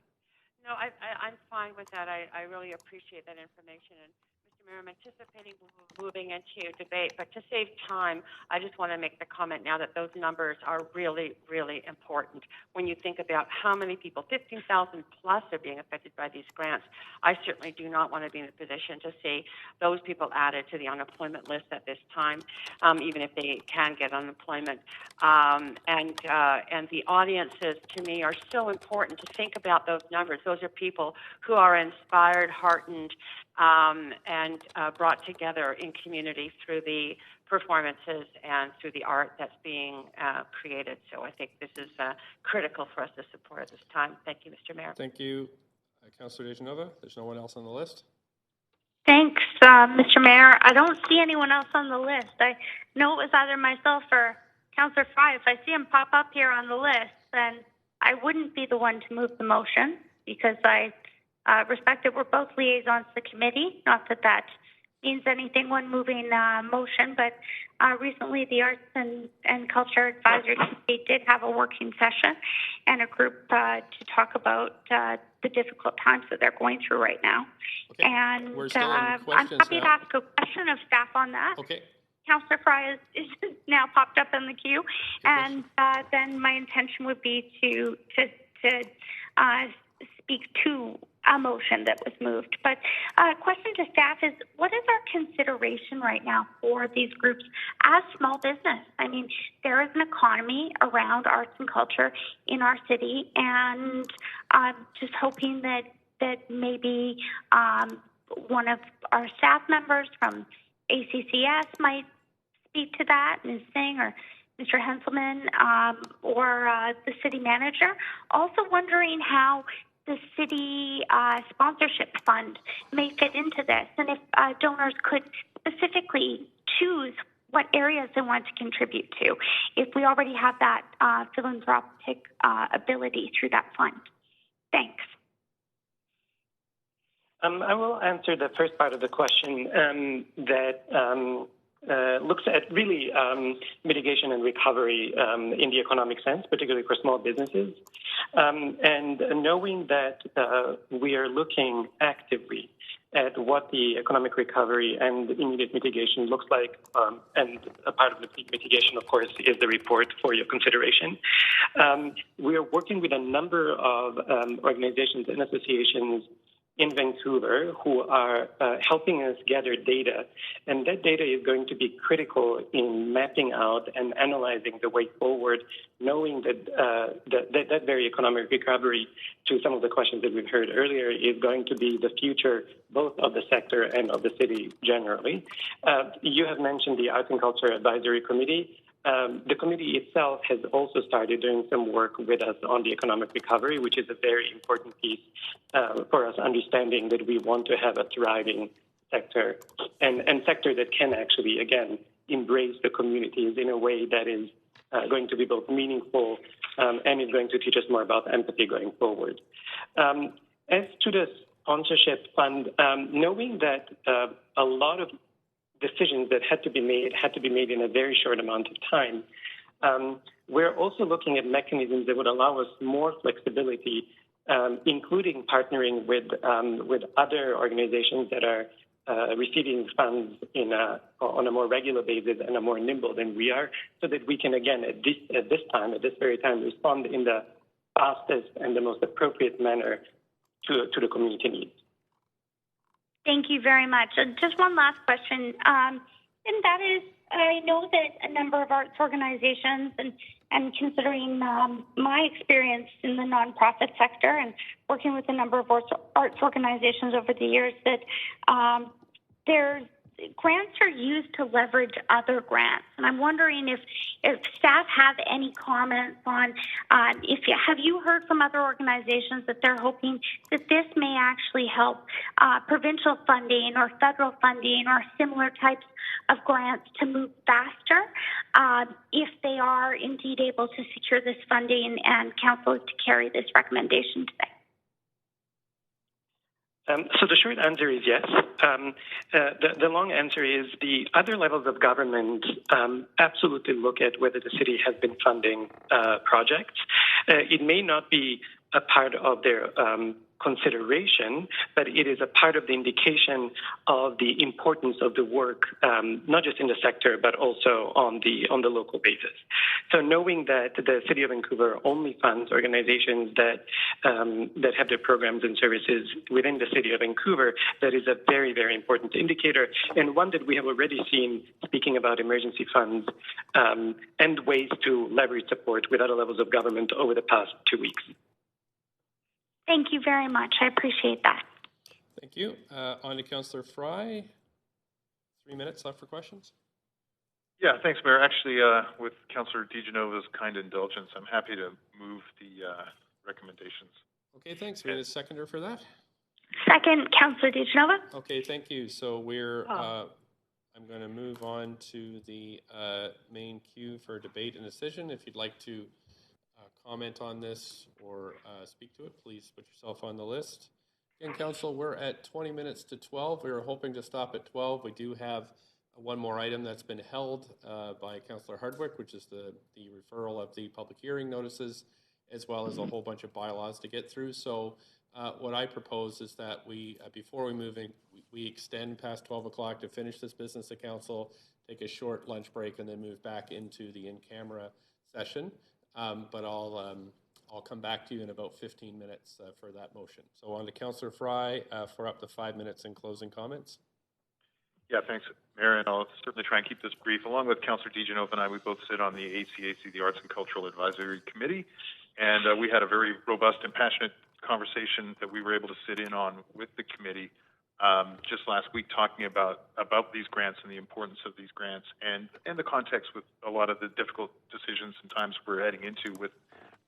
No, I'm fine with that. I really appreciate that information. And Mr. Mayor, I'm anticipating moving into debate, but to save time, I just want to make the comment now that those numbers are really, really important. When you think about how many people, 15,000 plus, are being affected by these grants, I certainly do not want to be in a position to see those people added to the unemployment list at this time, even if they can get unemployment. And the audiences, to me, are so important to think about those numbers. Those are people who are inspired, heartened, and brought together in community through the performances and through the art that's being created. So I think this is critical for us to support at this time. Thank you, Mr. Mayor. Thank you, Councillor DiGenova. There's no one else on the list. Thanks. Mr. Mayor. I don't see anyone else on the list. I know it was either myself or Councillor Fry. If I see him pop up here on the list, then I wouldn't be the one to move the motion because I respect that we're both liaisons to the committee. Not that that means anything when moving motion, but recently the Arts and Culture Advisory Committee did have a working session and a group to talk about the difficult times that they're going through right now. Okay. And We're still in I'm questions happy now. to ask a question of staff on that. Okay. Councillor Fry is now popped up in the queue, and then my intention would be to speak to a motion that was moved. But question to staff is, what is our consideration right now for these groups as small business? I mean, there is an economy around arts and culture in our city, and I'm just hoping that maybe one of our staff members from ACCS might speak to that, Ms. Singh or Mr. Henselman, or the city manager. Also wondering how the city sponsorship fund may fit into this, and if donors could specifically choose what areas they want to contribute to, if we already have that philanthropic ability through that fund. Thanks. I will answer the first part of the question that looks at really mitigation and recovery in the economic sense, particularly for small businesses. And knowing that we are looking actively at what the economic recovery and immediate mitigation looks like, and a part of the mitigation, of course, is the report for your consideration. We are working with a number of organizations and associations in Vancouver who are helping us gather data, and that data is going to be critical in mapping out and analyzing the way forward, knowing that that very economic recovery, to some of the questions that we've heard earlier, is going to be the future both of the sector and of the city generally. You have mentioned the Arts and Culture Advisory Committee. The committee itself has also started doing some work with us on the economic recovery, which is a very important piece for us understanding that we want to have a thriving sector and sector that can actually, again, embrace the communities in a way that is going to be both meaningful and is going to teach us more about empathy going forward. As to the sponsorship fund, knowing that a lot of decisions that had to be made in a very short amount of time. We're also looking at mechanisms that would allow us more flexibility, including partnering with other organizations that are receiving funds on a more regular basis and are more nimble than we are, so that we can, again, at this very time, respond in the fastest and the most appropriate manner to the community needs. Thank you very much. Just one last question, and that is, I know that a number of arts organizations, and considering my experience in the nonprofit sector and working with a number of arts organizations over the years, that there's grants are used to leverage other grants. And I'm wondering if staff have any comments on, have you heard from other organizations that they're hoping that this may actually help provincial funding or federal funding or similar types of grants to move faster if they are indeed able to secure this funding, and council is to carry this recommendation today? So the short answer is yes. The long answer is the other levels of government absolutely look at whether the city has been funding projects. It may not be a part of their consideration, but it is a part of the indication of the importance of the work, not just in the sector, but also on the local basis. So knowing that the City of Vancouver only funds organizations that have their programs and services within the City of Vancouver, that is a very, very important indicator, and one that we have already seen, speaking about emergency funds and ways to leverage support with other levels of government over the past 2 weeks. Thank you very much. I appreciate that. Thank you. On to Councillor Fry. 3 minutes left for questions. Yeah, thanks, Mayor. Actually, with Councillor DiGenova's kind indulgence, I'm happy to move the recommendations. Okay, thanks. We need a seconder for that. Second, Councillor DiGenova. Okay, thank you. So I'm going to move on to the main queue for debate and decision. If you'd like to comment on this or speak to it, please put yourself on the list. Again, Council, we're at 20 minutes to 12. We were hoping to stop at 12. We do have one more item that's been held by Councillor Hardwick, which is the referral of the public hearing notices, as well as a whole bunch of bylaws to get through. So what I propose is that we, before we move in, we extend past 12 o'clock to finish this business of council, take a short lunch break, and then move back into the in-camera session. But I'll come back to you in about 15 minutes for that motion. So on to Councillor Fry for up to 5 minutes in closing comments. Yeah, thanks, Mayor, and I'll certainly try and keep this brief. Along with Councillor DiGenova and I, we both sit on the ACAC, the Arts and Cultural Advisory Committee, and we had a very robust and passionate conversation that we were able to sit in on with the committee just last week, talking about these grants and the importance of these grants and the context with a lot of the difficult decisions and times we're heading into with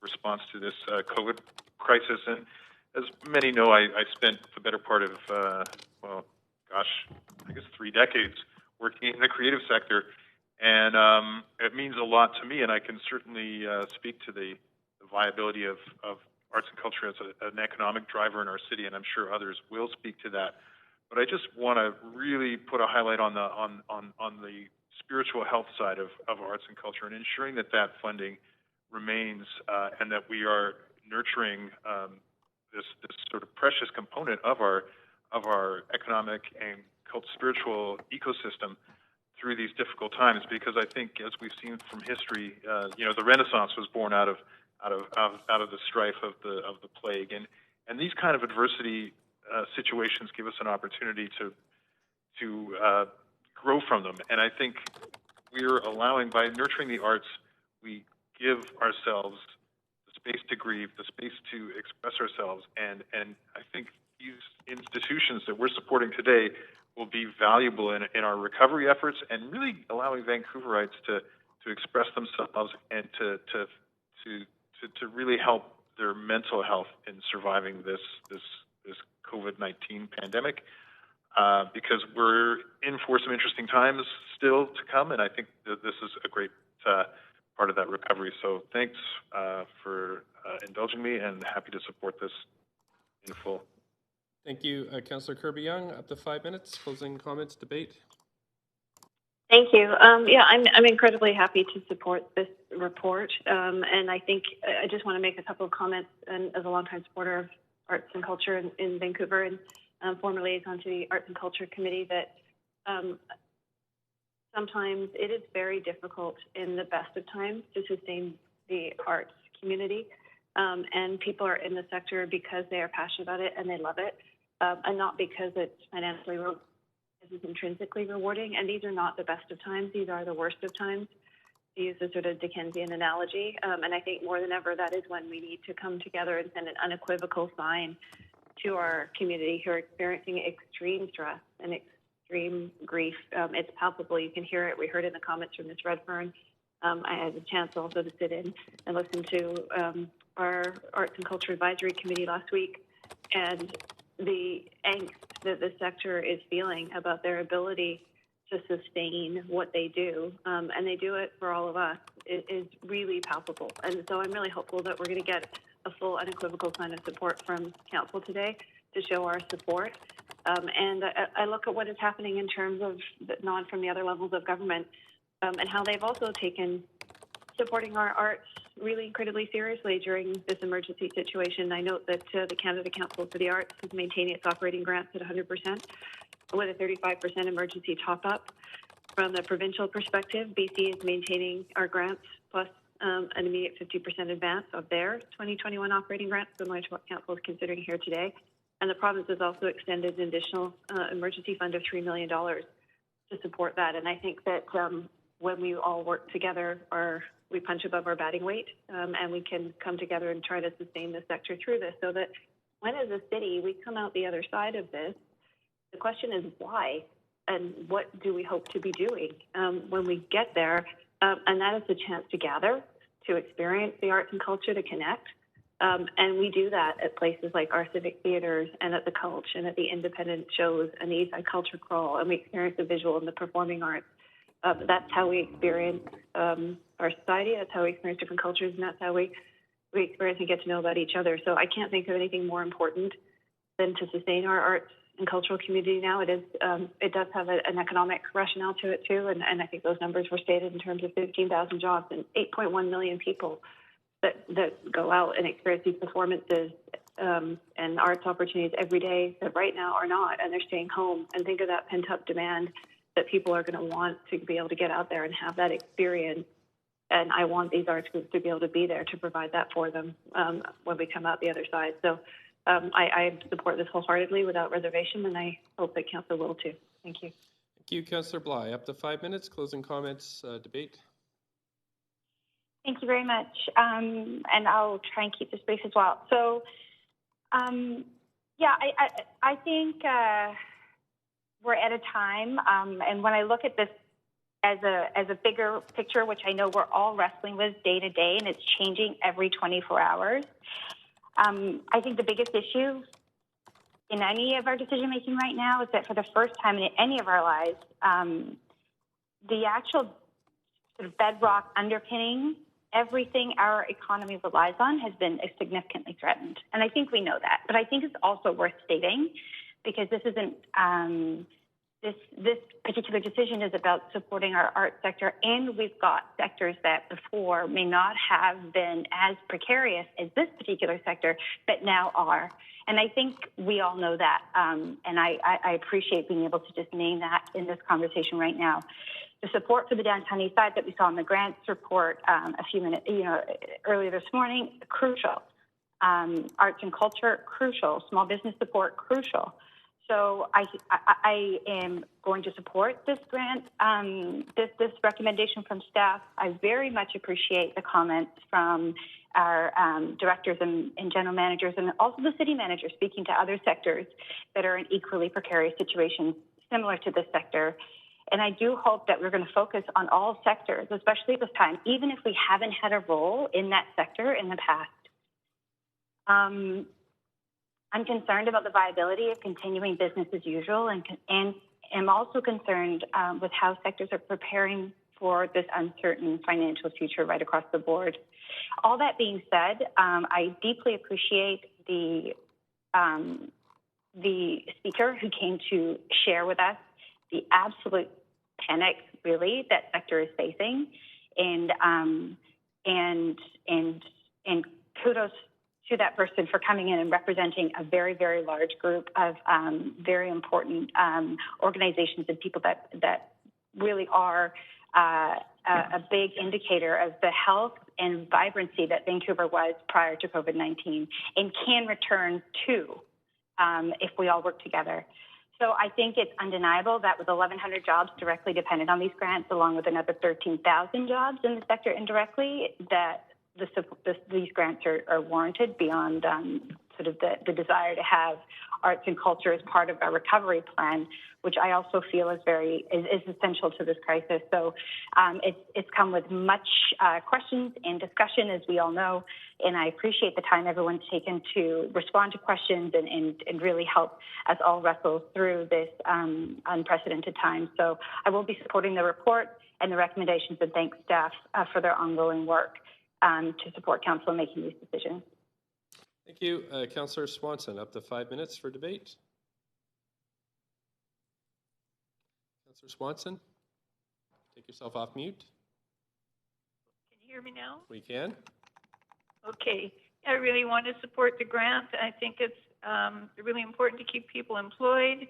response to this COVID crisis. And as many know, I spent the better part of, I guess 3 decades working in the creative sector, and it means a lot to me, and I can certainly speak to the viability of arts and culture as an economic driver in our city, and I'm sure others will speak to that. But I just want to really put a highlight on the spiritual health side of arts and culture, and ensuring that funding remains and that we are nurturing this sort of precious component of our economic and spiritual ecosystem through these difficult times. Because I think, as we've seen from history, the Renaissance was born out of the strife of the plague, and these kind of adversity situations give us an opportunity to grow from them. And I think we're allowing, by nurturing the arts, we give ourselves the space to grieve, the space to express ourselves, and I think these institutions that we're supporting today will be valuable in our recovery efforts, and really allowing Vancouverites to express themselves and to really help their mental health in surviving this COVID-19 pandemic, because we're in for some interesting times still to come, and I think that this is a great part of that recovery. So thanks for indulging me, and happy to support this in full. Thank you, Councillor Kirby-Yung. Up to 5 minutes, closing comments, debate. Thank you. I'm incredibly happy to support this report, and I think I just want to make a couple of comments. And as a longtime supporter of arts and culture in Vancouver, and former liaison to the Arts and Culture Committee, that sometimes it is very difficult in the best of times to sustain the arts community, and people are in the sector because they are passionate about it and they love it, and not because it's financially is intrinsically rewarding. And these are not the best of times, these are the worst of times, to use a sort of Dickensian analogy. And I think more than ever, that is when we need to come together and send an unequivocal sign to our community who are experiencing extreme stress and extreme grief. It's palpable, you can hear it. We heard it in the comments from Ms. Redfern. I had a chance also to sit in and listen to our Arts and Culture Advisory Committee last week, and the angst that the sector is feeling about their ability to sustain what they do, and they do it for all of us, is really palpable. And so I'm really hopeful that we're going to get a full unequivocal sign of support from Council today to show our support. And I look at what is happening in terms of the nod from the other levels of government, and how they've also taken supporting our arts really incredibly seriously during this emergency situation. I note that the Canada Council for the Arts is maintaining its operating grants at 100%, with a 35% emergency top-up. From the provincial perspective, BC is maintaining our grants plus an immediate 50% advance of their 2021 operating grants, similar to what Council is considering here today. And the province has also extended an additional emergency fund of $3 million to support that. And I think that when we all work together, we punch above our batting weight, and we can come together and try to sustain the sector through this, so that when, as a city, we come out the other side of this, the question is why, and what do we hope to be doing when we get there? And that is a chance to gather, to experience the arts and culture, to connect, And we do that at places like our civic theaters and at the Culture and at the independent shows and the Eastside Culture Crawl, and we experience the visual and the performing arts. That's how we experience our society. That's how we experience different cultures, and that's how we experience and get to know about each other. So I can't think of anything more important than to sustain our arts and cultural community now. It does have an economic rationale to it too, and I think those numbers were stated in terms of 15,000 jobs and 8.1 million people that go out and experience these performances and arts opportunities every day that right now are not, and they're staying home. And think of that pent-up demand that people are going to want to be able to get out there and have that experience. And I want these arts groups to be able to be there to provide that for them when we come out the other side. So I support this wholeheartedly without reservation, and I hope that Council will too. Thank you. Thank you, Councillor Bly. Up to 5 minutes. Closing comments, debate. Thank you very much. And I'll try and keep this brief as well. So, yeah, I think we're at a time, and when I look at this as a bigger picture, which I know we're all wrestling with day to day, and it's changing every 24 hours, I think the biggest issue in any of our decision making right now is that for the first time in any of our lives, the actual sort of bedrock underpinning everything our economy relies on has been significantly threatened. And I think we know that. But I think it's also worth stating, because this isn't, this particular decision is about supporting our art sector, and we've got sectors that before may not have been as precarious as this particular sector, but now are. And I think we all know that, and I appreciate being able to just name that in this conversation right now. The support for the downtown east side that we saw in the grants report a few minutes, earlier this morning, crucial. Arts and culture, crucial. Small business support, crucial. So I am going to support this grant, this recommendation from staff. I very much appreciate the comments from our directors and general managers, and also the city managers speaking to other sectors that are in equally precarious situations similar to this sector. And I do hope that we're going to focus on all sectors, especially at this time, even if we haven't had a role in that sector in the past. I'm concerned about the viability of continuing business as usual, and am also concerned with how sectors are preparing for this uncertain financial future right across the board. All that being said, I deeply appreciate the speaker who came to share with us the absolute panic, really, that sector is facing, and kudos to that person for coming in and representing a very, very large group of very important organizations and people that really are a big indicator of the health and vibrancy that Vancouver was prior to COVID-19 and can return to if we all work together. So I think it's undeniable that with 1,100 jobs directly dependent on these grants, along with another 13,000 jobs in the sector indirectly, that these grants are warranted beyond sort of the desire to have arts and culture as part of our recovery plan, which I also feel is essential to this crisis. So it's come with much questions and discussion, as we all know, and I appreciate the time everyone's taken to respond to questions and really help us all wrestle through this unprecedented time. So I will be supporting the report and the recommendations, and thank staff for their ongoing work to support council in making these decisions. Thank you. Councillor Swanson, up to 5 minutes for debate. Councillor Swanson, take yourself off mute. Can you hear me now? We can. Okay. I really want to support the grant. I think it's really important to keep people employed.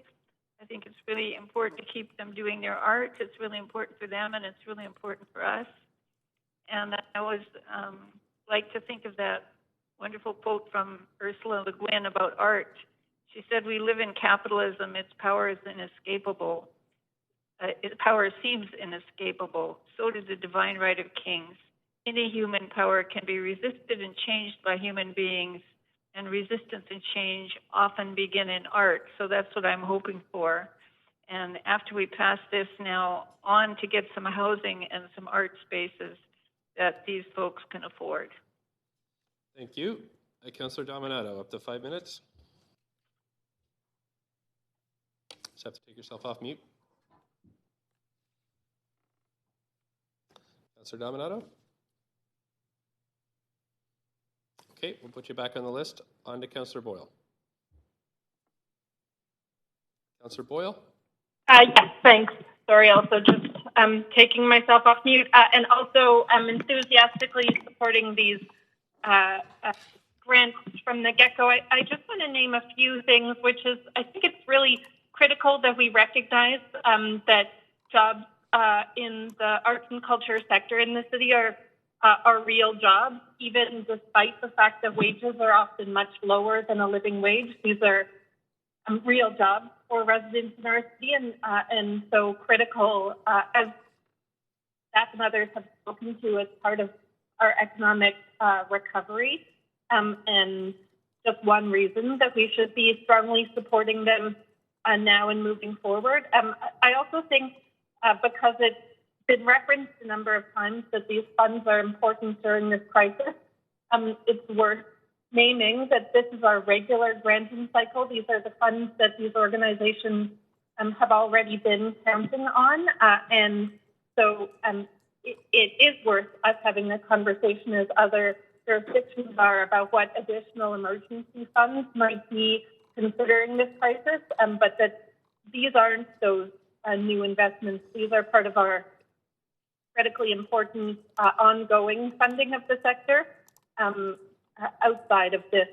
I think it's really important to keep them doing their art. It's really important for them, and it's really important for us. And I always like to think of that wonderful quote from Ursula Le Guin about art. She said, "We live in capitalism. Its power is inescapable. Its power seems inescapable. So does the divine right of kings. Any human power can be resisted and changed by human beings, and resistance and change often begin in art." So that's what I'm hoping for. And after we pass this now on to get some housing and some art spaces that these folks can afford. Thank you. Councillor Dominato, up to 5 minutes. Just have to take yourself off mute. Councillor Dominato? Okay, we'll put you back on the list. On to Councillor Boyle. Councillor Boyle? Yes, thanks. Sorry, also just taking myself off mute, and also enthusiastically supporting these grants from the get-go. I just want to name a few things, which is I think it's really critical that we recognize that jobs in the arts and culture sector in the city are real jobs, even despite the fact that wages are often much lower than a living wage. These are real jobs for residents in our city, and so critical, as staff and others have spoken to, as part of our economic recovery, and just one reason that we should be strongly supporting them now and moving forward. I also think because it's been referenced a number of times that these funds are important during this crisis, it's worth naming that this is our regular granting cycle. These are the funds that these organizations have already been counting on. And so it is worth us having a conversation as other jurisdictions are about what additional emergency funds might be considering this crisis, but that these aren't those new investments. These are part of our critically important ongoing funding of the sector outside of this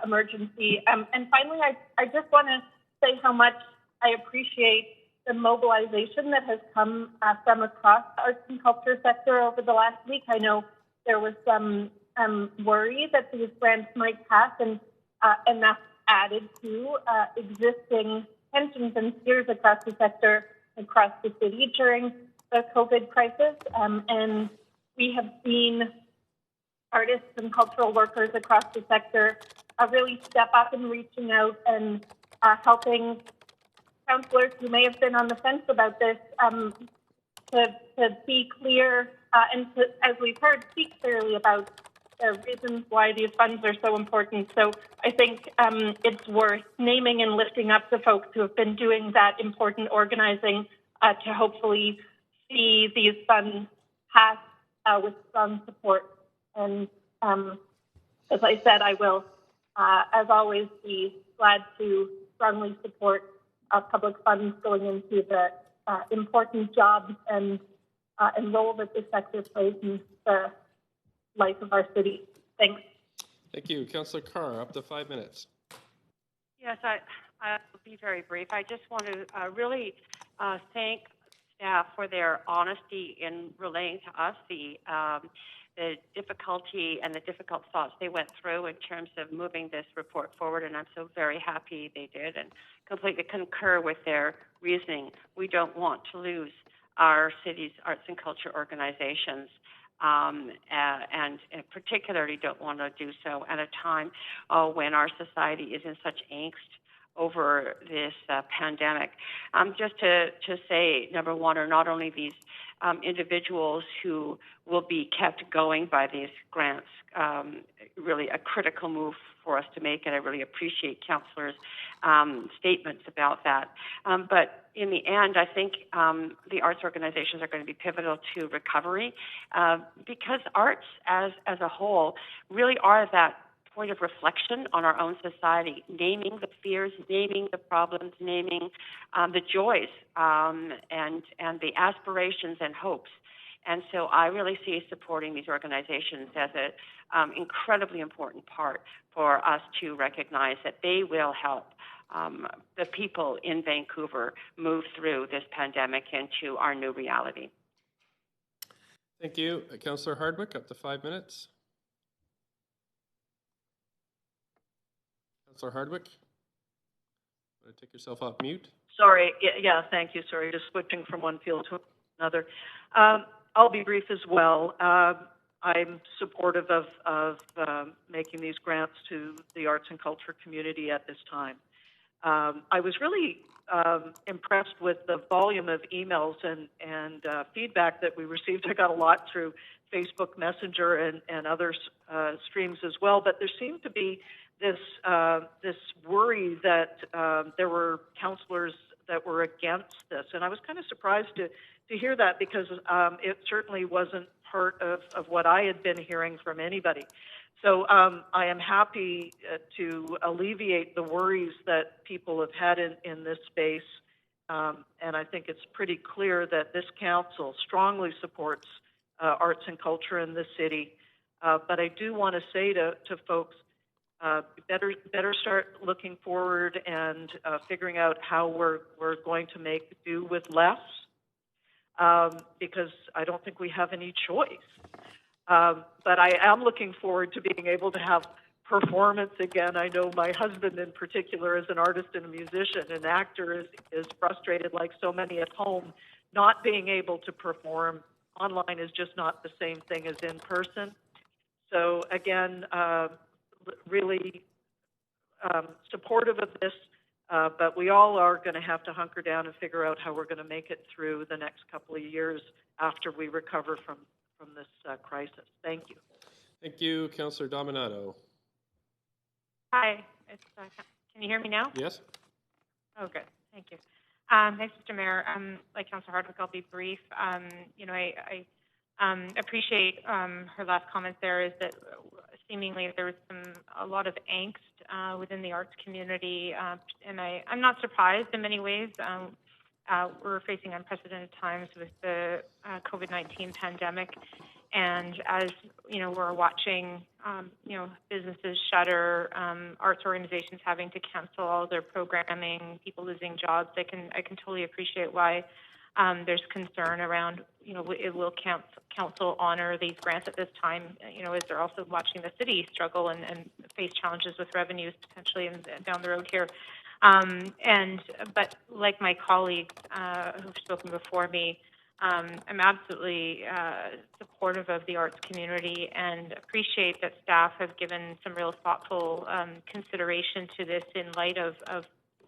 emergency. And finally, I just want to say how much I appreciate the mobilization that has come from across the arts and culture sector over the last week. I know there was some worry that these grants might pass, and that's added to existing tensions and fears across the sector, across the city during the COVID crisis. And we have seen artists and cultural workers across the sector really step up in reaching out and helping councillors who may have been on the fence about this to be clear and to, as we've heard, speak clearly about the reasons why these funds are so important. So I think it's worth naming and lifting up the folks who have been doing that important organizing to hopefully see these funds pass with strong support. And as I said, I will, as always, be glad to strongly support public funds going into the important jobs and role that this sector plays in the life of our city. Thanks. Thank you. Councillor Carr, up to 5 minutes. Yes, I'll be very brief. I just want to really thank staff for their honesty in relaying to us the difficulty and the difficult thoughts they went through in terms of moving this report forward, and I'm so very happy they did and completely concur with their reasoning. We don't want to lose our city's arts and culture organizations, and particularly don't want to do so at a time when our society is in such angst over this pandemic. Just to say, number one, are not only these individuals who will be kept going by these grants, really a critical move for us to make, and I really appreciate councillors' statements about that. But in the end, I think the arts organizations are going to be pivotal to recovery because arts as a whole really are that point of reflection on our own society, naming the fears, naming the problems, naming the joys and the aspirations and hopes. And so I really see supporting these organizations as an incredibly important part for us to recognize that they will help the people in Vancouver move through this pandemic into our new reality. Thank you. Councillor Hardwick, up to 5 minutes. Councillor Hardwick, want to take yourself off mute? Sorry. Yeah, thank you. Sorry, just switching from one field to another. I'll be brief as well. I'm supportive of making these grants to the arts and culture community at this time. I was really impressed with the volume of emails and feedback that we received. I got a lot through Facebook Messenger and other streams as well, but there seemed to be this worry that there were councillors that were against this, and I was kind of surprised to hear that, because it certainly wasn't part of what I had been hearing from anybody. So I am happy to alleviate the worries that people have had in this space, and I think it's pretty clear that this council strongly supports arts and culture in the city. But I do want to say to folks, better start looking forward and figuring out how we're going to make do with less, because I don't think we have any choice. But I am looking forward to being able to have performance again. I know my husband in particular is an artist and a musician, an actor, is frustrated like so many at home, not being able to perform. Online is just not the same thing as in person. So again, really supportive of this, but we all are going to have to hunker down and figure out how we're going to make it through the next couple of years after we recover from this crisis. Thank you. Thank you, Councillor Dominato. Hi, can you hear me now? Yes. Oh, good. Thank you. Thanks, Mr. Mayor. Like Councillor Hardwick, I'll be brief. I appreciate her last comment there, is that seemingly there was a lot of angst within the arts community, and I'm not surprised in many ways. We're facing unprecedented times with the COVID-19 pandemic, and as we're watching businesses shutter, arts organizations having to cancel all their programming, people losing jobs. I can totally appreciate why there's concern around will council honor these grants at this time, as they're also watching the city struggle and face challenges with revenues potentially down the road here. But like my colleagues who've spoken before me, I'm absolutely supportive of the arts community and appreciate that staff have given some real thoughtful consideration to this in light of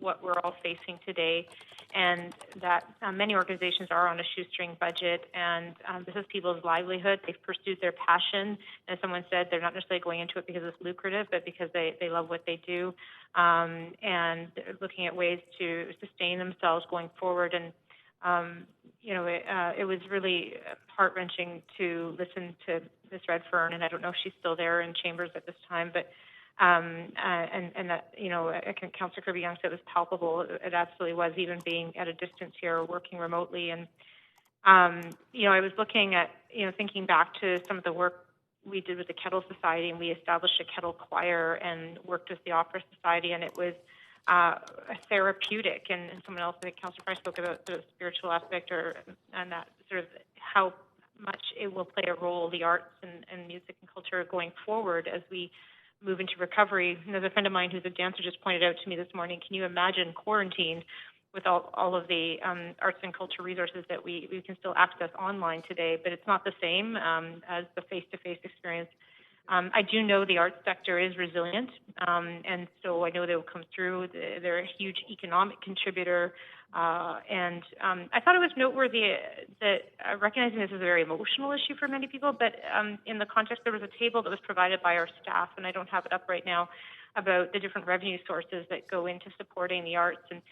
what we're all facing today, and that many organizations are on a shoestring budget, and this is people's livelihood. They've pursued their passion. As someone said, they're not necessarily going into it because it's lucrative, but because they love what they do, and they're looking at ways to sustain themselves going forward. And it was really heart-wrenching to listen to Ms. Redfern, and I don't know if she's still there in chambers at this time, but and that, Councillor Kirby-Yung said it was palpable. It absolutely was, even being at a distance here, working remotely. And, I was looking at, thinking back to some of the work we did with the Kettle Society, and we established a Kettle Choir and worked with the Opera Society, and it was therapeutic. And someone else, I think Councillor Price, spoke about the spiritual aspect, and that sort of how much it will play a role, the arts and music and culture going forward as we move into recovery. And there's a friend of mine who's a dancer just pointed out to me this morning, can you imagine quarantine with all of the arts and culture resources that we can still access online today? But it's not the same as the face-to-face experience. I do know the arts sector is resilient, and so I know they will come through. They're a huge economic contributor, and I thought it was noteworthy that recognizing this is a very emotional issue for many people, but in the context, there was a table that was provided by our staff, and I don't have it up right now, about the different revenue sources that go into supporting the arts, and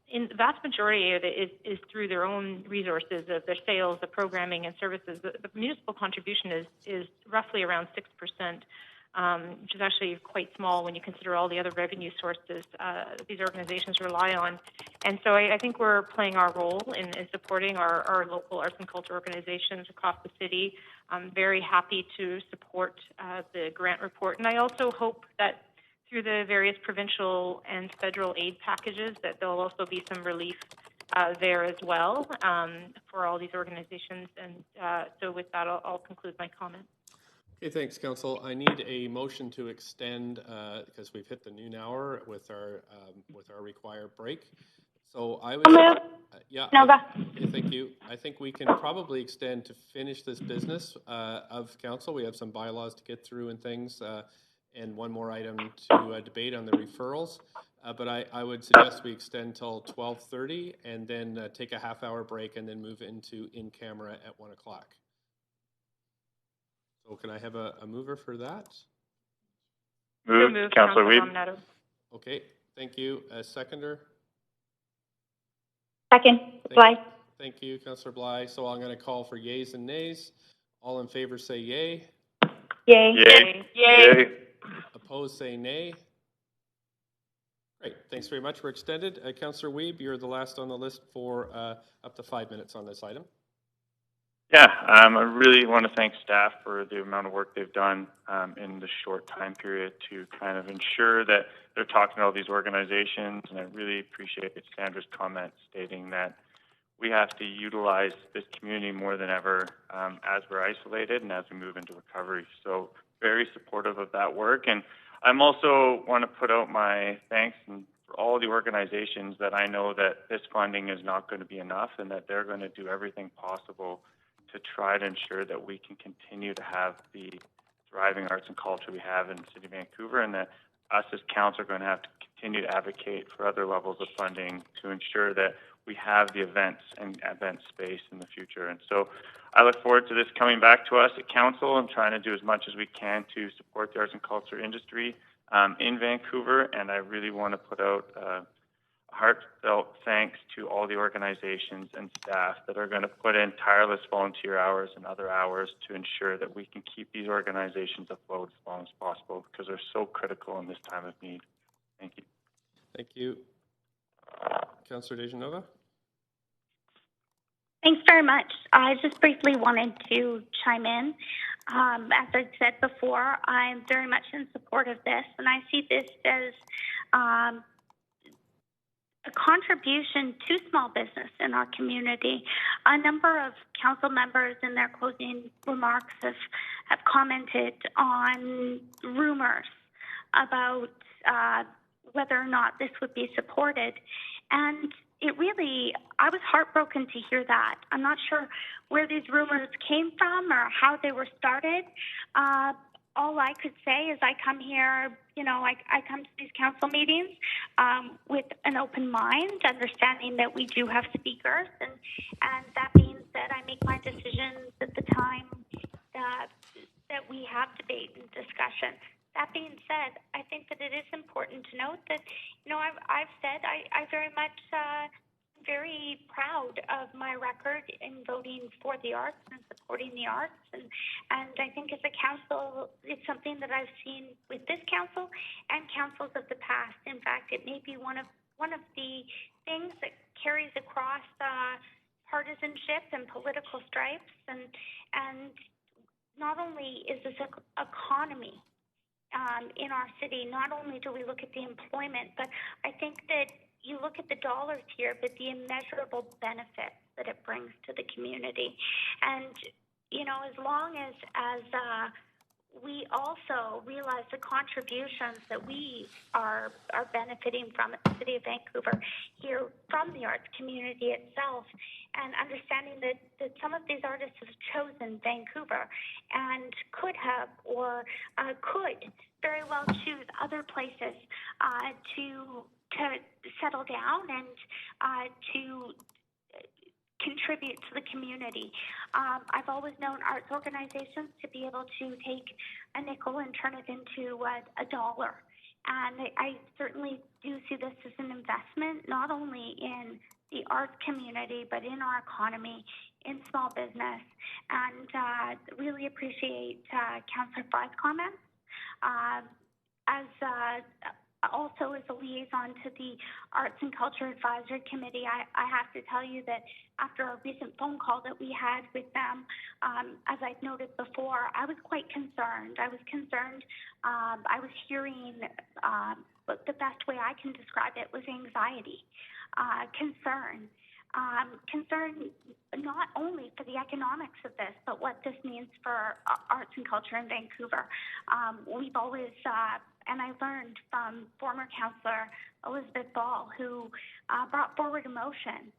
in the vast majority of it is through their own resources of their sales, the programming and services. The municipal contribution is roughly around 6%, which is actually quite small when you consider all the other revenue sources these organizations rely on. And so I think we're playing our role in supporting our local arts and culture organizations across the city. I'm very happy to support the grant report, and I also hope that through the various provincial and federal aid packages that there'll also be some relief there as well for all these organizations. And so with that, I'll conclude my comment. Okay, thanks, Council. I need a motion to extend because we've hit the noon hour with our required break. So I would, thank you. I think we can probably extend to finish this business of council. We have some bylaws to get through and things. And one more item to debate on the referrals. but I would suggest we extend till 12:30 and then take a half-hour break and then move into in-camera at 1 o'clock. So can I have a mover for that? Moved, Councillor Weed. Okay, thank you. A seconder? Second, Bly. Thank you, Councillor Bly. So I'm going to call for yays and nays. All in favor say yay. Yay. Yay. Yay. Opposed say nay. Great, thanks very much. We're extended. Councillor Weeb, you're the last on the list for up to 5 minutes on this item. Yeah, I really want to thank staff for the amount of work they've done in the short time period to kind of ensure that they're talking to all these organizations, and I really appreciate Sandra's comment stating that we have to utilize this community more than ever as we're isolated and as we move into recovery. So very supportive of that work. And I'm also want to put out my thanks for all the organizations that I know that this funding is not going to be enough and that they're going to do everything possible to try to ensure that we can continue to have the thriving arts and culture we have in the City of Vancouver, and that us as council are going to have to continue to advocate for other levels of funding to ensure that we have the events and event space in the future. And so I look forward to this coming back to us at council and trying to do as much as we can to support the arts and culture industry in Vancouver. And I really want to put out heartfelt thanks to all the organizations and staff that are going to put in tireless volunteer hours and other hours to ensure that we can keep these organizations afloat as long as possible, because they're so critical in this time of need. Thank you. Thank you. Councillor Dejanova? Thanks very much. I just briefly wanted to chime in. As I said before, I'm very much in support of this, and I see this as a contribution to small business in our community. A number of council members in their closing remarks have commented on rumors about whether or not this would be supported. And it really, I was heartbroken to hear that. I'm not sure where these rumors came from or how they were started. All I could say is I come here, I come to these council meetings with an open mind, understanding that we do have speakers. And that being said, I make my decisions at the time that we have debate and discussion. That being said, I think that it is important to note that, I've said I very much very proud of my record in voting for the arts and supporting the arts. And I think as a council, it's something that I've seen with this council and councils of the past. In fact, it may be one of the things that carries across partisanship and political stripes. And not only is this an economy in our city, not only do we look at the employment, but I think that you look at the dollars here, but the immeasurable benefits that it brings to the community. And, as long as we also realize the contributions that we are benefiting from at the City of Vancouver here from the arts community itself, and understanding that some of these artists have chosen Vancouver and could have or could very well choose other places to settle down and to contribute to the community. I've always known arts organizations to be able to take a nickel and turn it into a dollar. And I certainly do see this as an investment, not only in the arts community, but in our economy, in small business. And really appreciate Councillor Fry's comments. Also, as a liaison to the Arts and Culture Advisory Committee, I have to tell you that after a recent phone call that we had with them, as I've noted before, I was quite concerned. I was concerned. I was hearing, but the best way I can describe it was anxiety, concern. Concern not only for the economics of this, but what this means for arts and culture in Vancouver. We've always, and I learned from former councillor Elizabeth Ball, who brought forward a motion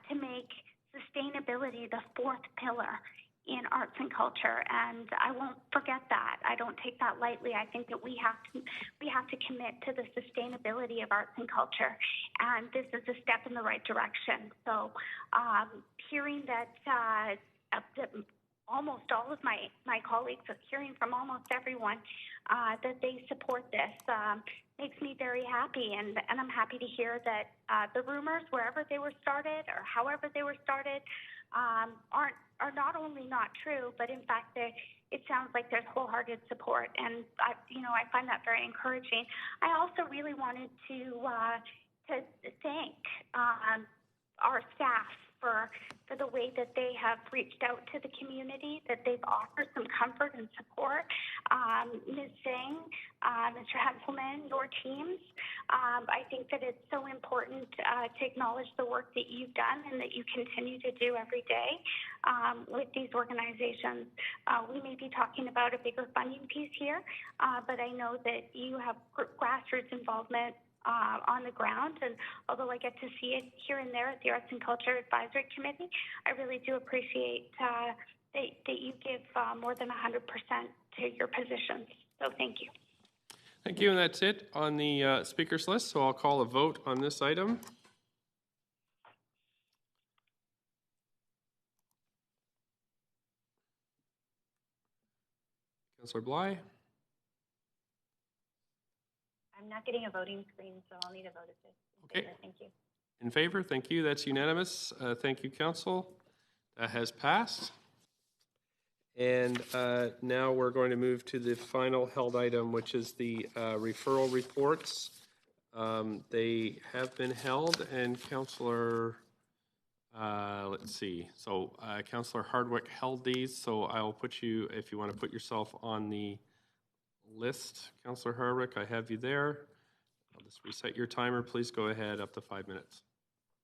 to make sustainability the fourth pillar in arts and culture, and I won't forget that. I don't take that lightly. I think that we have to commit to the sustainability of arts and culture, and this is a step in the right direction. So, hearing that almost all of my colleagues, hearing from almost everyone that they support this makes me very happy, and I'm happy to hear that the rumors, wherever they were started or however they were started, are not only not true, but in fact it sounds like there's wholehearted support, and I find that very encouraging. I also really wanted to thank our staff for the way that they have reached out to the community, that they've offered some comfort and support. Ms. Singh, Mr. Henselman, your teams, I think that it's so important to acknowledge the work that you've done and that you continue to do every day with these organizations. We may be talking about a bigger funding piece here, but I know that you have grassroots involvement on the ground, and although I get to see it here and there at the Arts and Culture Advisory Committee, I really do appreciate that you give more than 100% to your positions. So thank you. Thank you, and that's it on the speakers list, so I'll call a vote on this item. Councillor Bly? I'm not getting a voting screen, so I'll need a vote at this. Okay. Thank you. In favor? Thank you. That's unanimous. Thank you, Council. That has passed. And now we're going to move to the final held item, which is the referral reports. They have been held, and Councillor, let's see. So Councillor Hardwick held these, so I'll put you, if you want to put yourself on the list, Councillor Hardwick, I have you there. I'll just reset your timer. Please go ahead, up to 5 minutes.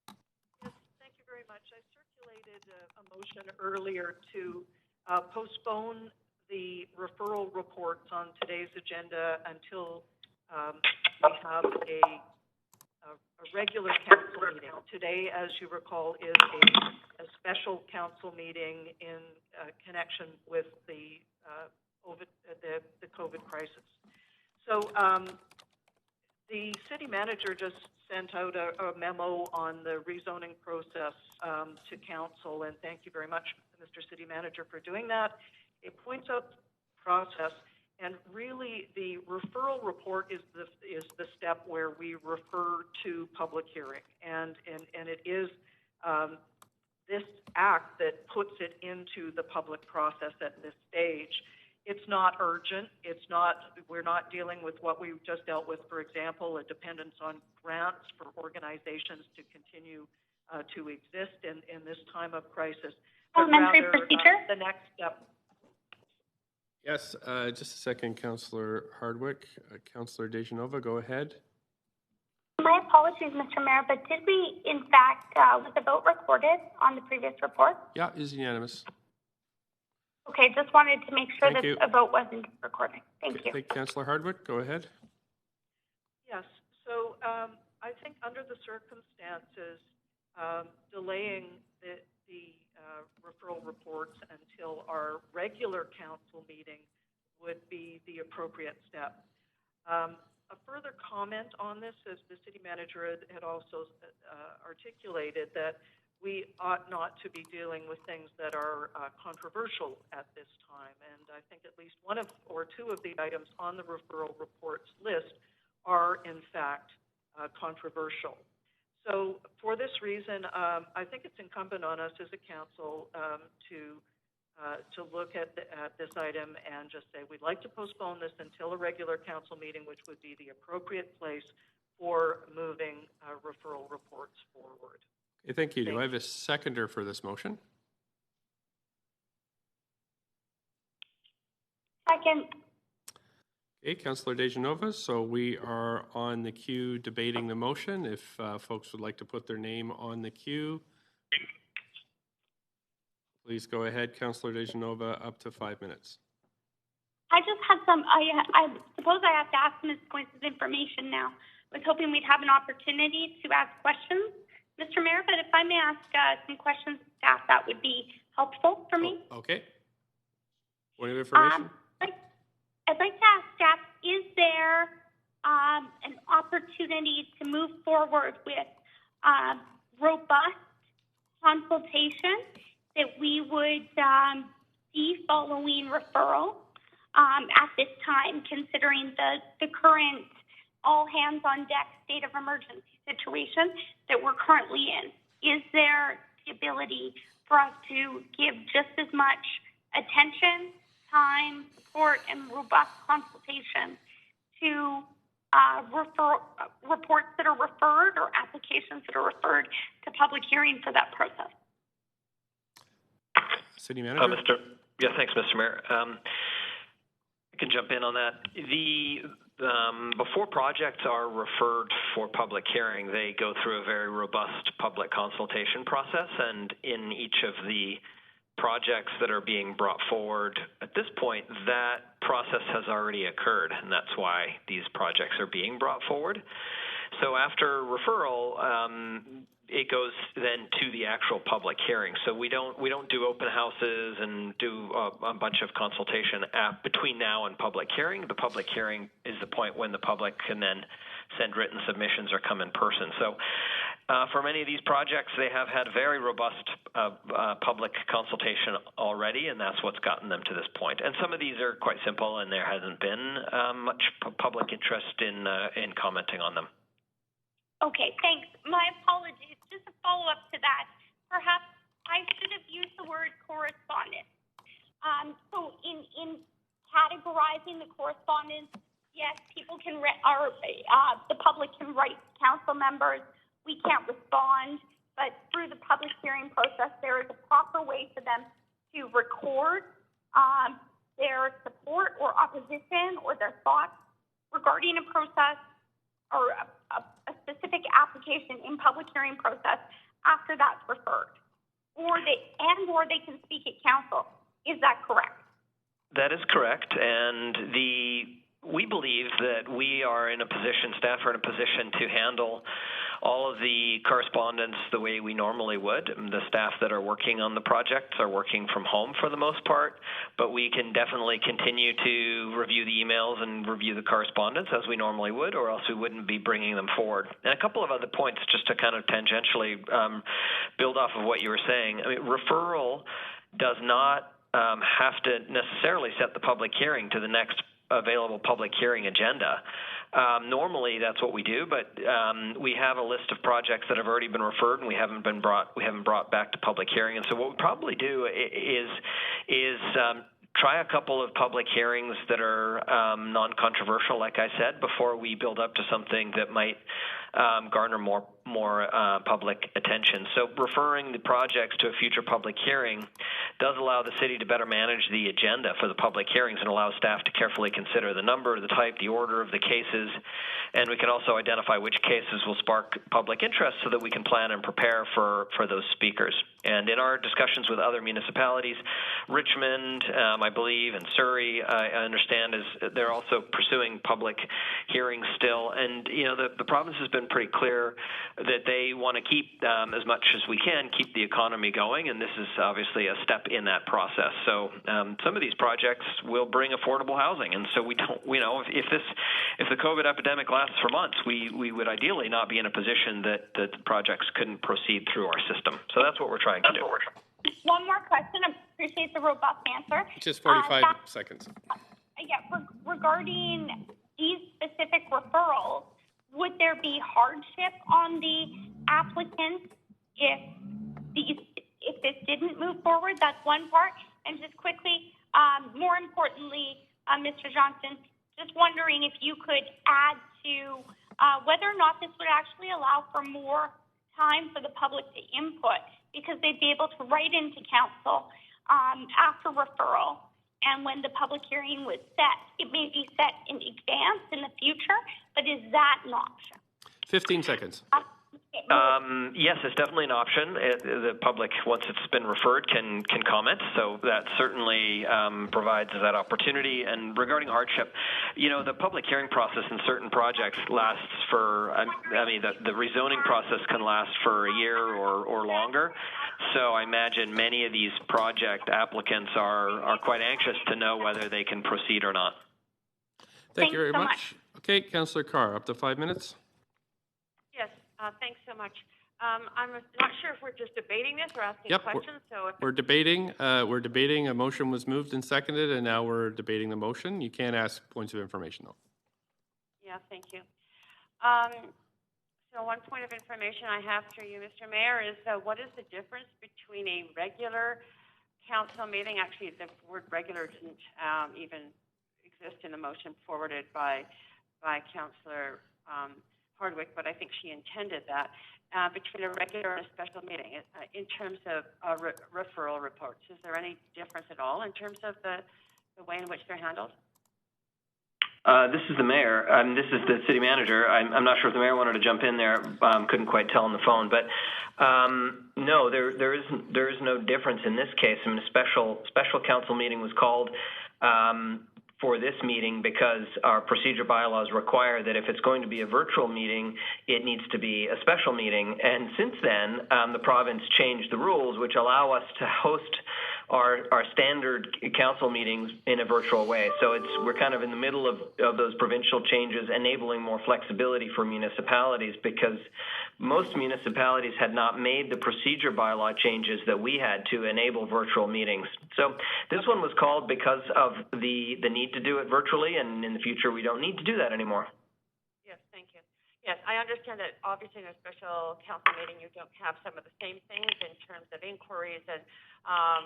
Yes, thank you very much. I circulated a motion earlier to postpone the referral reports on today's agenda until we have a regular council meeting. Today, as you recall, is a special council meeting in connection with the COVID crisis. So the city manager just sent out a memo on the rezoning process to council, and thank you very much, Mr. City Manager, for doing that. It points out the process, and really the referral report is the step where we refer to public hearing, and it is this act that puts it into the public process at this stage. It's not urgent. We're not dealing with what we've just dealt with, for example, a dependence on grants for organizations to continue to exist in this time of crisis. But rather, the next step. Yes, just a second, Councillor Hardwick. Councillor Dejanova, go ahead. My apologies, Mr. Mayor, but did we, in fact, was the vote recorded on the previous report? Yeah, it is unanimous. Okay, just wanted to make sure Thank that you. a vote wasn't recorded. Thank you. Thank you, Councillor Hardwick. Go ahead. Yes. So I think under the circumstances, delaying the referral reports until our regular council meeting would be the appropriate step. A further comment on this, as the city manager had also articulated, that we ought not to be dealing with things that are controversial at this time. And I think at least one or two of the items on the referral reports list are, in fact, controversial. So for this reason, I think it's incumbent on us as a council to look at this item and just say we'd like to postpone this until a regular council meeting, which would be the appropriate place for moving referral reports forward. Okay, thank you. Do I have a seconder for this motion? Second. Okay, Councillor Dejanova. So we are on the queue debating the motion. If folks would like to put their name on the queue, please go ahead, Councillor Dejanova, up to 5 minutes. I just had some, I suppose I have to ask some points of information now. I was hoping we'd have an opportunity to ask questions, Mr. Mayor, but if I may ask some questions to staff, that would be helpful for me. Okay. Point of information? I'd like to ask staff, is there an opportunity to move forward with robust consultation that we would see following referral at this time, considering the current all-hands-on-deck state of emergency situation that we're currently in? Is there the ability for us to give just as much attention, time, support, and robust consultation to reports that are referred or applications that are referred to public hearing for that process? City Manager? Thanks, Mr. Mayor. I can jump in on that. Before projects are referred for public hearing, they go through a very robust public consultation process, and in each of the projects that are being brought forward at this point, that process has already occurred, and that's why these projects are being brought forward. So after referral, it goes then to the actual public hearing. So we don't do open houses and do a bunch of consultation between now and public hearing. The public hearing is the point when the public can then send written submissions or come in person. So for many of these projects, they have had very robust public consultation already, and that's what's gotten them to this point. And some of these are quite simple, and there hasn't been much public interest in commenting on them. Okay, thanks. My apologies. Just a follow-up to that. Perhaps I should have used the word correspondence. So in categorizing the correspondence, yes, people can the public can write to council members. We can't respond, but through the public hearing process, there is a proper way for them to record their support or opposition or their thoughts regarding a process or a specific application in public hearing process after that's referred, or they can speak at council. Is that correct? That is correct, and we believe that we are in a position, staff are in a position to handle all of the correspondence the way we normally would. The staff that are working on the projects are working from home for the most part, but we can definitely continue to review the emails and review the correspondence as we normally would, or else we wouldn't be bringing them forward. And a couple of other points just to kind of tangentially build off of what you were saying. I mean, referral does not have to necessarily set the public hearing to the next available public hearing agenda. Normally, that's what we do, but we have a list of projects that have already been referred, and we haven't brought back to public hearing. And so, what we probably do is try a couple of public hearings that are non-controversial, like I said, before we build up to something that might garner more public attention. So referring the projects to a future public hearing does allow the city to better manage the agenda for the public hearings and allow staff to carefully consider the number, the type, the order of the cases, and we can also identify which cases will spark public interest so that we can plan and prepare for those speakers. And in our discussions with other municipalities, Richmond, I believe, and Surrey, I understand, they're also pursuing public hearings still. And, you know, the province has been pretty clear that they want to keep, as much as we can, keep the economy going, and this is obviously a step in that process. So some of these projects will bring affordable housing, and so we don't, you know, if the COVID epidemic lasts for months, we would ideally not be in a position that the projects couldn't proceed through our system. So that's what we're trying to do. One more question. I appreciate the robust answer. Just 45 seconds. Regarding these specific referrals, would there be hardship on the applicants if this didn't move forward? That's one part. And just quickly, more importantly, Mr. Johnston, just wondering if you could add to whether or not this would actually allow for more time for the public to input, because they'd be able to write into council after referral. And when the public hearing was set, it may be set in advance in the future, but is that an option? 15 seconds. Yes, it's definitely an option. The public, once it's been referred, can comment. So that certainly provides that opportunity. And regarding hardship, you know, the public hearing process in certain projects lasts for, the rezoning process can last for a year or longer. So I imagine many of these project applicants are quite anxious to know whether they can proceed or not. Thank you very much. Okay, Councillor Carr, up to 5 minutes. Yes, thanks so much. I'm not sure if we're just debating this or asking questions. We're debating. We're debating. A motion was moved and seconded, and now we're debating the motion. You can't ask points of information, though. Yeah, thank you. So one point of information I have through you, Mr. Mayor, is what is the difference between a regular council meeting? Actually, the word regular didn't even exist in the motion forwarded by Councillor Hardwick, but I think she intended that, between a regular and a special meeting in terms of referral reports. Is there any difference at all in terms of the way in which they're handled? This is the mayor. This is the city manager. I'm not sure if the mayor wanted to jump in there. Couldn't quite tell on the phone, but no, there is no difference in this case. I mean, a special council meeting was called for this meeting because our procedure bylaws require that if it's going to be a virtual meeting, it needs to be a special meeting. And since then, the province changed the rules, which allow us to host our standard council meetings in a virtual way. So we're kind of in the middle of those provincial changes, enabling more flexibility for municipalities, because most municipalities had not made the procedure bylaw changes that we had to enable virtual meetings. So this one was called because of the need to do it virtually, and in the future we don't need to do that anymore. Yes, thank you. Yes, I understand that obviously in a special council meeting you don't have some of the same things in terms of inquiries and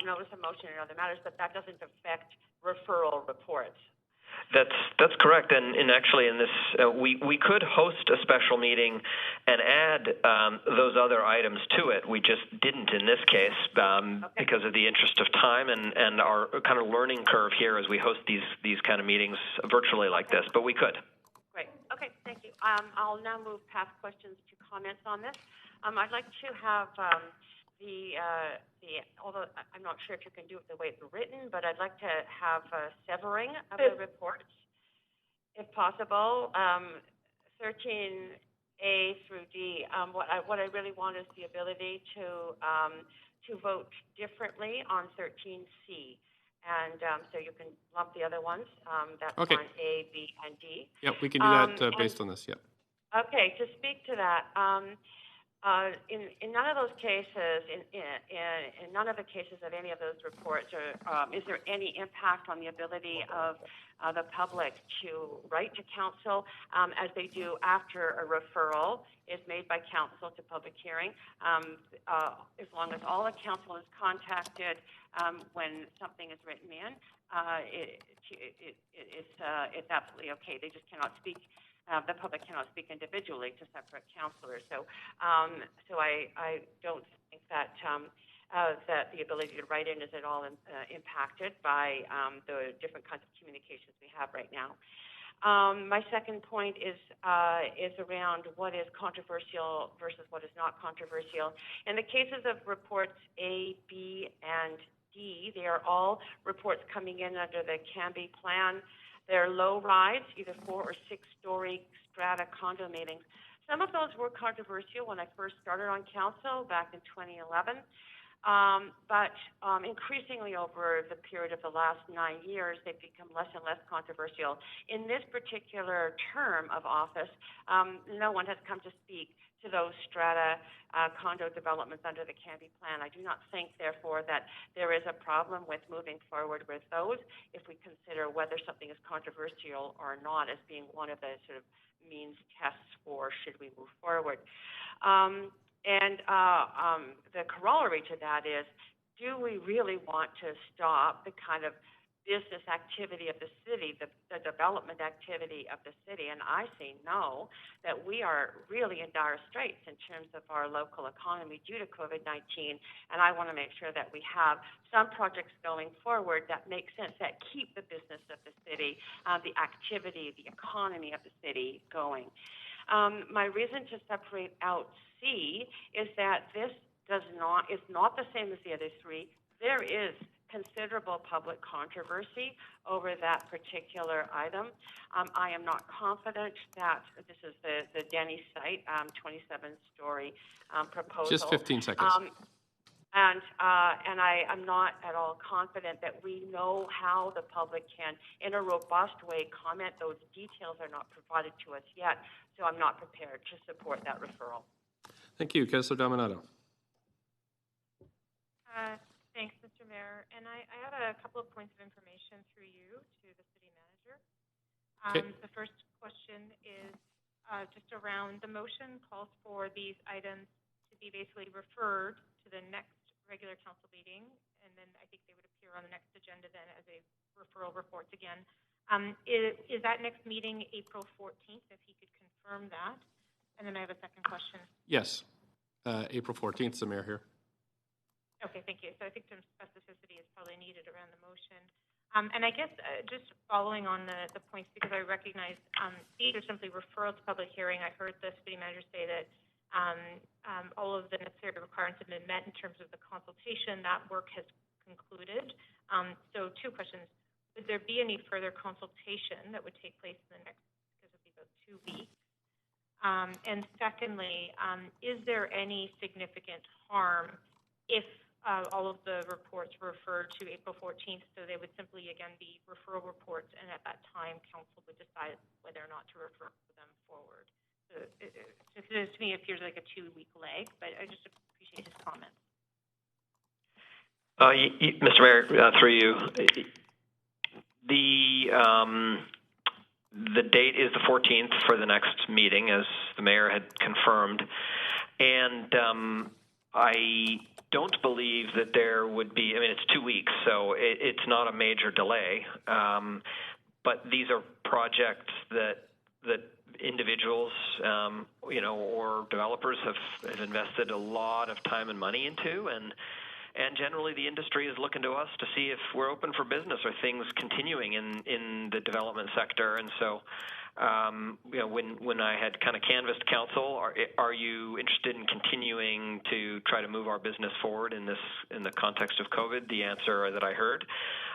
notice of motion and other matters, but that doesn't affect referral reports. That's correct, and actually in this, we could host a special meeting and add those other items to it. We just didn't in this case because of the interest of time and our kind of learning curve here as we host these kind of meetings virtually like this, but we could. Great. Okay, thank you. I'll now move past questions to comments on this. I'd like to have although I'm not sure if you can do it the way it's written, but I'd like to have a severing of the reports, if possible. 13A through D. What I really want is the ability to vote differently on 13C. And so you can lump the other ones. That's okay. On A, B, and D. Yep, we can do that based on this, yep. Okay, to speak to that, in none of those cases, in none of the cases of any of those reports, is there any impact on the ability of the public to write to council as they do after a referral is made by council to public hearing, as long as all the council is contacted when something is written in, it's absolutely okay. They just cannot speak. The public cannot speak individually to separate councillors. So I don't think that that the ability to write in is at all impacted by the different kinds of communications we have right now. My second point is around what is controversial versus what is not controversial. In the cases of reports A, B, and D, they are all reports coming in under the Cambie plan. They're low-rise, either 4- or 6-story strata condo meetings. Some of those were controversial when I first started on council back in 2011, but increasingly over the period of the last 9 years, they've become less and less controversial. In this particular term of office, no one has come to speak to those strata condo developments under the Cambie plan. I do not think, therefore, that there is a problem with moving forward with those if we consider whether something is controversial or not as being one of the sort of means tests for should we move forward. The corollary to that is, do we really want to stop the kind of business activity of the city, the development activity of the city? And I say no, that we are really in dire straits in terms of our local economy due to COVID-19, and I want to make sure that we have some projects going forward that make sense, that keep the business of the city, the activity, the economy of the city going. My reason to separate out C is that this is not the same as the other three. There is considerable public controversy over that particular item. I am not confident that this is the Denny site, 27-story proposal. Just 15 seconds. And I'm not at all confident that we know how the public can, in a robust way, comment. Those details are not provided to us yet, so I'm not prepared to support that referral. Thank you. Councillor Dominato. Thanks, Mr. Mayor. And I have a couple of points of information through you to the city manager. The first question is just around the motion calls for these items to be basically referred to the next regular council meeting, and then I think they would appear on the next agenda then as a referral reports again. Is that next meeting April 14th, if he could confirm that? And then I have a second question. Yes. April 14th, the mayor here. Okay, thank you. So I think some specificity is probably needed around the motion. And I guess just following on the points, because I recognize these are simply referrals to public hearing. I heard the city manager say that all of the necessary requirements have been met in terms of the consultation. That work has concluded. So two questions. Would there be any further consultation that would take place in the next, because it would be about 2 weeks? And secondly, is there any significant harm if all of the reports were referred to April 14th, so they would simply, again, be referral reports, and at that time, council would decide whether or not to refer them forward? So to me, it appears like a 2-week lag, but I just appreciate his comments. Mr. Mayor, through you, the date is the 14th for the next meeting, as the mayor had confirmed, and I don't believe that there would be, I mean, it's 2 weeks, so it's not a major delay, but these are projects that individuals, or developers have invested a lot of time and money into, and generally the industry is looking to us to see if we're open for business or things continuing in the development sector. And so, when I had kind of canvassed council, are you interested in continuing to try to move our business forward in the context of COVID? The answer that I heard,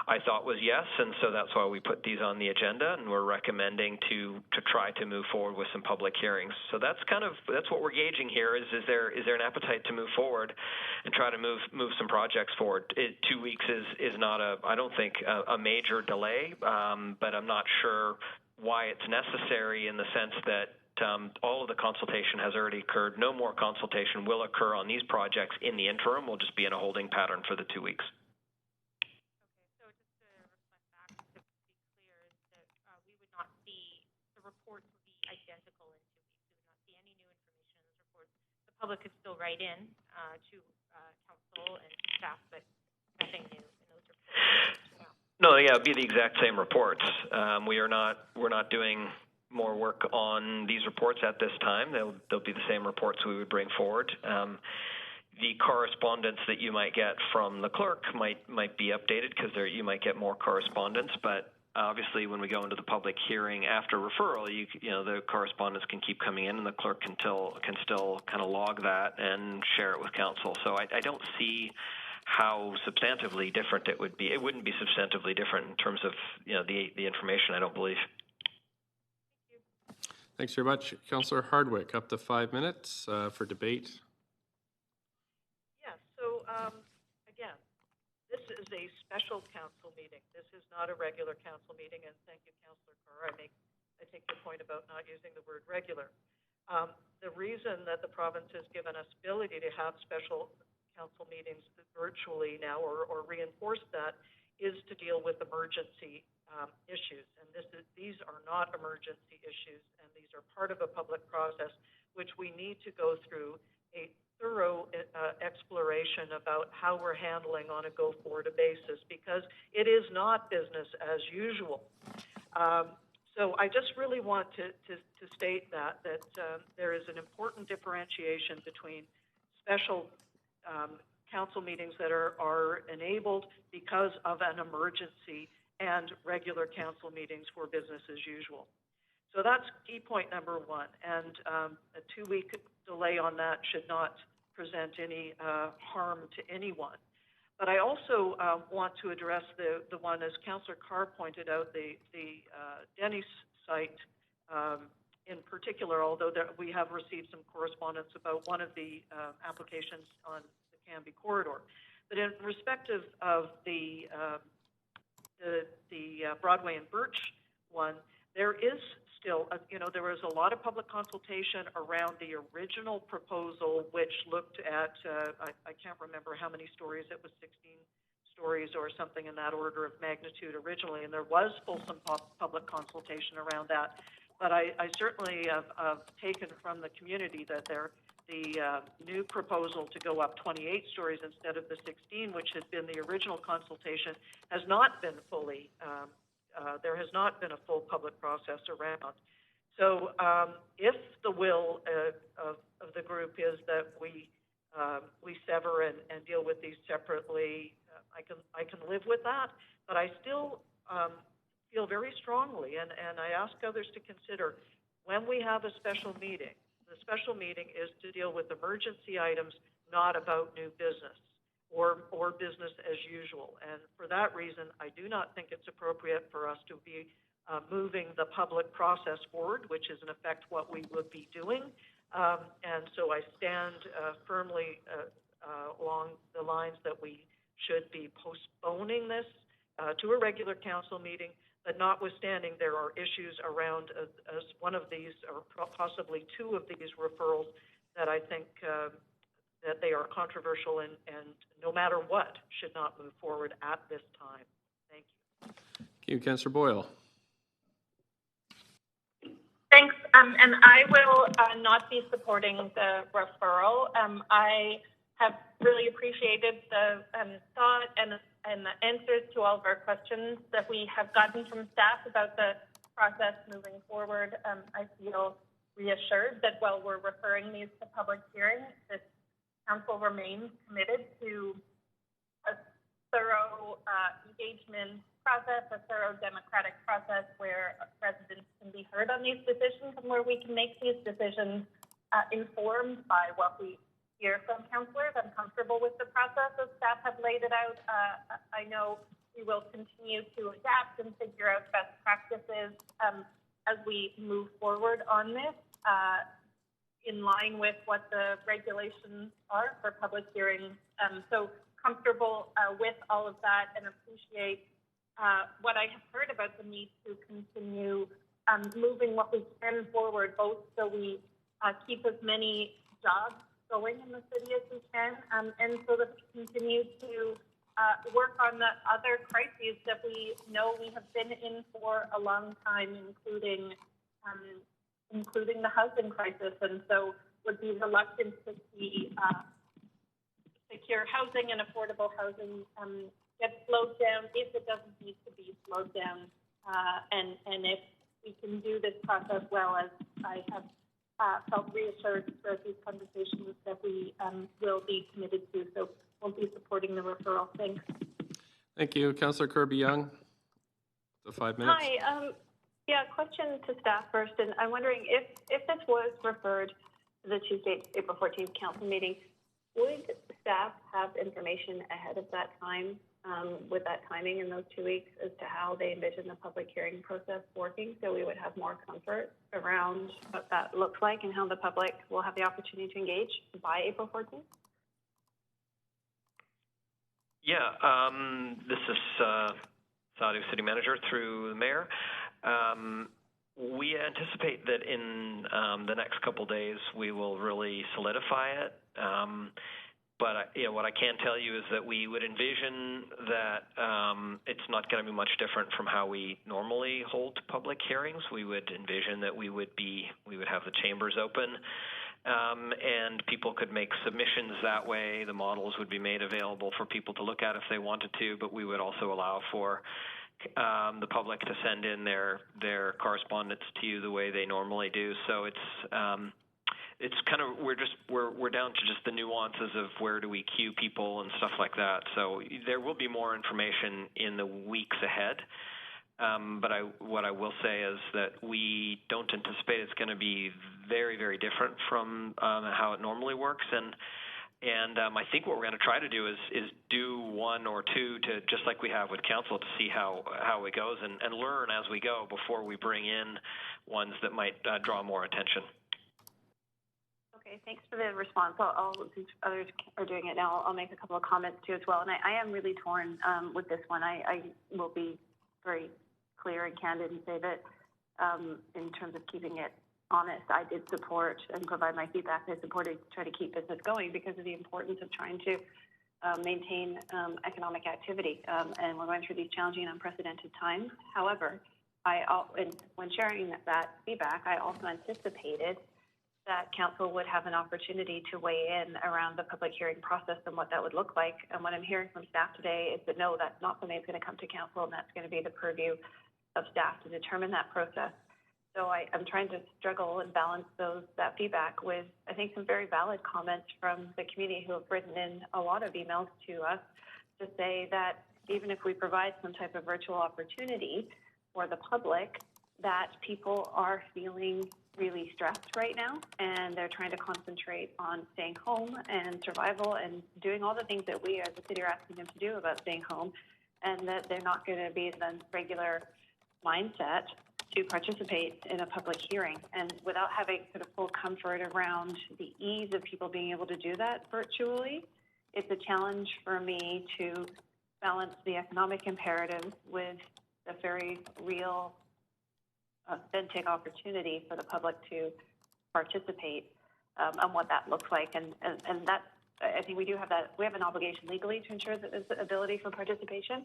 I thought, was yes, and so that's why we put these on the agenda, and we're recommending to try to move forward with some public hearings. So that's what we're gauging here. Is there an appetite to move forward and try to move some projects forward? 2 weeks is not I don't think a major delay, but I'm not sure why it's necessary in the sense that all of the consultation has already occurred. No more consultation will occur on these projects in the interim. We'll just be in a holding pattern for the 2 weeks. Okay, so just to reflect back, to be clear, is that we would not see, the reports would be identical in 2 weeks. We would not see any new information in those reports. The public could still write in to council and staff, but nothing new in those reports. No, yeah, it'd be the exact same reports. We're not doing more work on these reports at this time. They'll be the same reports we would bring forward. The correspondence that you might get from the clerk might be updated because you might get more correspondence. But obviously, when we go into the public hearing after referral, the correspondence can keep coming in, and the clerk can still kind of log that and share it with council. So I don't see how substantively different it would be. It wouldn't be substantively different in terms of the information, I don't believe. Thanks very much. Councillor Hardwick, up to 5 minutes for debate. Yeah, so again, this is a special council meeting. This is not a regular council meeting, and thank you, Councillor Carr. I take your point about not using the word regular. The reason that the province has given us ability to have special council meetings virtually now, or reinforce that, is to deal with emergency issues. And these are not emergency issues, and these are part of a public process which we need to go through a thorough exploration about how we're handling on a go-forward basis, because it is not business as usual. So I just really want to state that there is an important differentiation between special council meetings that are enabled because of an emergency and regular council meetings for business as usual. So that's key point number one. And a 2-week delay on that should not present any harm to anyone. But I also want to address the one, as Councillor Carr pointed out, the Denny's site in particular, although we have received some correspondence about one of the applications on the Canby corridor. But in respect of the Broadway and Birch one, there is still, there was a lot of public consultation around the original proposal, which looked at, I can't remember how many stories, it was 16 stories or something in that order of magnitude originally, and there was fulsome public consultation around that. But I certainly have taken from the community that the new proposal to go up 28 stories instead of the 16, which had been the original consultation, has not been fully, there has not been a full public process around. So if the will of the group is that we sever and deal with these separately, I can live with that, but I still feel very strongly, and I ask others to consider, when we have a special meeting, the special meeting is to deal with emergency items, not about new business or business as usual. And for that reason, I do not think it's appropriate for us to be moving the public process forward, which is in effect what we would be doing. And so I stand firmly along the lines that we should be postponing this to a regular council meeting, but notwithstanding, there are issues around as one of these, or possibly two of these referrals, that I think that they are controversial and no matter what, should not move forward at this time. Thank you. Thank you. Councillor Boyle. Thanks. And I will not be supporting the referral. I have really appreciated the thought and the answers to all of our questions that we have gotten from staff about the process moving forward. I feel reassured that while we're referring these to public hearing, this council remains committed to a thorough engagement process, a thorough democratic process where residents can be heard on these decisions and where we can make these decisions informed by what we hear from councillors. I'm comfortable with the process as staff have laid it out. I know we will continue to adapt and figure out best practices as we move forward on this, in line with what the regulations are for public hearings. So comfortable with all of that and appreciate what I have heard about the need to continue moving what we can forward, both so we keep as many jobs going in the city as we can, and so that we continue to work on the other crises that we know we have been in for a long time, including the housing crisis, and so would be reluctant to see secure housing and affordable housing get slowed down if it doesn't need to be slowed down, and if we can do this process well, as I have felt reassured throughout these conversations that we will be committed to. So we'll be supporting the referral. Thanks. Thank you. Councillor Kirby-Yung, the 5 minutes. Hi. Yeah, question to staff first. And I'm wondering if this was referred to the Tuesday, April 14th council meeting, would staff have information ahead of that time, with that timing in those 2 weeks, as to how they envision the public hearing process working, so we would have more comfort around what that looks like and how the public will have the opportunity to engage by April 14th? Yeah, this is Saudi City Manager through the Mayor. We anticipate that in the next couple days we will really solidify it. But what I can tell you is that we would envision that it's not going to be much different from how we normally hold public hearings. We would envision that we would have the chambers open, and people could make submissions that way. The models would be made available for people to look at if they wanted to, but we would also allow for the public to send in their correspondence to you the way they normally do. So it's kind of, we're down to just the nuances of where do we queue people and stuff like that. So there will be more information in the weeks ahead. But what I will say is that we don't anticipate it's going to be very, very different from how it normally works. And I think what we're going to try to do is do one or two to, just like we have with council, to see how it goes and learn as we go before we bring in ones that might draw more attention. Okay, thanks for the response. Since others are doing it now, I'll make a couple of comments too as well. And I am really torn with this one. I will be very clear and candid and say that in terms of keeping it honest, I did support and provide my feedback. I supported trying to keep business going because of the importance of trying to maintain economic activity. And we're going through these challenging and unprecedented times. However, when sharing that feedback, I also anticipated that council would have an opportunity to weigh in around the public hearing process and what that would look like. And what I'm hearing from staff today is that no, that's not something that's going to come to council, and that's going to be the purview of staff to determine that process. So I'm trying to struggle and balance that feedback with, I think, some very valid comments from the community who have written in a lot of emails to us to say that even if we provide some type of virtual opportunity for the public, that people are feeling really stressed right now, and they're trying to concentrate on staying home and survival and doing all the things that we as a city are asking them to do about staying home, and that they're not going to be in the regular mindset to participate in a public hearing. And without having sort of full comfort around the ease of people being able to do that virtually, it's a challenge for me to balance the economic imperative with the very real authentic opportunity for the public to participate and what that looks like. And that, I think we do have that, we have an obligation legally to ensure that there's ability for participation.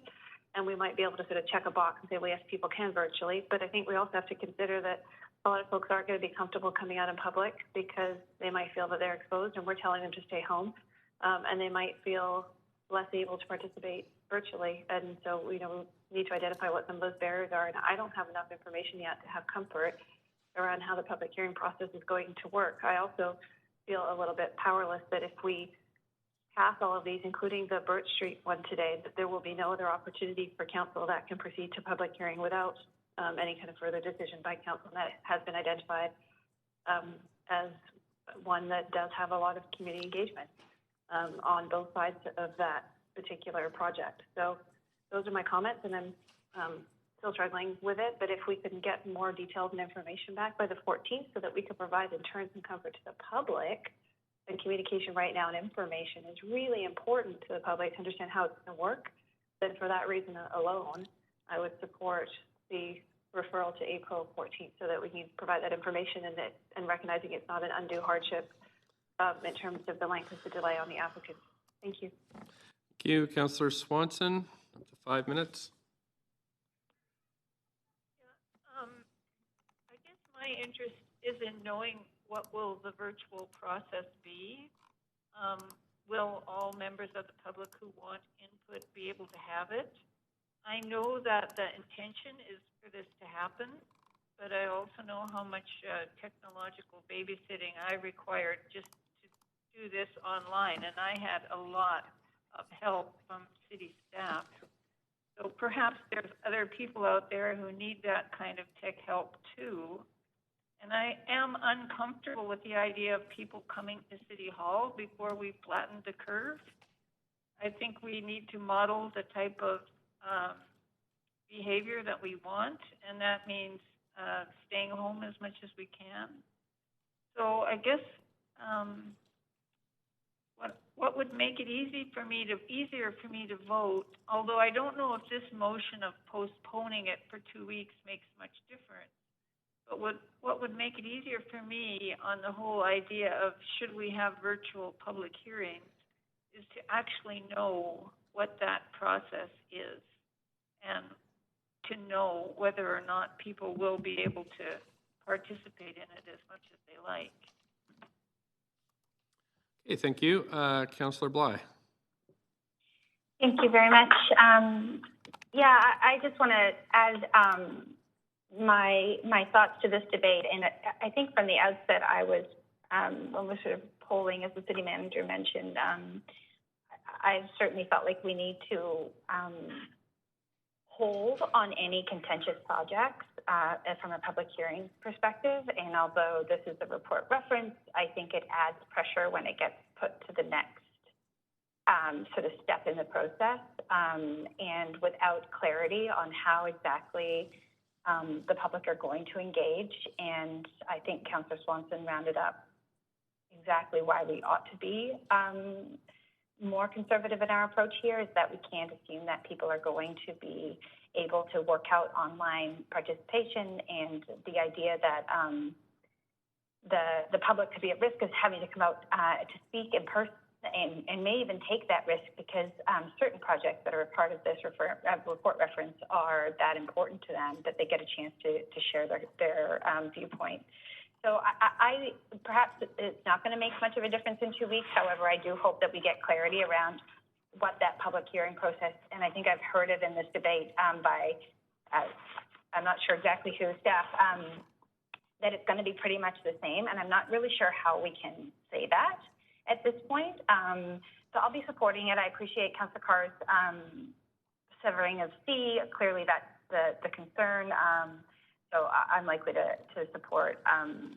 And we might be able to sort of check a box and say, well, yes, people can virtually. But I think we also have to consider that a lot of folks aren't going to be comfortable coming out in public because they might feel that they're exposed and we're telling them to stay home. And they might feel less able to participate virtually. And so, we need to identify what some of those barriers are. And I don't have enough information yet to have comfort around how the public hearing process is going to work. I also feel a little bit powerless that if we pass all of these, including the Birch Street one today, that there will be no other opportunity for council that can proceed to public hearing without any kind of further decision by council. And that has been identified as one that does have a lot of community engagement on both sides of that particular project. So those are my comments, and I'm still struggling with it. But if we can get more details and information back by the 14th so that we can provide in turn some comfort to the public, and communication right now and information is really important to the public to understand how it's going to work, then for that reason alone, I would support the referral to April 14th so that we can provide that information and recognizing it's not an undue hardship in terms of the length of the delay on the applicant. Thank you. Thank you. Councillor Swanson, up to 5 minutes. I guess my interest is in knowing what will the virtual process be. Will all members of the public who want input be able to have it? I know that the intention is for this to happen, but I also know how much technological babysitting I required just to do this online, and I had a lot of help from city staff. So perhaps there's other people out there who need that kind of tech help too. And I am uncomfortable with the idea of people coming to City Hall before we flatten the curve. I think we need to model the type of behavior that we want, and that means staying home as much as we can. So I guess what would make it easier for me to vote, although I don't know if this motion of postponing it for 2 weeks makes much difference. But what would make it easier for me on the whole idea of should we have virtual public hearings is to actually know what that process is and to know whether or not people will be able to participate in it as much as they like. Okay, thank you. Councillor Bly. Thank you very much. I just want to add my thoughts to this debate. And I think from the outset, I was, when we're sort of polling, as the city manager mentioned, I certainly felt like we need to hold on any contentious projects from a public hearing perspective. And although this is a report reference, I think it adds pressure when it gets put to the next sort of step in the process. And without clarity on how exactly the public are going to engage. And I think Councillor Swanson rounded up exactly why we ought to be more conservative in our approach here, is that we can't assume that people are going to be able to work out online participation, and the idea that the public could be at risk of having to come out to speak in person and may even take that risk because certain projects that are a part of this report reference are that important to them that they get a chance to share their viewpoint. So I perhaps it's not going to make much of a difference in 2 weeks. However, I do hope that we get clarity around what that public hearing process, and I think I've heard it in this debate by, I'm not sure exactly who, staff, that it's going to be pretty much the same, and I'm not really sure how we can say that at this point. So I'll be supporting it. I appreciate Councillor Carr's severing of C. Clearly that's the concern. So I'm likely to support.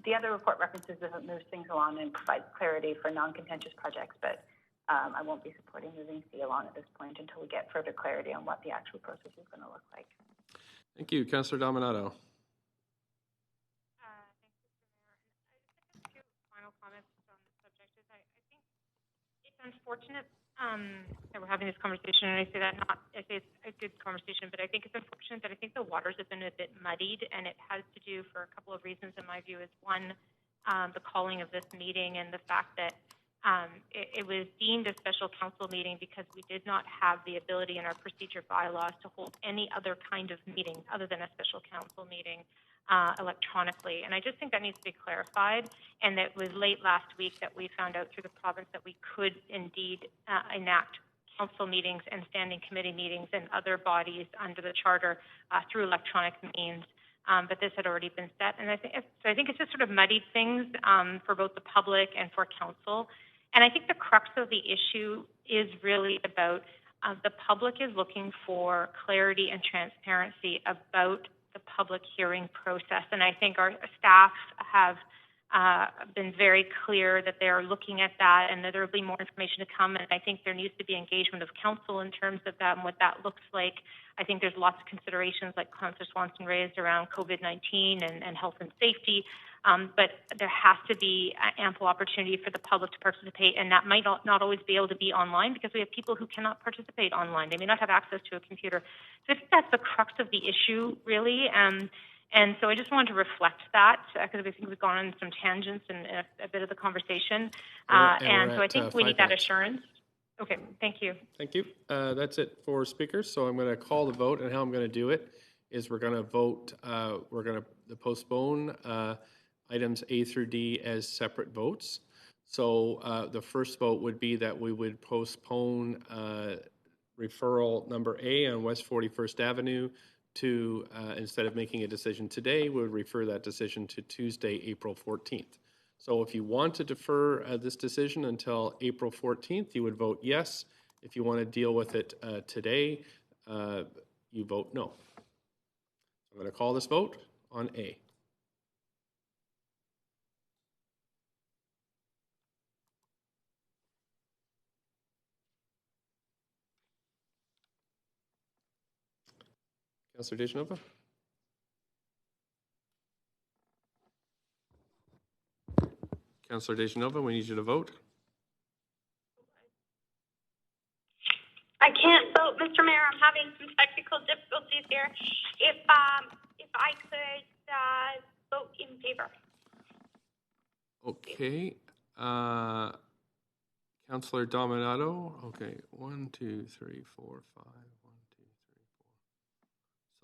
The other report references doesn't move things along and provides clarity for non-contentious projects, but I won't be supporting moving C along at this point until we get further clarity on what the actual process is going to look like. Thank you. Councillor Dominato. Unfortunate that we're having this conversation, and I say it's a good conversation, but I think it's unfortunate that I think the waters have been a bit muddied, and it has to do for a couple of reasons in my view. Is one, the calling of this meeting and the fact that it was deemed a special council meeting because we did not have the ability in our procedure bylaws to hold any other kind of meeting other than a special council meeting electronically. And I just think that needs to be clarified, and that it was late last week that we found out through the province that we could indeed enact council meetings and standing committee meetings and other bodies under the charter through electronic means. But this had already been set, and I think it's just sort of muddied things for both the public and for council. And I think the crux of the issue is really about the public is looking for clarity and transparency about the public hearing process. And I think our staff have been very clear that they are looking at that and that there will be more information to come. And I think there needs to be engagement of council in terms of that and what that looks like. I think there's lots of considerations, like Councillor Swanson raised, around COVID-19 and health and safety. But there has to be ample opportunity for the public to participate, and that might not always be able to be online because we have people who cannot participate online. They may not have access to a computer. So I think that's the crux of the issue, really. And so I just wanted to reflect that because I think we've gone on some tangents in a bit of the conversation. And so I think we need that assurance. Okay, thank you. Thank you. That's it for speakers. So I'm going to call the vote, and how I'm going to do it is we're going to vote, we're going to postpone items A through D as separate votes. So the first vote would be that we would postpone referral number A on West 41st Avenue to, instead of making a decision today, we would refer that decision to Tuesday, April 14th. So if you want to defer this decision until April 14th, you would vote yes. If you want to deal with it today, you vote no. I'm going to call this vote on A. Councillor Dejanova? Councillor Dejanova, we need you to vote. I can't vote, Mr. Mayor. I'm having some technical difficulties here. If I could vote in favor. Okay. Councillor Dominato. Okay. 1, 2, 3, 4, 5. 1, 2, 3, 4.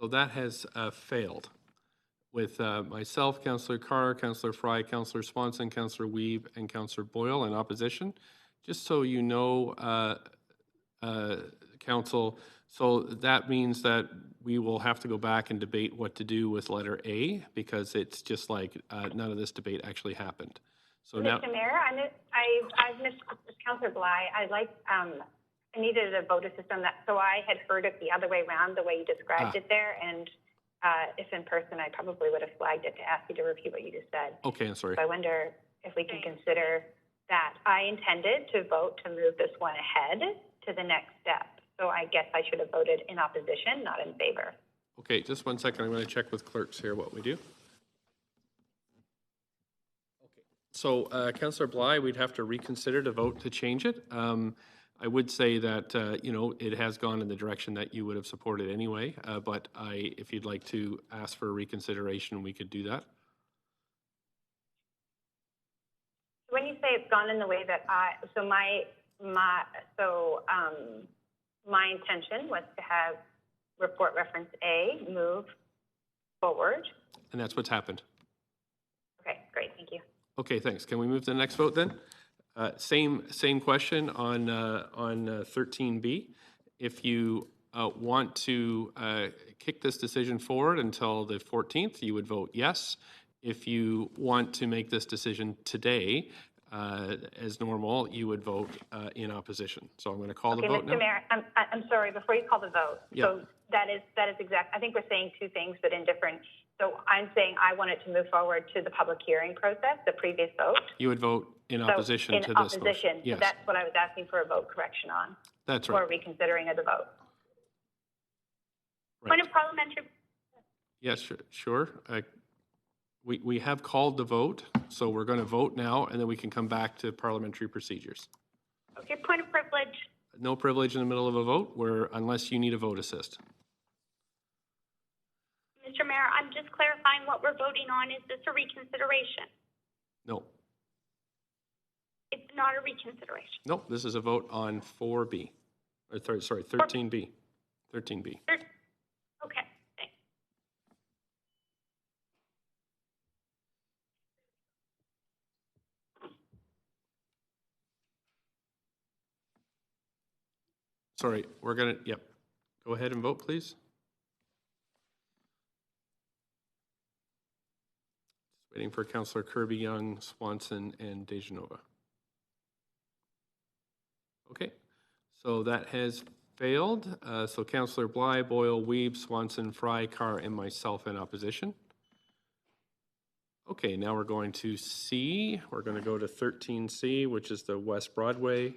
So that has failed. With myself, Councillor Carr, Councillor Fry, Councillor Swanson, Councillor Wiebe, and Councillor Boyle in opposition. Just so you know, Council, so that means that we will have to go back and debate what to do with letter A, because it's just like none of this debate actually happened. So now, Mr. Mayor, I've missed Councillor Bly. I needed a voter system so I had heard it the other way around, the way you described it there, and if in person, I probably would have flagged it to ask you to repeat what you just said. Okay, I'm sorry. So I wonder if we can consider that. I intended to vote to move this one ahead to the next step. So I guess I should have voted in opposition, not in favor. Okay, just 1 second. I'm going to check with clerks here what we do. Okay, So, Councillor Bly, we'd have to reconsider to vote to change it. I would say that, it has gone in the direction that you would have supported anyway, but if you'd like to ask for a reconsideration, we could do that. When you say it's gone in the way that my intention was to have report reference A move forward. And that's what's happened. Okay, great, thank you. Okay, thanks. Can we move to the next vote then? Same question on 13B. If you want to kick this decision forward until the 14th, you would vote yes. If you want to make this decision today, as normal, you would vote in opposition. So I'm going to call the vote now. Mr. Mayor, I'm sorry, before you call the vote. Yeah. So that is exact. I think we're saying two things, but in different. So I'm saying I want it to move forward to the public hearing process, the previous vote. You would vote in opposition to this motion. In opposition. Yes. So that's what I was asking for a vote correction on. That's right. Or reconsidering of the vote. Right. Point of parliamentary. Yes, sure. We have called the vote, so we're going to vote now, and then we can come back to parliamentary procedures. Okay, point of privilege. No privilege in the middle of a vote, unless you need a vote assist. Mr. Mayor, I'm just clarifying what we're voting on. Is this a reconsideration? No. It's not a reconsideration. No, this is a vote on 4B. Sorry, 13B. 13B. Okay, thanks. Sorry, we're going to, yep. Go ahead and vote, please. Just waiting for Councillor Kirby-Yung, Swanson, and Dejanova. Okay, so that has failed. So Councillor Bly, Boyle, Wiebe, Swanson, Fry, Carr, and myself in opposition. Okay, now we're going to C. We're going to go to 13C, which is the West Broadway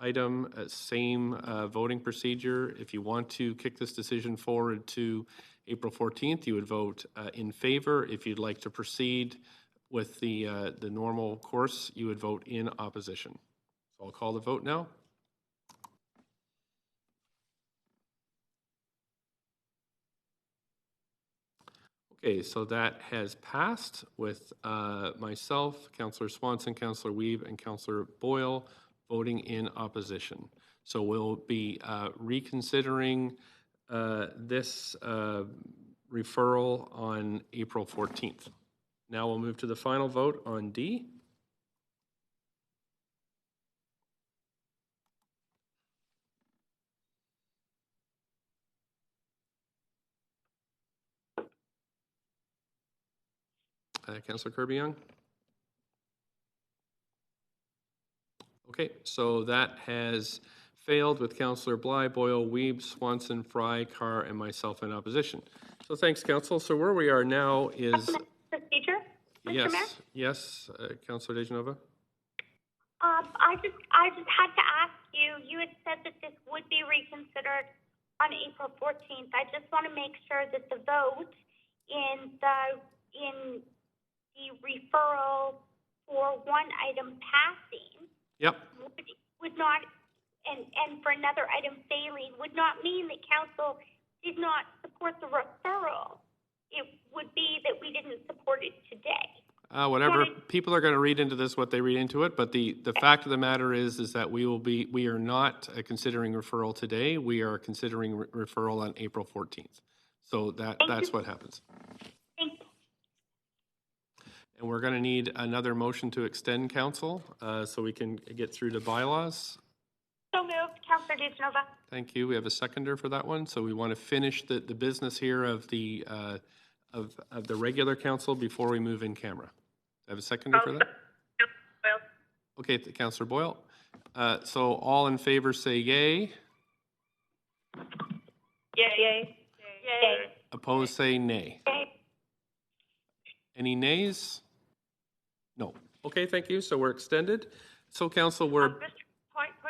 item. Same voting procedure. If you want to kick this decision forward to April 14th, you would vote in favor. If you'd like to proceed with the normal course, you would vote in opposition. So I'll call the vote now. Okay, so that has passed with myself, Councillor Swanson, Councillor Wiebe, and Councillor Boyle voting in opposition. So we'll be reconsidering this referral on April 14th. Now we'll move to the final vote on D. Councillor Kirby-Yung? Okay, so that has failed with Councillor Bly, Boyle, Wiebe, Swanson, Fry, Carr, and myself in opposition. So thanks, Council. So where we are now is... Procedure, Mr. Mayor? Yes, Councillor Dejanova? I just had to ask you, you had said that this would be reconsidered on April 14th. I just want to make sure that the vote in the referral for one item passing would not, and for another item failing, would not mean that council did not support the referral. It would be that we didn't support it today. Whatever, people are going to read into this what they read into it, but the fact of the matter is that we are not considering referral today. We are considering referral on April 14th. So that's what happens. Thank you. And we're going to need another motion to extend council so we can get through the bylaws. So moved, Councillor Dejanova. Thank you. We have a seconder for that one. So we want to finish the business here of the regular council before we move in camera. Have a seconder for that? Okay, Councillor Boyle. So all in favor say yay. Yay. Opposed say nay. Yay. Any nays? No. Okay, thank you. So we're extended. So council, we're... Point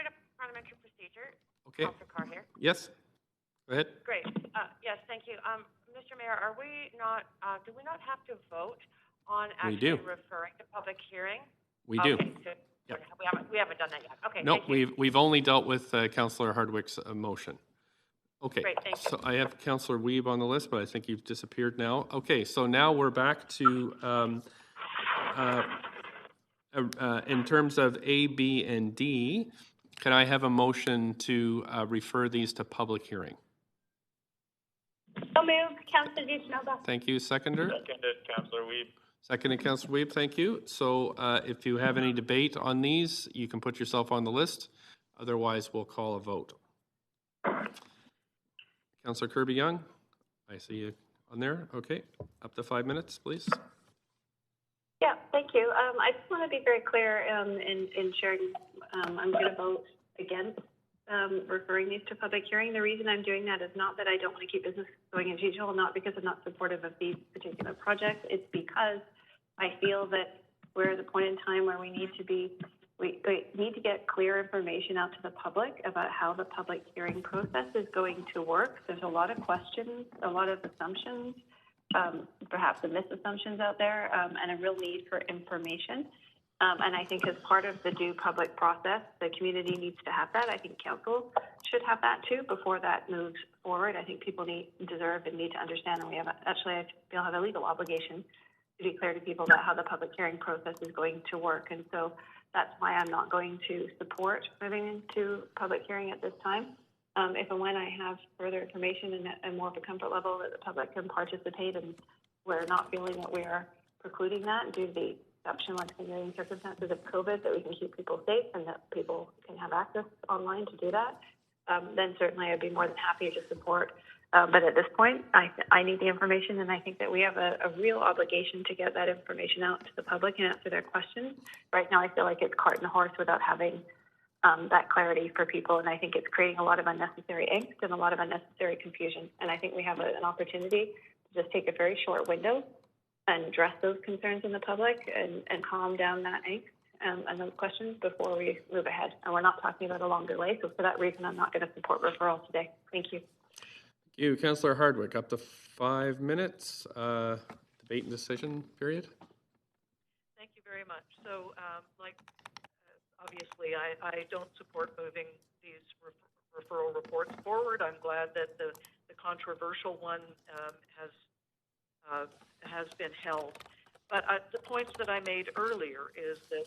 of parliamentary procedure. Okay. Councillor Carr here. Yes. Go ahead. Great. Yes, thank you. Mr. Mayor, are we not, do we not have to vote on actually referring to public hearing? We do. Okay, so we haven't done that yet. Okay, No, thank you. we've only dealt with Councillor Hardwick's motion. Okay, Great, thank you. so I have Councillor Wiebe on the list, but I think you've disappeared now. Okay, so now we're back to, in terms of A, B, and D, can I have a motion to refer these to public hearing? So moved, Councillor Dushnova. Thank you. Seconder? Seconded, Councillor Wiebe. Seconded, Councillor Wiebe. Thank you. So if you have any debate on these, you can put yourself on the list. Otherwise, we'll call a vote. Councillor Kirby-Yung, I see you on there. Okay, up to 5 minutes, please. Yeah, thank you. I just want to be very clear in sharing. I'm going to vote against referring these to public hearing. The reason I'm doing that is not that I don't want to keep business going as usual, not because I'm not supportive of these particular projects. It's because I feel that we're at the point in time where we need to get clear information out to the public about how the public hearing process is going to work. There's a lot of questions, a lot of assumptions, perhaps some misassumptions out there, and a real need for information. And I think as part of the due public process, the community needs to have that. I think council should have that too before that moves forward. I think people deserve and need to understand, and we have I feel have a legal obligation to be clear to people about how the public hearing process is going to work. And so that's why I'm not going to support moving into public hearing at this time. If and when I have further information and more of a comfort level that the public can participate, and we're not feeling that we are precluding that due to the exceptional and extenuating circumstances of COVID, that we can keep people safe and that people can have access online to do that, then certainly I'd be more than happy to support. But at this point, I need the information, and I think that we have a real obligation to get that information out to the public and answer their questions. Right now, I feel like it's cart and horse without having that clarity for people, and I think it's creating a lot of unnecessary angst and a lot of unnecessary confusion. And I think we have an opportunity to just take a very short window and address those concerns in the public and calm down that angst and those questions before we move ahead. And we're not talking about a long delay, so for that reason, I'm not going to support referral today. Thank you. Thank you. Councillor Hardwick, up to 5 minutes. Debate and decision period. Thank you very much. So, obviously, I don't support moving these referral reports forward. I'm glad that the controversial one has been held. But the points that I made earlier is that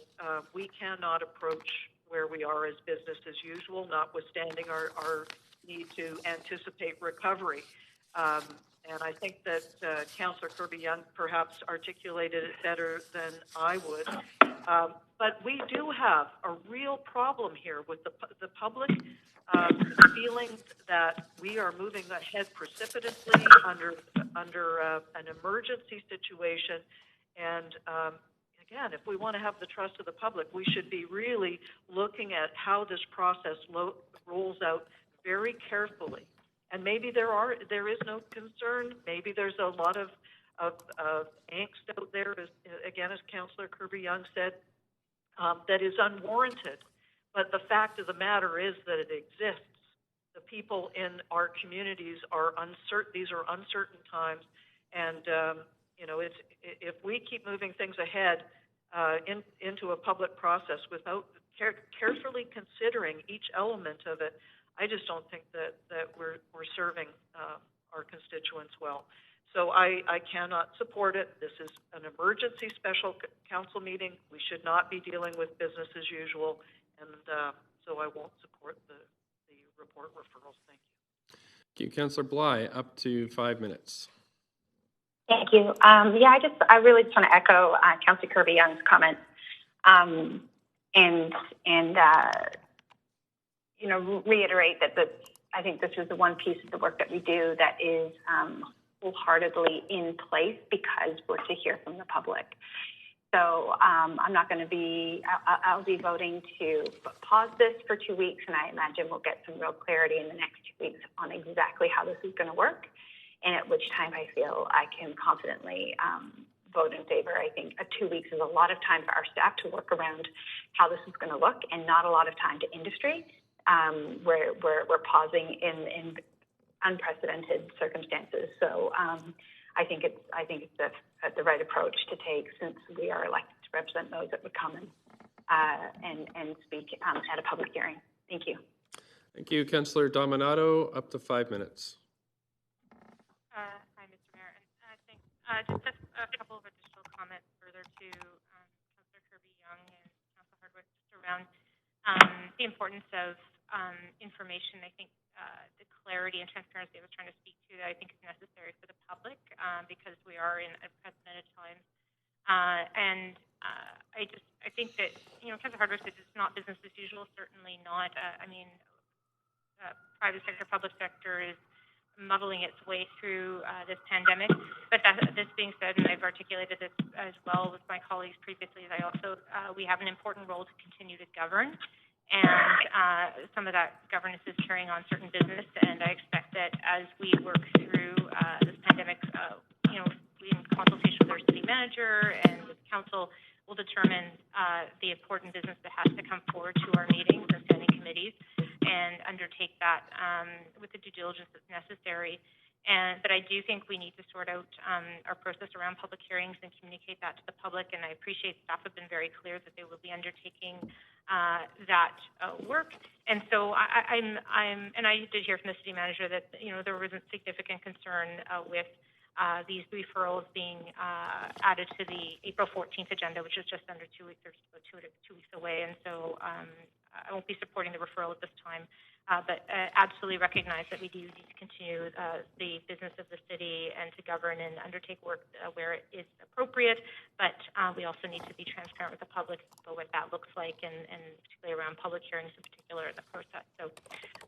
we cannot approach where we are as business as usual, notwithstanding our need to anticipate recovery. And I think that Councillor Kirby-Yung perhaps articulated it better than I would. But we do have a real problem here with the public feeling that we are moving ahead precipitously under an emergency situation. And again, if we want to have the trust of the public, we should be really looking at how this process rolls out very carefully. And maybe there is no concern. Maybe there's a lot of angst out there, as Councillor Kirby-Yung said, that is unwarranted. But the fact of the matter is that it exists. The people in our communities are uncertain. These are uncertain times, and if we keep moving things ahead into a public process without carefully considering each element of it, I just don't think that we're serving our constituents well. So I cannot support it. This is an emergency special council meeting. We should not be dealing with business as usual, and so I won't support the report referrals. Thank you. Thank you. Councillor Bly, up to 5 minutes. Thank you. I really just want to echo Councillor Kirby-Young's comments, and reiterate that I think this is the one piece of the work that we do that is wholeheartedly in place because we're to hear from the public. So I'm not going to be, I'll be voting to pause this for 2 weeks, and I imagine we'll get some real clarity in the next 2 weeks on exactly how this is going to work, and at which time I feel I can confidently vote in favor. I think 2 weeks is a lot of time for our staff to work around how this is going to look, and not a lot of time to industry. We're pausing in unprecedented circumstances. So I think it's the right approach to take, since we are elected to represent those that would come and and speak at a public hearing. Thank you. Thank you, Councillor Dominato. Up to 5 minutes. Hi, Mr. Mayor. And I think just a couple of additional comments further to Councillor Kirby-Young and Councillor Hardwick just around the importance of information. I think the clarity and transparency I was trying to speak to that I think is necessary for the public because we are in unprecedented times. I think that, Councillor Hardwick said it's not business as usual, certainly not. Private sector, public sector is muddling its way through this pandemic. But this being said, and I've articulated this as well with my colleagues previously, we have an important role to continue to govern. And some of that governance is carrying on certain business. And I expect that as we work through this pandemic, in consultation with our city manager and with council, we'll determine the important business that has to come forward to our meetings and standing committees and undertake that with the due diligence that's necessary. But I do think we need to sort out our process around public hearings and communicate that to the public. And I appreciate staff have been very clear that they will be undertaking that work. And so I did hear from the city manager that there was a significant concern with these referrals being added to the April 14th agenda, which is just under 2 weeks or so, 2 weeks away. And so I won't be supporting the referral at this time, but absolutely recognize that we do need to continue the business of the city and to govern and undertake work where it is appropriate. But we also need to be transparent with the public about what that looks like, and particularly around public hearings in particular in the process. So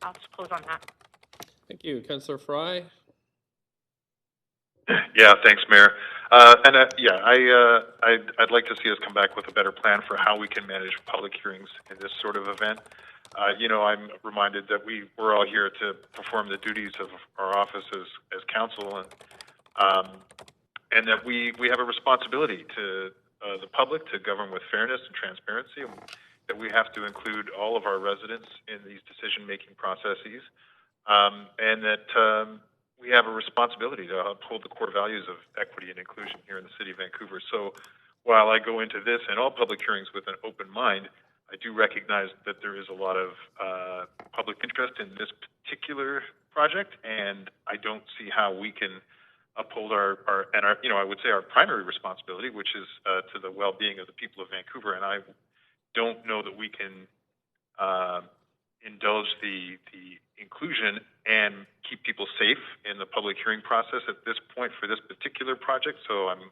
I'll just close on that. Thank you. Councillor Fry. Yeah, thanks, Mayor. I'd like to see us come back with a better plan for how we can manage public hearings in this sort of event. I'm reminded that we're all here to perform the duties of our office as council, and that we have a responsibility to the public to govern with fairness and transparency, and that we have to include all of our residents in these decision-making processes, and that we have a responsibility to uphold the core values of equity and inclusion here in the City of Vancouver. So while I go into this and all public hearings with an open mind, I do recognize that there is a lot of public interest in this particular project, and I don't see how we can uphold our I would say our primary responsibility, which is to the well-being of the people of Vancouver. And I don't know that we can indulge the inclusion and keep people safe in the public hearing process at this point for this particular project. So I'm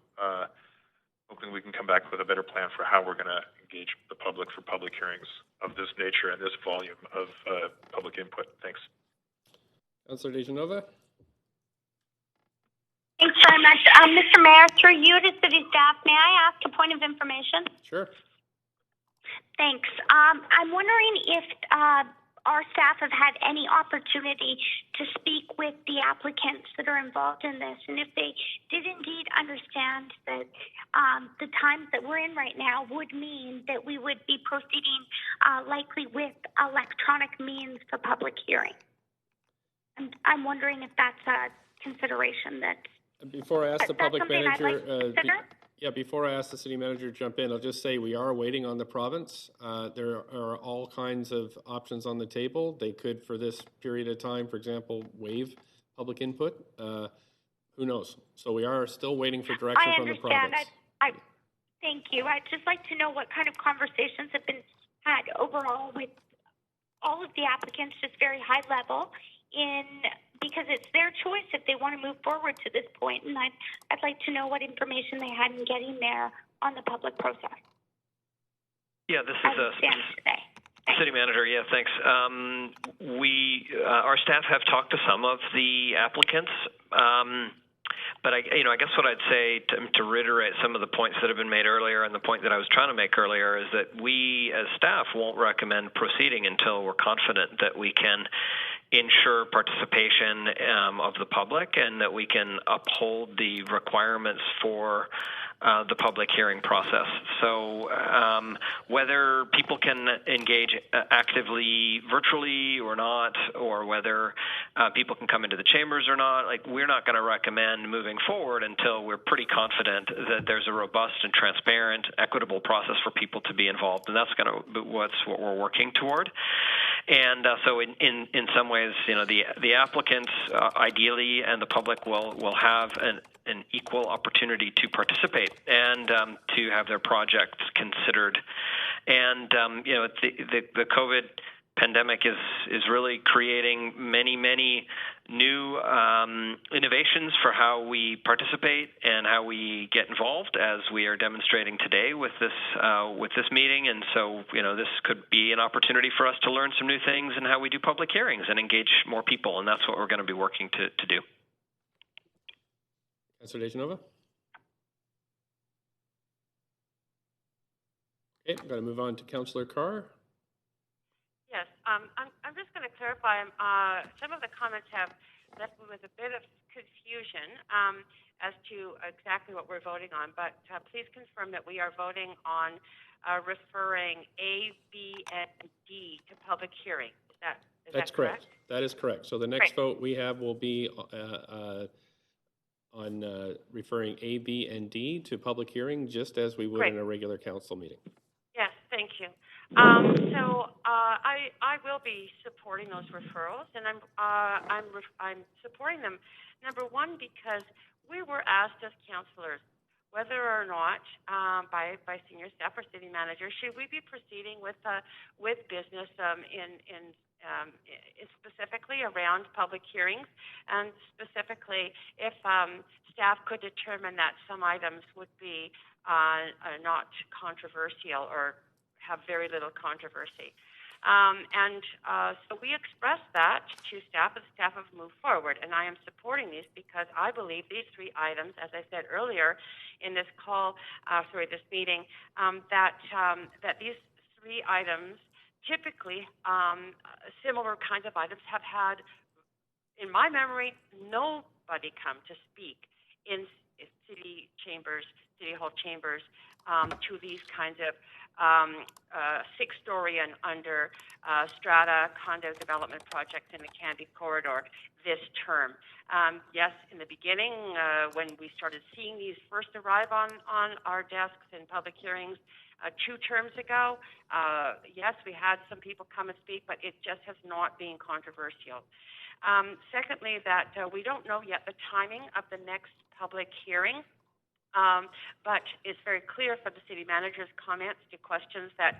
hoping we can come back with a better plan for how we're going to engage the public for public hearings of this nature and this volume of public input. Thanks. Councillor DeGenova. Thanks very much. Mr. Mayor, through you to city staff, may I ask a point of information? Sure. Thanks. I'm wondering if our staff have had any opportunity to speak with the applicants that are involved in this, and if they did indeed understand that the times that we're in right now would mean that we would be proceeding likely with electronic means for public hearing. And I'm wondering if that's a consideration that... Before I ask the public manager... Like before I ask the city manager to jump in, I'll just say we are waiting on the province. There are all kinds of options on the table. They could, for this period of time, for example, waive public input. Who knows? So we are still waiting for direction from the province. Thank you. I'd just like to know what kind of conversations have been had overall with all of the applicants, just very high level, because it's their choice if they want to move forward to this point, and I'd like to know what information they had in getting there on the public process. Yeah, this is City Manager. Yeah, thanks. Our staff have talked to some of the applicants, but I guess what I'd say to reiterate some of the points that have been made earlier, and the point that I was trying to make earlier, is that we as staff won't recommend proceeding until we're confident that we can ensure participation of the public and that we can uphold the requirements for the public hearing process. So whether people can engage actively virtually or not, or whether people can come into the chambers or not, like, we're not going to recommend moving forward until we're pretty confident that there's a robust and transparent, equitable process for people to be involved, and that's what we're working toward. And so in some ways, the applicants ideally and the public will have an equal opportunity to participate and to have their projects considered. And the COVID pandemic is really creating many new innovations for how we participate and how we get involved, as we are demonstrating today with this meeting. And so, this could be an opportunity for us to learn some new things in how we do public hearings and engage more people. And that's what we're going to be working to do. Councillor Dejanova? Okay, I'm going to move on to Councillor Carr. Yes, I'm just going to clarify. Some of the comments have left me with a bit of confusion as to exactly what we're voting on, but please confirm that we are voting on referring A, B, and D to public hearing. Is that correct? That is correct. So the next vote we have will be on referring A, B, and D to public hearing, just as we would in a regular council meeting. Yes, thank you. I will be supporting those referrals, and I'm supporting them. Number one, because we were asked as councillors whether or not by senior staff or city manager should we be proceeding with business in specifically around public hearings, and specifically if staff could determine that some items would be not controversial or have very little controversy. So we expressed that to staff, and staff have moved forward, and I am supporting these because I believe these three items, as I said earlier in this this meeting, that these three items, typically similar kinds of items, have had, in my memory, nobody come to speak in city hall chambers to these kinds of six-story and under strata condo development projects in the Canby Corridor this term. Yes, in the beginning, when we started seeing these first arrive on our desks in public hearings 2 terms ago, yes, we had some people come and speak, but it just has not been controversial. Secondly, that we don't know yet the timing of the next public hearing. But it's very clear from the city manager's comments to questions that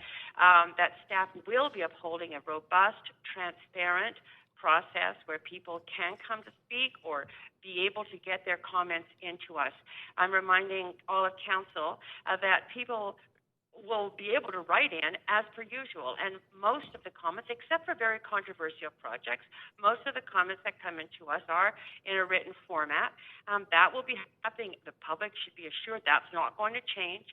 staff will be upholding a robust, transparent process where people can come to speak or be able to get their comments into us. I'm reminding all of council that people will be able to write in as per usual, and most of the comments, except for very controversial projects, most of the comments that come into us are in a written format. That will be happening. The public should be assured that's not going to change.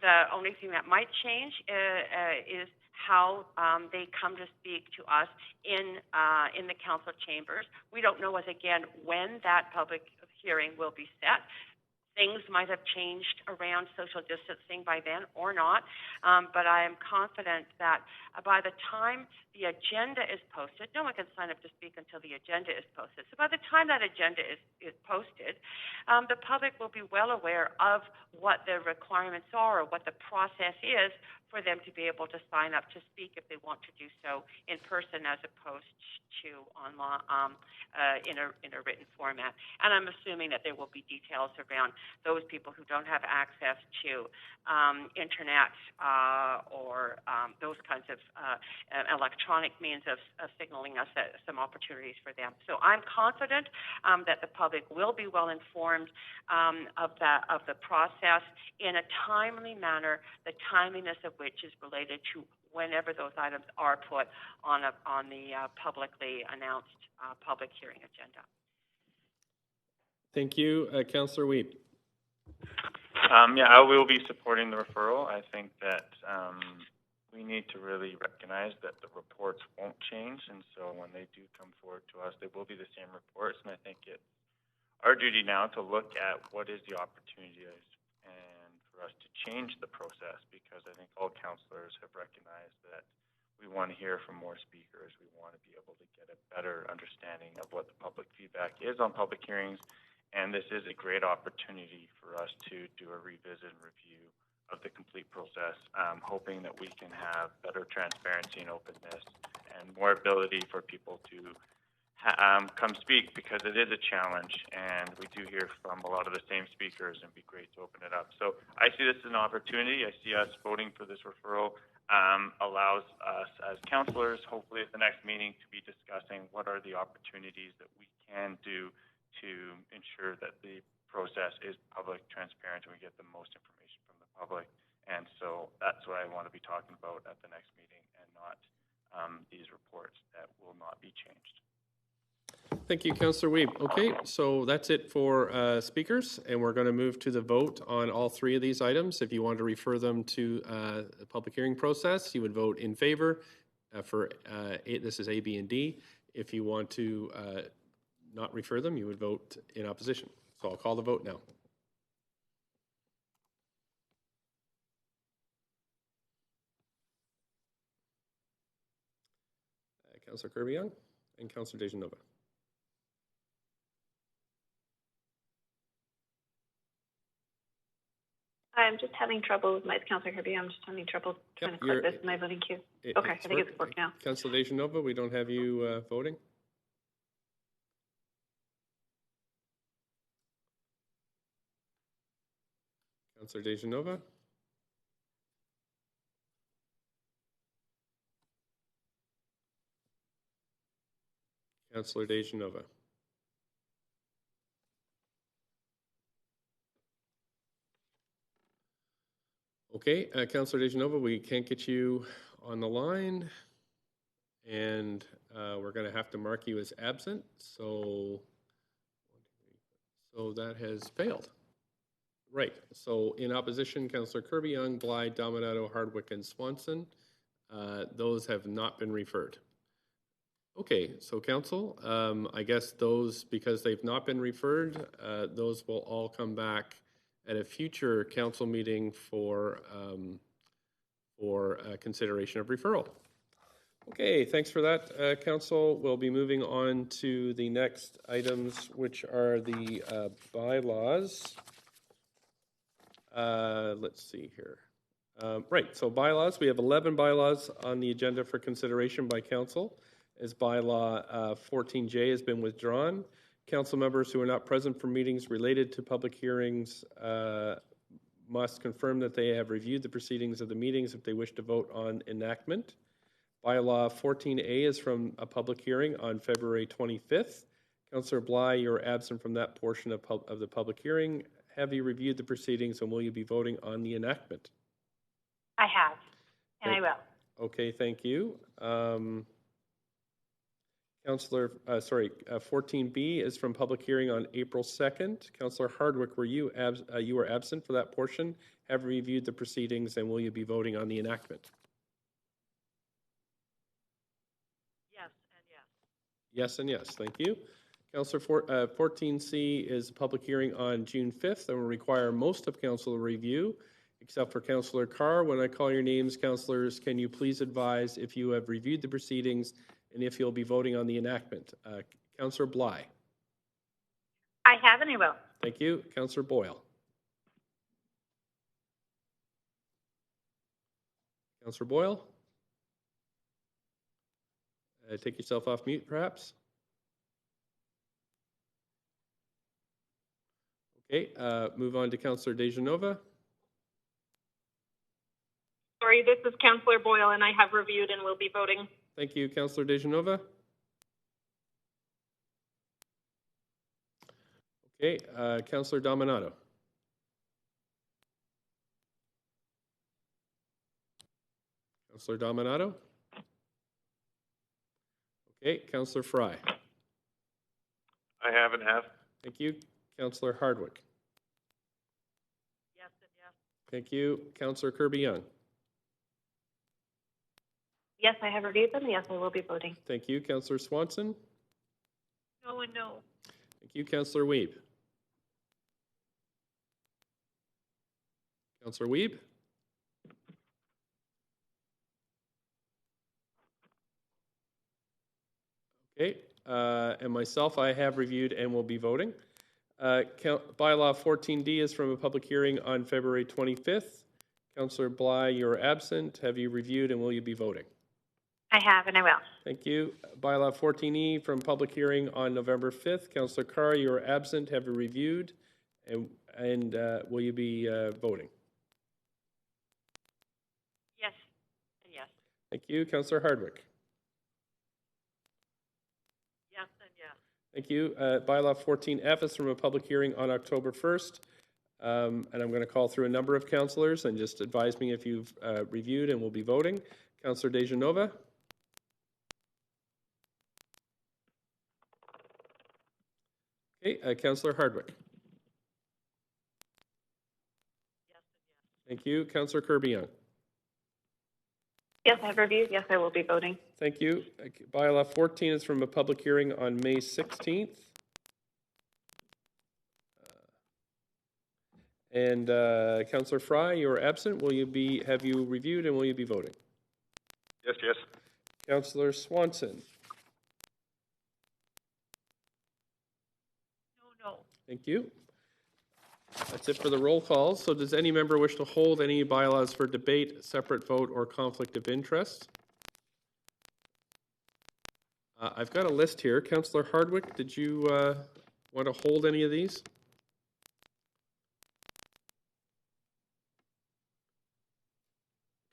The only thing that might change is how they come to speak to us in the council chambers. We don't know, as again, when that public hearing will be set. Things might have changed around social distancing by then or not, but I am confident that by the time the agenda is posted, no one can sign up to speak until the agenda is posted. So by the time that agenda is posted, the public will be well aware of what the requirements are or what the process is for them to be able to sign up to speak if they want to do so in person as opposed to online in a written format. And I'm assuming that there will be details around those people who don't have access to internet or those kinds of electronic means of signaling us some opportunities for them. So I'm confident that the public will be well informed of the process in a timely manner, the timeliness of which is related to whenever those items are put on the publicly announced public hearing agenda. Thank you. Councillor Wiebe. I will be supporting the referral. I think that we need to really recognize that the reports won't change, and so when they do come forward to us, they will be the same reports, and I think it's our duty now to look at what is the opportunity and for us to change the process, because I think all councillors have recognized that we want to hear from more speakers. We want to be able to get a better understanding of what the public feedback is on public hearings, and this is a great opportunity for us to do a revisit and review of the complete process, hoping that we can have better transparency and openness and more ability for people to come speak, because it is a challenge, and we do hear from a lot of the same speakers, and it'd be great to open it up. So I see this as an opportunity. I see us voting for this referral allows us as councillors, hopefully at the next meeting, to be discussing what are the opportunities that we can do to ensure that the process is public, transparent, and we get the most information from the public. And so that's what I want to be talking about at the next meeting, and not these reports that will not be changed. Thank you, Councillor Wiebe. Okay, so that's it for speakers, and we're going to move to the vote on all three of these items. If you want to refer them to the public hearing process, you would vote in favor for this is A, B, and D. If you want to not refer them, you would vote in opposition. So I'll call the vote now. Councillor Kirby-Yung and Councillor Dejanova. I'm just having trouble with my Councillor Kirby. I'm just having trouble trying to click this in my voting queue. Okay, I think it's worked now. Councillor Dejanova, we don't have you voting. Councillor Dejanova. Councillor Dejanova. Okay, Councillor Dejanova, we can't get you on the line, and we're going to have to mark you as absent. So that has failed. Right. So in opposition, Councillor Kirby-Yung, Bly, Dominato, Hardwick, and Swanson. Those have not been referred. Okay, so Council, I guess those, because they've not been referred, those will all come back at a future council meeting for consideration of referral. Okay, thanks for that, Council. We'll be moving on to the next items, which are the bylaws. Let's see here. Right, so bylaws. We have 11 bylaws on the agenda for consideration by Council, as bylaw 14J has been withdrawn. Council members who are not present for meetings related to public hearings must confirm that they have reviewed the proceedings of the meetings if they wish to vote on enactment. Bylaw 14A is from a public hearing on February 25th. Councillor Bly, you're absent from that portion of the public hearing. Have you reviewed the proceedings, and will you be voting on the enactment? I have, and I will. Okay, thank you. Councillor, 14B is from public hearing on April 2nd. Councillor Hardwick, you were absent for that portion. Have reviewed the proceedings, and will you be voting on the enactment? Yes and yes. Yes and yes, thank you. Councillor 14C is a public hearing on June 5th and will require most of council review, except for Councillor Carr. When I call your names, councillors, can you please advise if you have reviewed the proceedings and if you'll be voting on the enactment? Councillor Bly. I have, and I will. Thank you. Councillor Boyle. Councillor Boyle. Take yourself off mute, perhaps. Okay, move on to Councillor Dejanova. Sorry, this is Councillor Boyle, and I have reviewed and will be voting. Thank you, Councillor Dejanova. Okay, Councillor Dominato. Councillor Dominato. Okay, Councillor Fry. I have and have. Thank you. Councillor Hardwick. Yes and yes. Thank you. Councillor Kirby-Yung. Yes, I have reviewed them. Yes, I will be voting. Thank you. Councillor Swanson. No and no. Thank you. Councillor Wiebe. Councillor Wiebe? Okay, and myself, I have reviewed and will be voting. Bylaw 14D is from a public hearing on February 25th. Councillor Bly, you're absent. Have you reviewed and will you be voting? I have, and I will. Thank you. Bylaw 14E from public hearing on November 5th. Councillor Carr, you are absent. Have you reviewed and will you be voting? Yes, and yes. Thank you. Councillor Hardwick. Yes and yes. Thank you. Bylaw 14F is from a public hearing on October 1st. And I'm going to call through a number of councillors and just advise me if you've reviewed and will be voting. Councillor Dejanova. Okay, Councillor Hardwick. Yes and yes. Thank you. Councillor Kirby-Yung. Yes, I have reviewed. Yes, I will be voting. Thank you. Bylaw 14 is from a public hearing on May 16th. And Councillor Fry, you are absent. Have you reviewed and will you be voting? Yes, yes. Councillor Swanson. No. Thank you. That's it for the roll calls. So does any member wish to hold any bylaws for debate, separate vote, or conflict of interest? I've got a list here. Councillor Hardwick, did you want to hold any of these?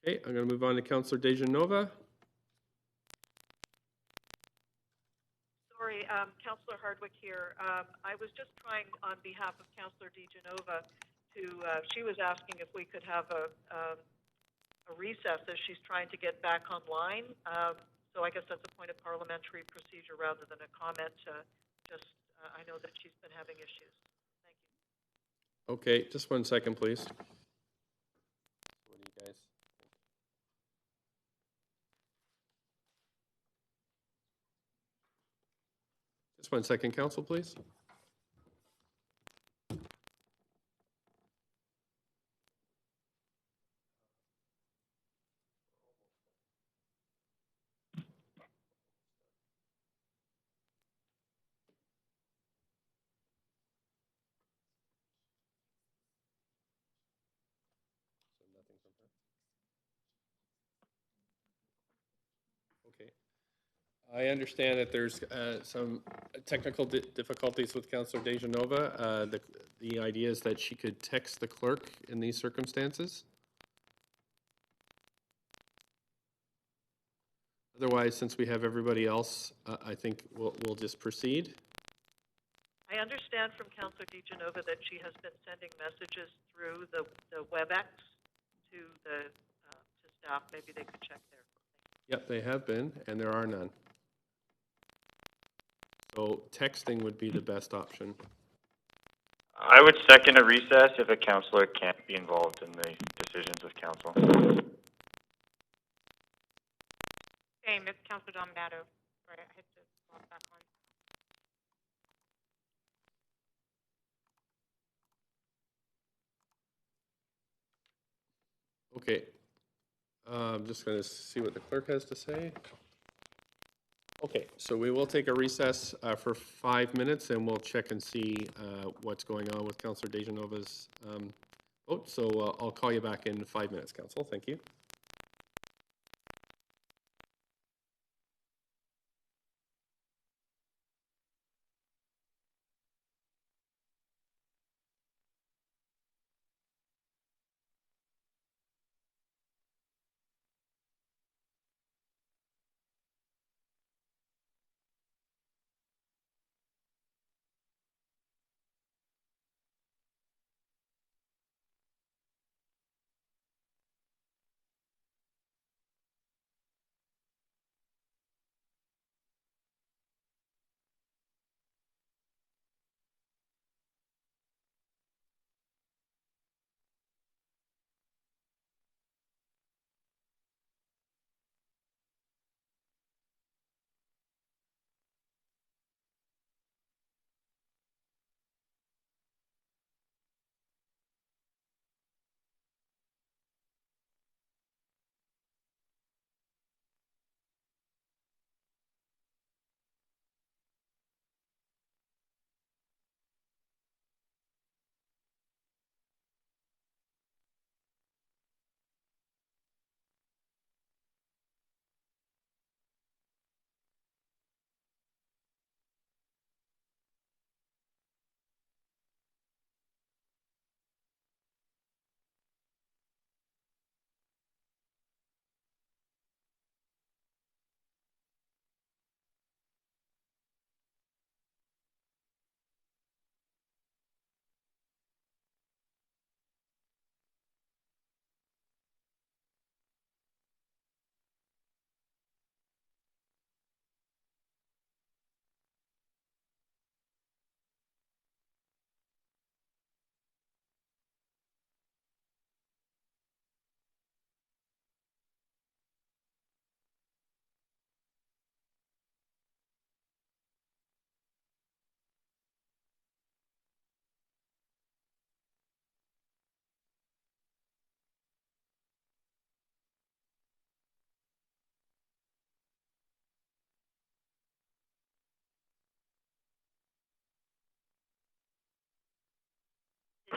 Okay, I'm going to move on to Councillor Dejanova. Sorry, Councillor Hardwick here. I was just trying on behalf of Councillor DeGenova to, she was asking if we could have a recess as she's trying to get back online. So I guess that's a point of parliamentary procedure rather than a comment. I know that she's been having issues. Thank you. Okay, just 1 second, please. What do you guys? Just 1 second, Council, please. Okay. I understand that there's some technical difficulties with Councillor Dejanova. The idea is that she could text the clerk in these circumstances. Otherwise, since we have everybody else, I think we'll just proceed. I understand from Councillor DeGenova that she has been sending messages through the WebEx to the to staff. Maybe they could check there. Yep, they have been, and there are none. So texting would be the best option. I would second a recess if a councillor can't be involved in the decisions of council. Okay, Ms. Councillor Dominato. Sorry, I had to log back on. Okay. I'm just going to see what the clerk has to say. Okay, so we will take a recess for 5 minutes and we'll check and see what's going on with Councillor Dejanova's vote. So I'll call you back in 5 minutes, Council. Thank you.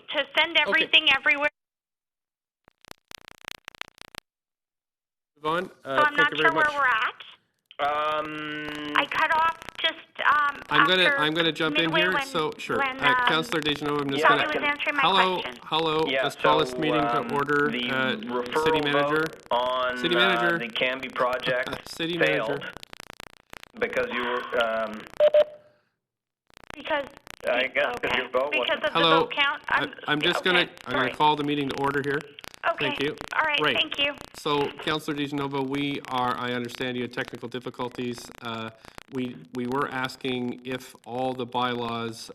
to send everything everywhere. Move on. So I'm not sure where we're at. I cut off just I'm gonna jump in here. So sure, Councillor Dejanova, I'm just gonna. was answering my Hello, question. hello. Yeah, Let's call so, this meeting to order. The City referral manager. vote on City manager. the Canby project City failed manager. because you were. Because I guess because your vote because wasn't. of Hello. the vote count. I'm just gonna. I'm gonna call the meeting to order here. Okay. Thank you. All right. Right. Thank you. So, Councillor Dejanova, I understand you had technical difficulties. We were asking if all the bylaws,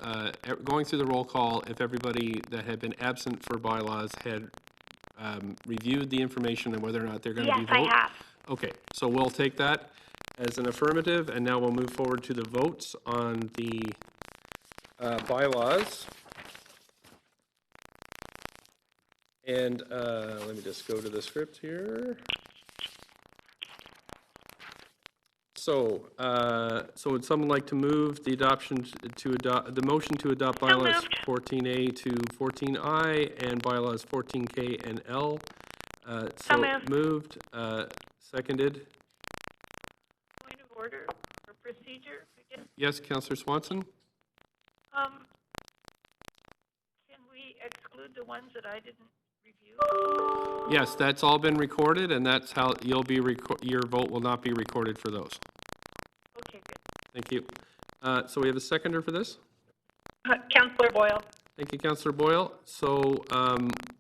going through the roll call, if everybody that had been absent for bylaws had reviewed the information and whether or not they're going to be voted. Yes, I have. Okay, so we'll take that as an affirmative, and now we'll move forward to the votes on the bylaws. And let me just go to the script here. So, would someone like to move the adoption to adopt the motion to adopt bylaws 14A to 14I and bylaws 14K and L? So moved. Seconded. Point of order or procedure, I guess. Yes, Councillor Swanson. Can we exclude the ones that I didn't review? Yes, that's all been recorded, and that's how you'll be. Your vote will not be recorded for those. Okay, good. Thank you. So we have a seconder for this. Councillor Boyle. Thank you, Councillor Boyle. So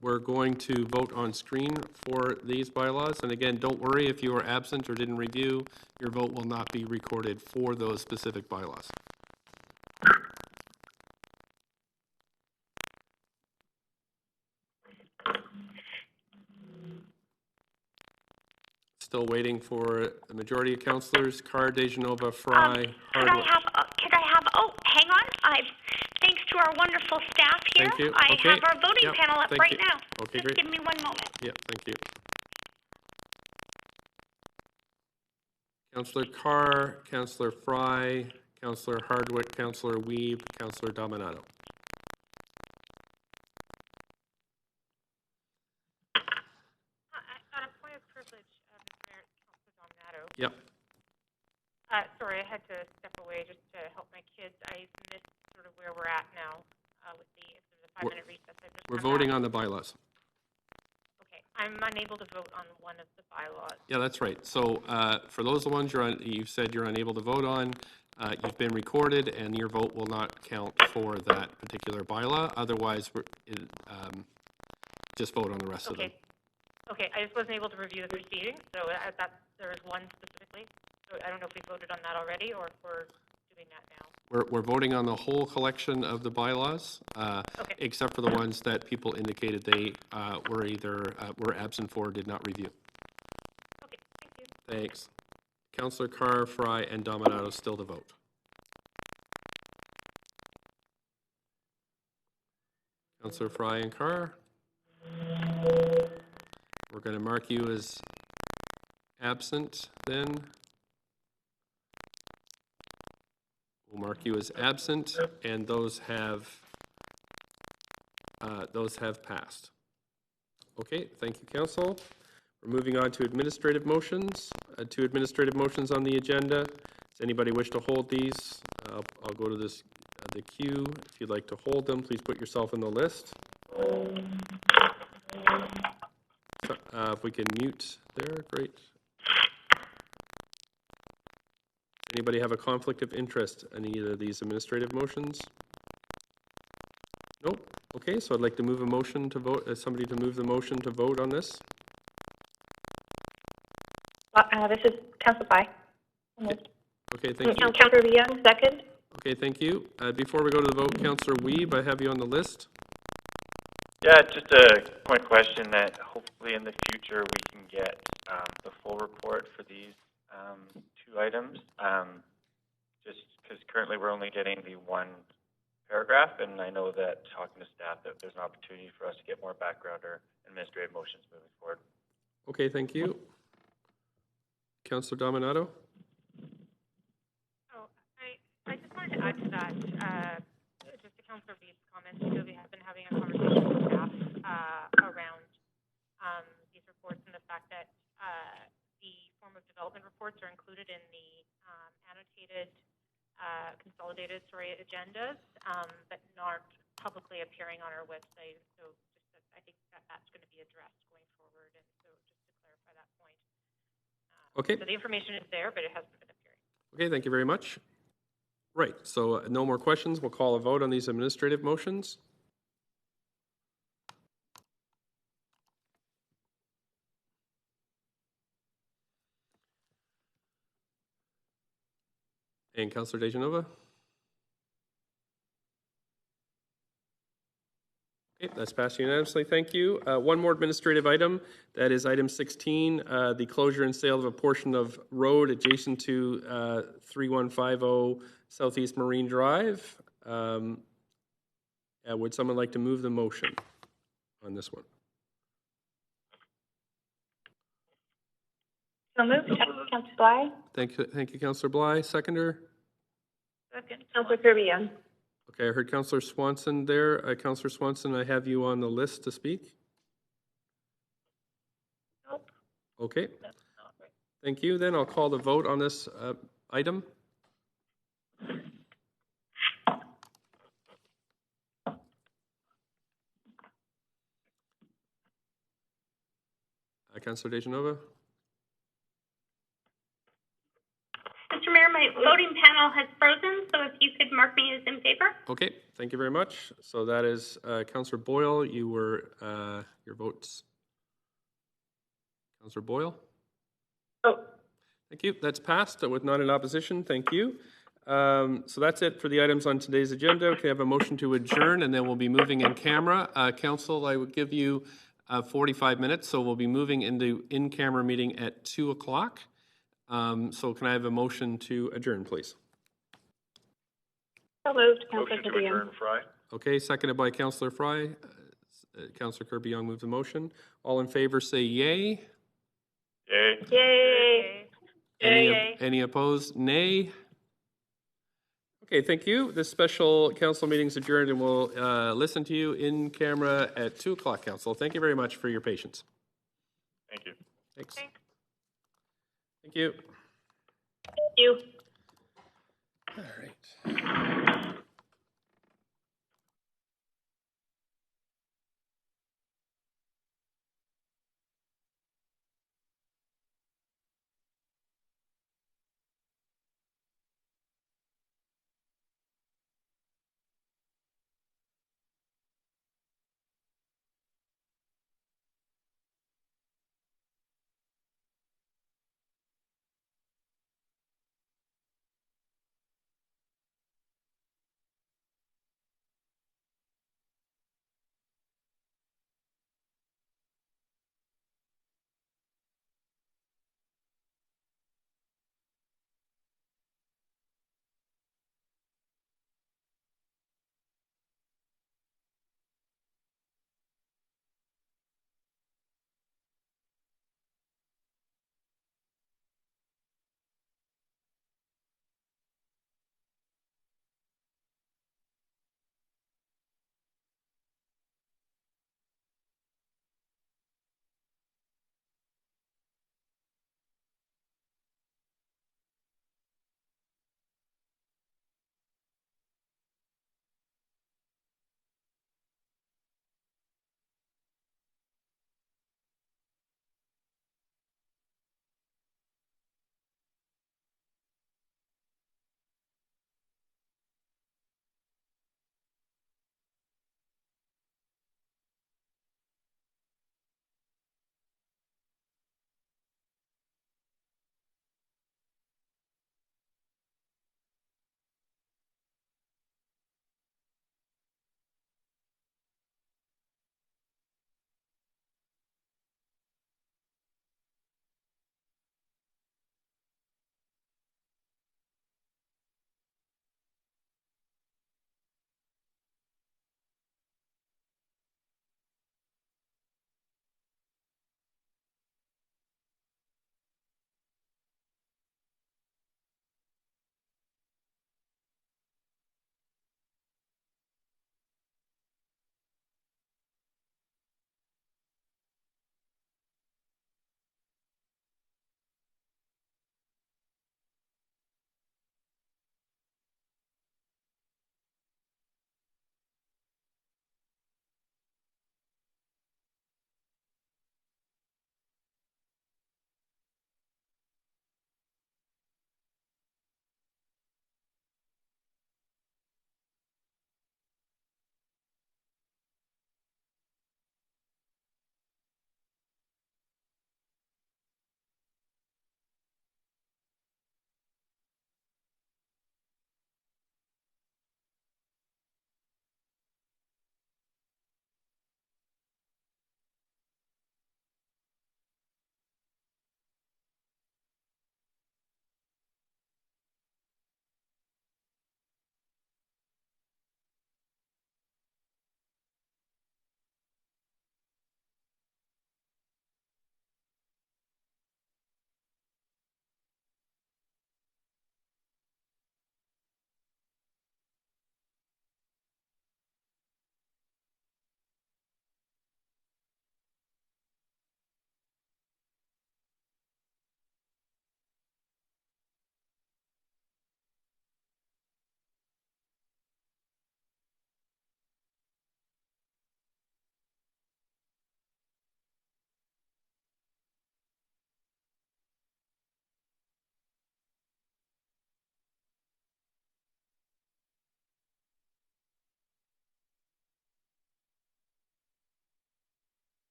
we're going to vote on screen for these bylaws. And again, don't worry if you are absent or didn't review, your vote will not be recorded for those specific bylaws. Still waiting for the majority of councillors. Carr, Dejanova, Fry, Hardwick. Could I have, hang on. Thanks to our wonderful staff here. Thank you. I Okay. have our voting Yep. panel up Thank right you. now. Okay, Just great. give me 1 moment. Yeah, thank you. Councillor Carr, Councillor Fry, Councillor Hardwick, Councillor Weeb, Councillor Dominato. On a point of privilege, Mayor, Councilor Dominato. Yep. Sorry, I had to step away just to help my kids. I missed sort of where we're at now with the 5-minute recess. We're voting on the bylaws. Okay, I'm unable to vote on one of the bylaws. Yeah, that's right. So for those ones you said you're unable to vote on, you've been recorded and your vote will not count for that particular bylaw. Otherwise, just vote on the rest of them. Okay, I just wasn't able to review the proceedings, so there was one specifically. So I don't know if we voted on that already or if we're doing that now. We're voting on the whole collection of the bylaws, except for the ones that people indicated they were either were absent for or did not review. Okay, thank you. Thanks. Councillor Carr, Fry, and Dominato still to vote. Councillor Fry and Carr. We're going to mark you as absent then. We'll mark you as absent, and those have passed. Okay, thank you, Council. We're moving on to administrative motions. Two administrative motions on the agenda. Does anybody wish to hold these? I'll go to this the queue. If you'd like to hold them, please put yourself in the list. If we can mute there, great. Anybody have a conflict of interest in either of these administrative motions? Nope. Okay, so I'd like to move a motion to vote, somebody to move the motion to vote on this. This is Councillor Pai. Okay, thank you. Councillor Young, second. Okay, thank you. Before we go to the vote, Councillor Weeb, I have you on the list. Yeah, just a quick question that hopefully in the future we can get the full report for these two items. Just because currently we're only getting the one paragraph, and I know that talking to staff that there's an opportunity for us to get more background or administrative motions moving forward. Okay, thank you. Councillor Dominato? I just wanted to add to that, just to Councillor Beeb's comments, because we have been having a conversation with staff around these reports and the fact that the form of development reports are included in the annotated, consolidated, agendas, but not publicly appearing on our website. So I think that's going to be addressed going forward. And so just to clarify that point. Okay. So the information is there, but it hasn't been appearing. Okay, thank you very much. Right, so no more questions. We'll call a vote on these administrative motions. And Councillor Dejanova? Okay, that's passed unanimously. Thank you. One more administrative item. That is item 16, the closure and sale of a portion of road adjacent to 3150 Southeast Marine Drive. Would someone like to move the motion on this one? So moved. Councillor Bly. Thank you, Councillor Bly. Seconder? Second. Councillor Kirby-Yung. Okay, I heard Councillor Swanson there. Councillor Swanson, I have you on the list to speak. Nope. Okay. That's not right. Thank you. Then I'll call the vote on this item. Councillor Dejanova? Mr. Mayor, my voting panel has frozen, so if you could mark me as in favor. Okay, thank you very much. So that is Councillor Boyle. You were your votes. Councillor Boyle? Oh. Thank you. That's passed with none in opposition. Thank you. So that's it for the items on today's agenda. Can I have a motion to adjourn, and then we'll be moving in camera. Council, I would give you 45 minutes, so we'll be moving into in-camera meeting at 2 o'clock. So can I have a motion to adjourn, please? So moved. Motion to adjourn, Fry. Okay, seconded by Councillor Fry. Councillor Kirby-Yung moved the motion. All in favor say yay. Yay. Yay. Any opposed? Nay. Okay, thank you. This special council meeting is adjourned, and we'll listen to you in camera at 2 o'clock, Council. Thank you very much for your patience. Thank you. Thanks. Thanks. Thank you. Thank you. All right.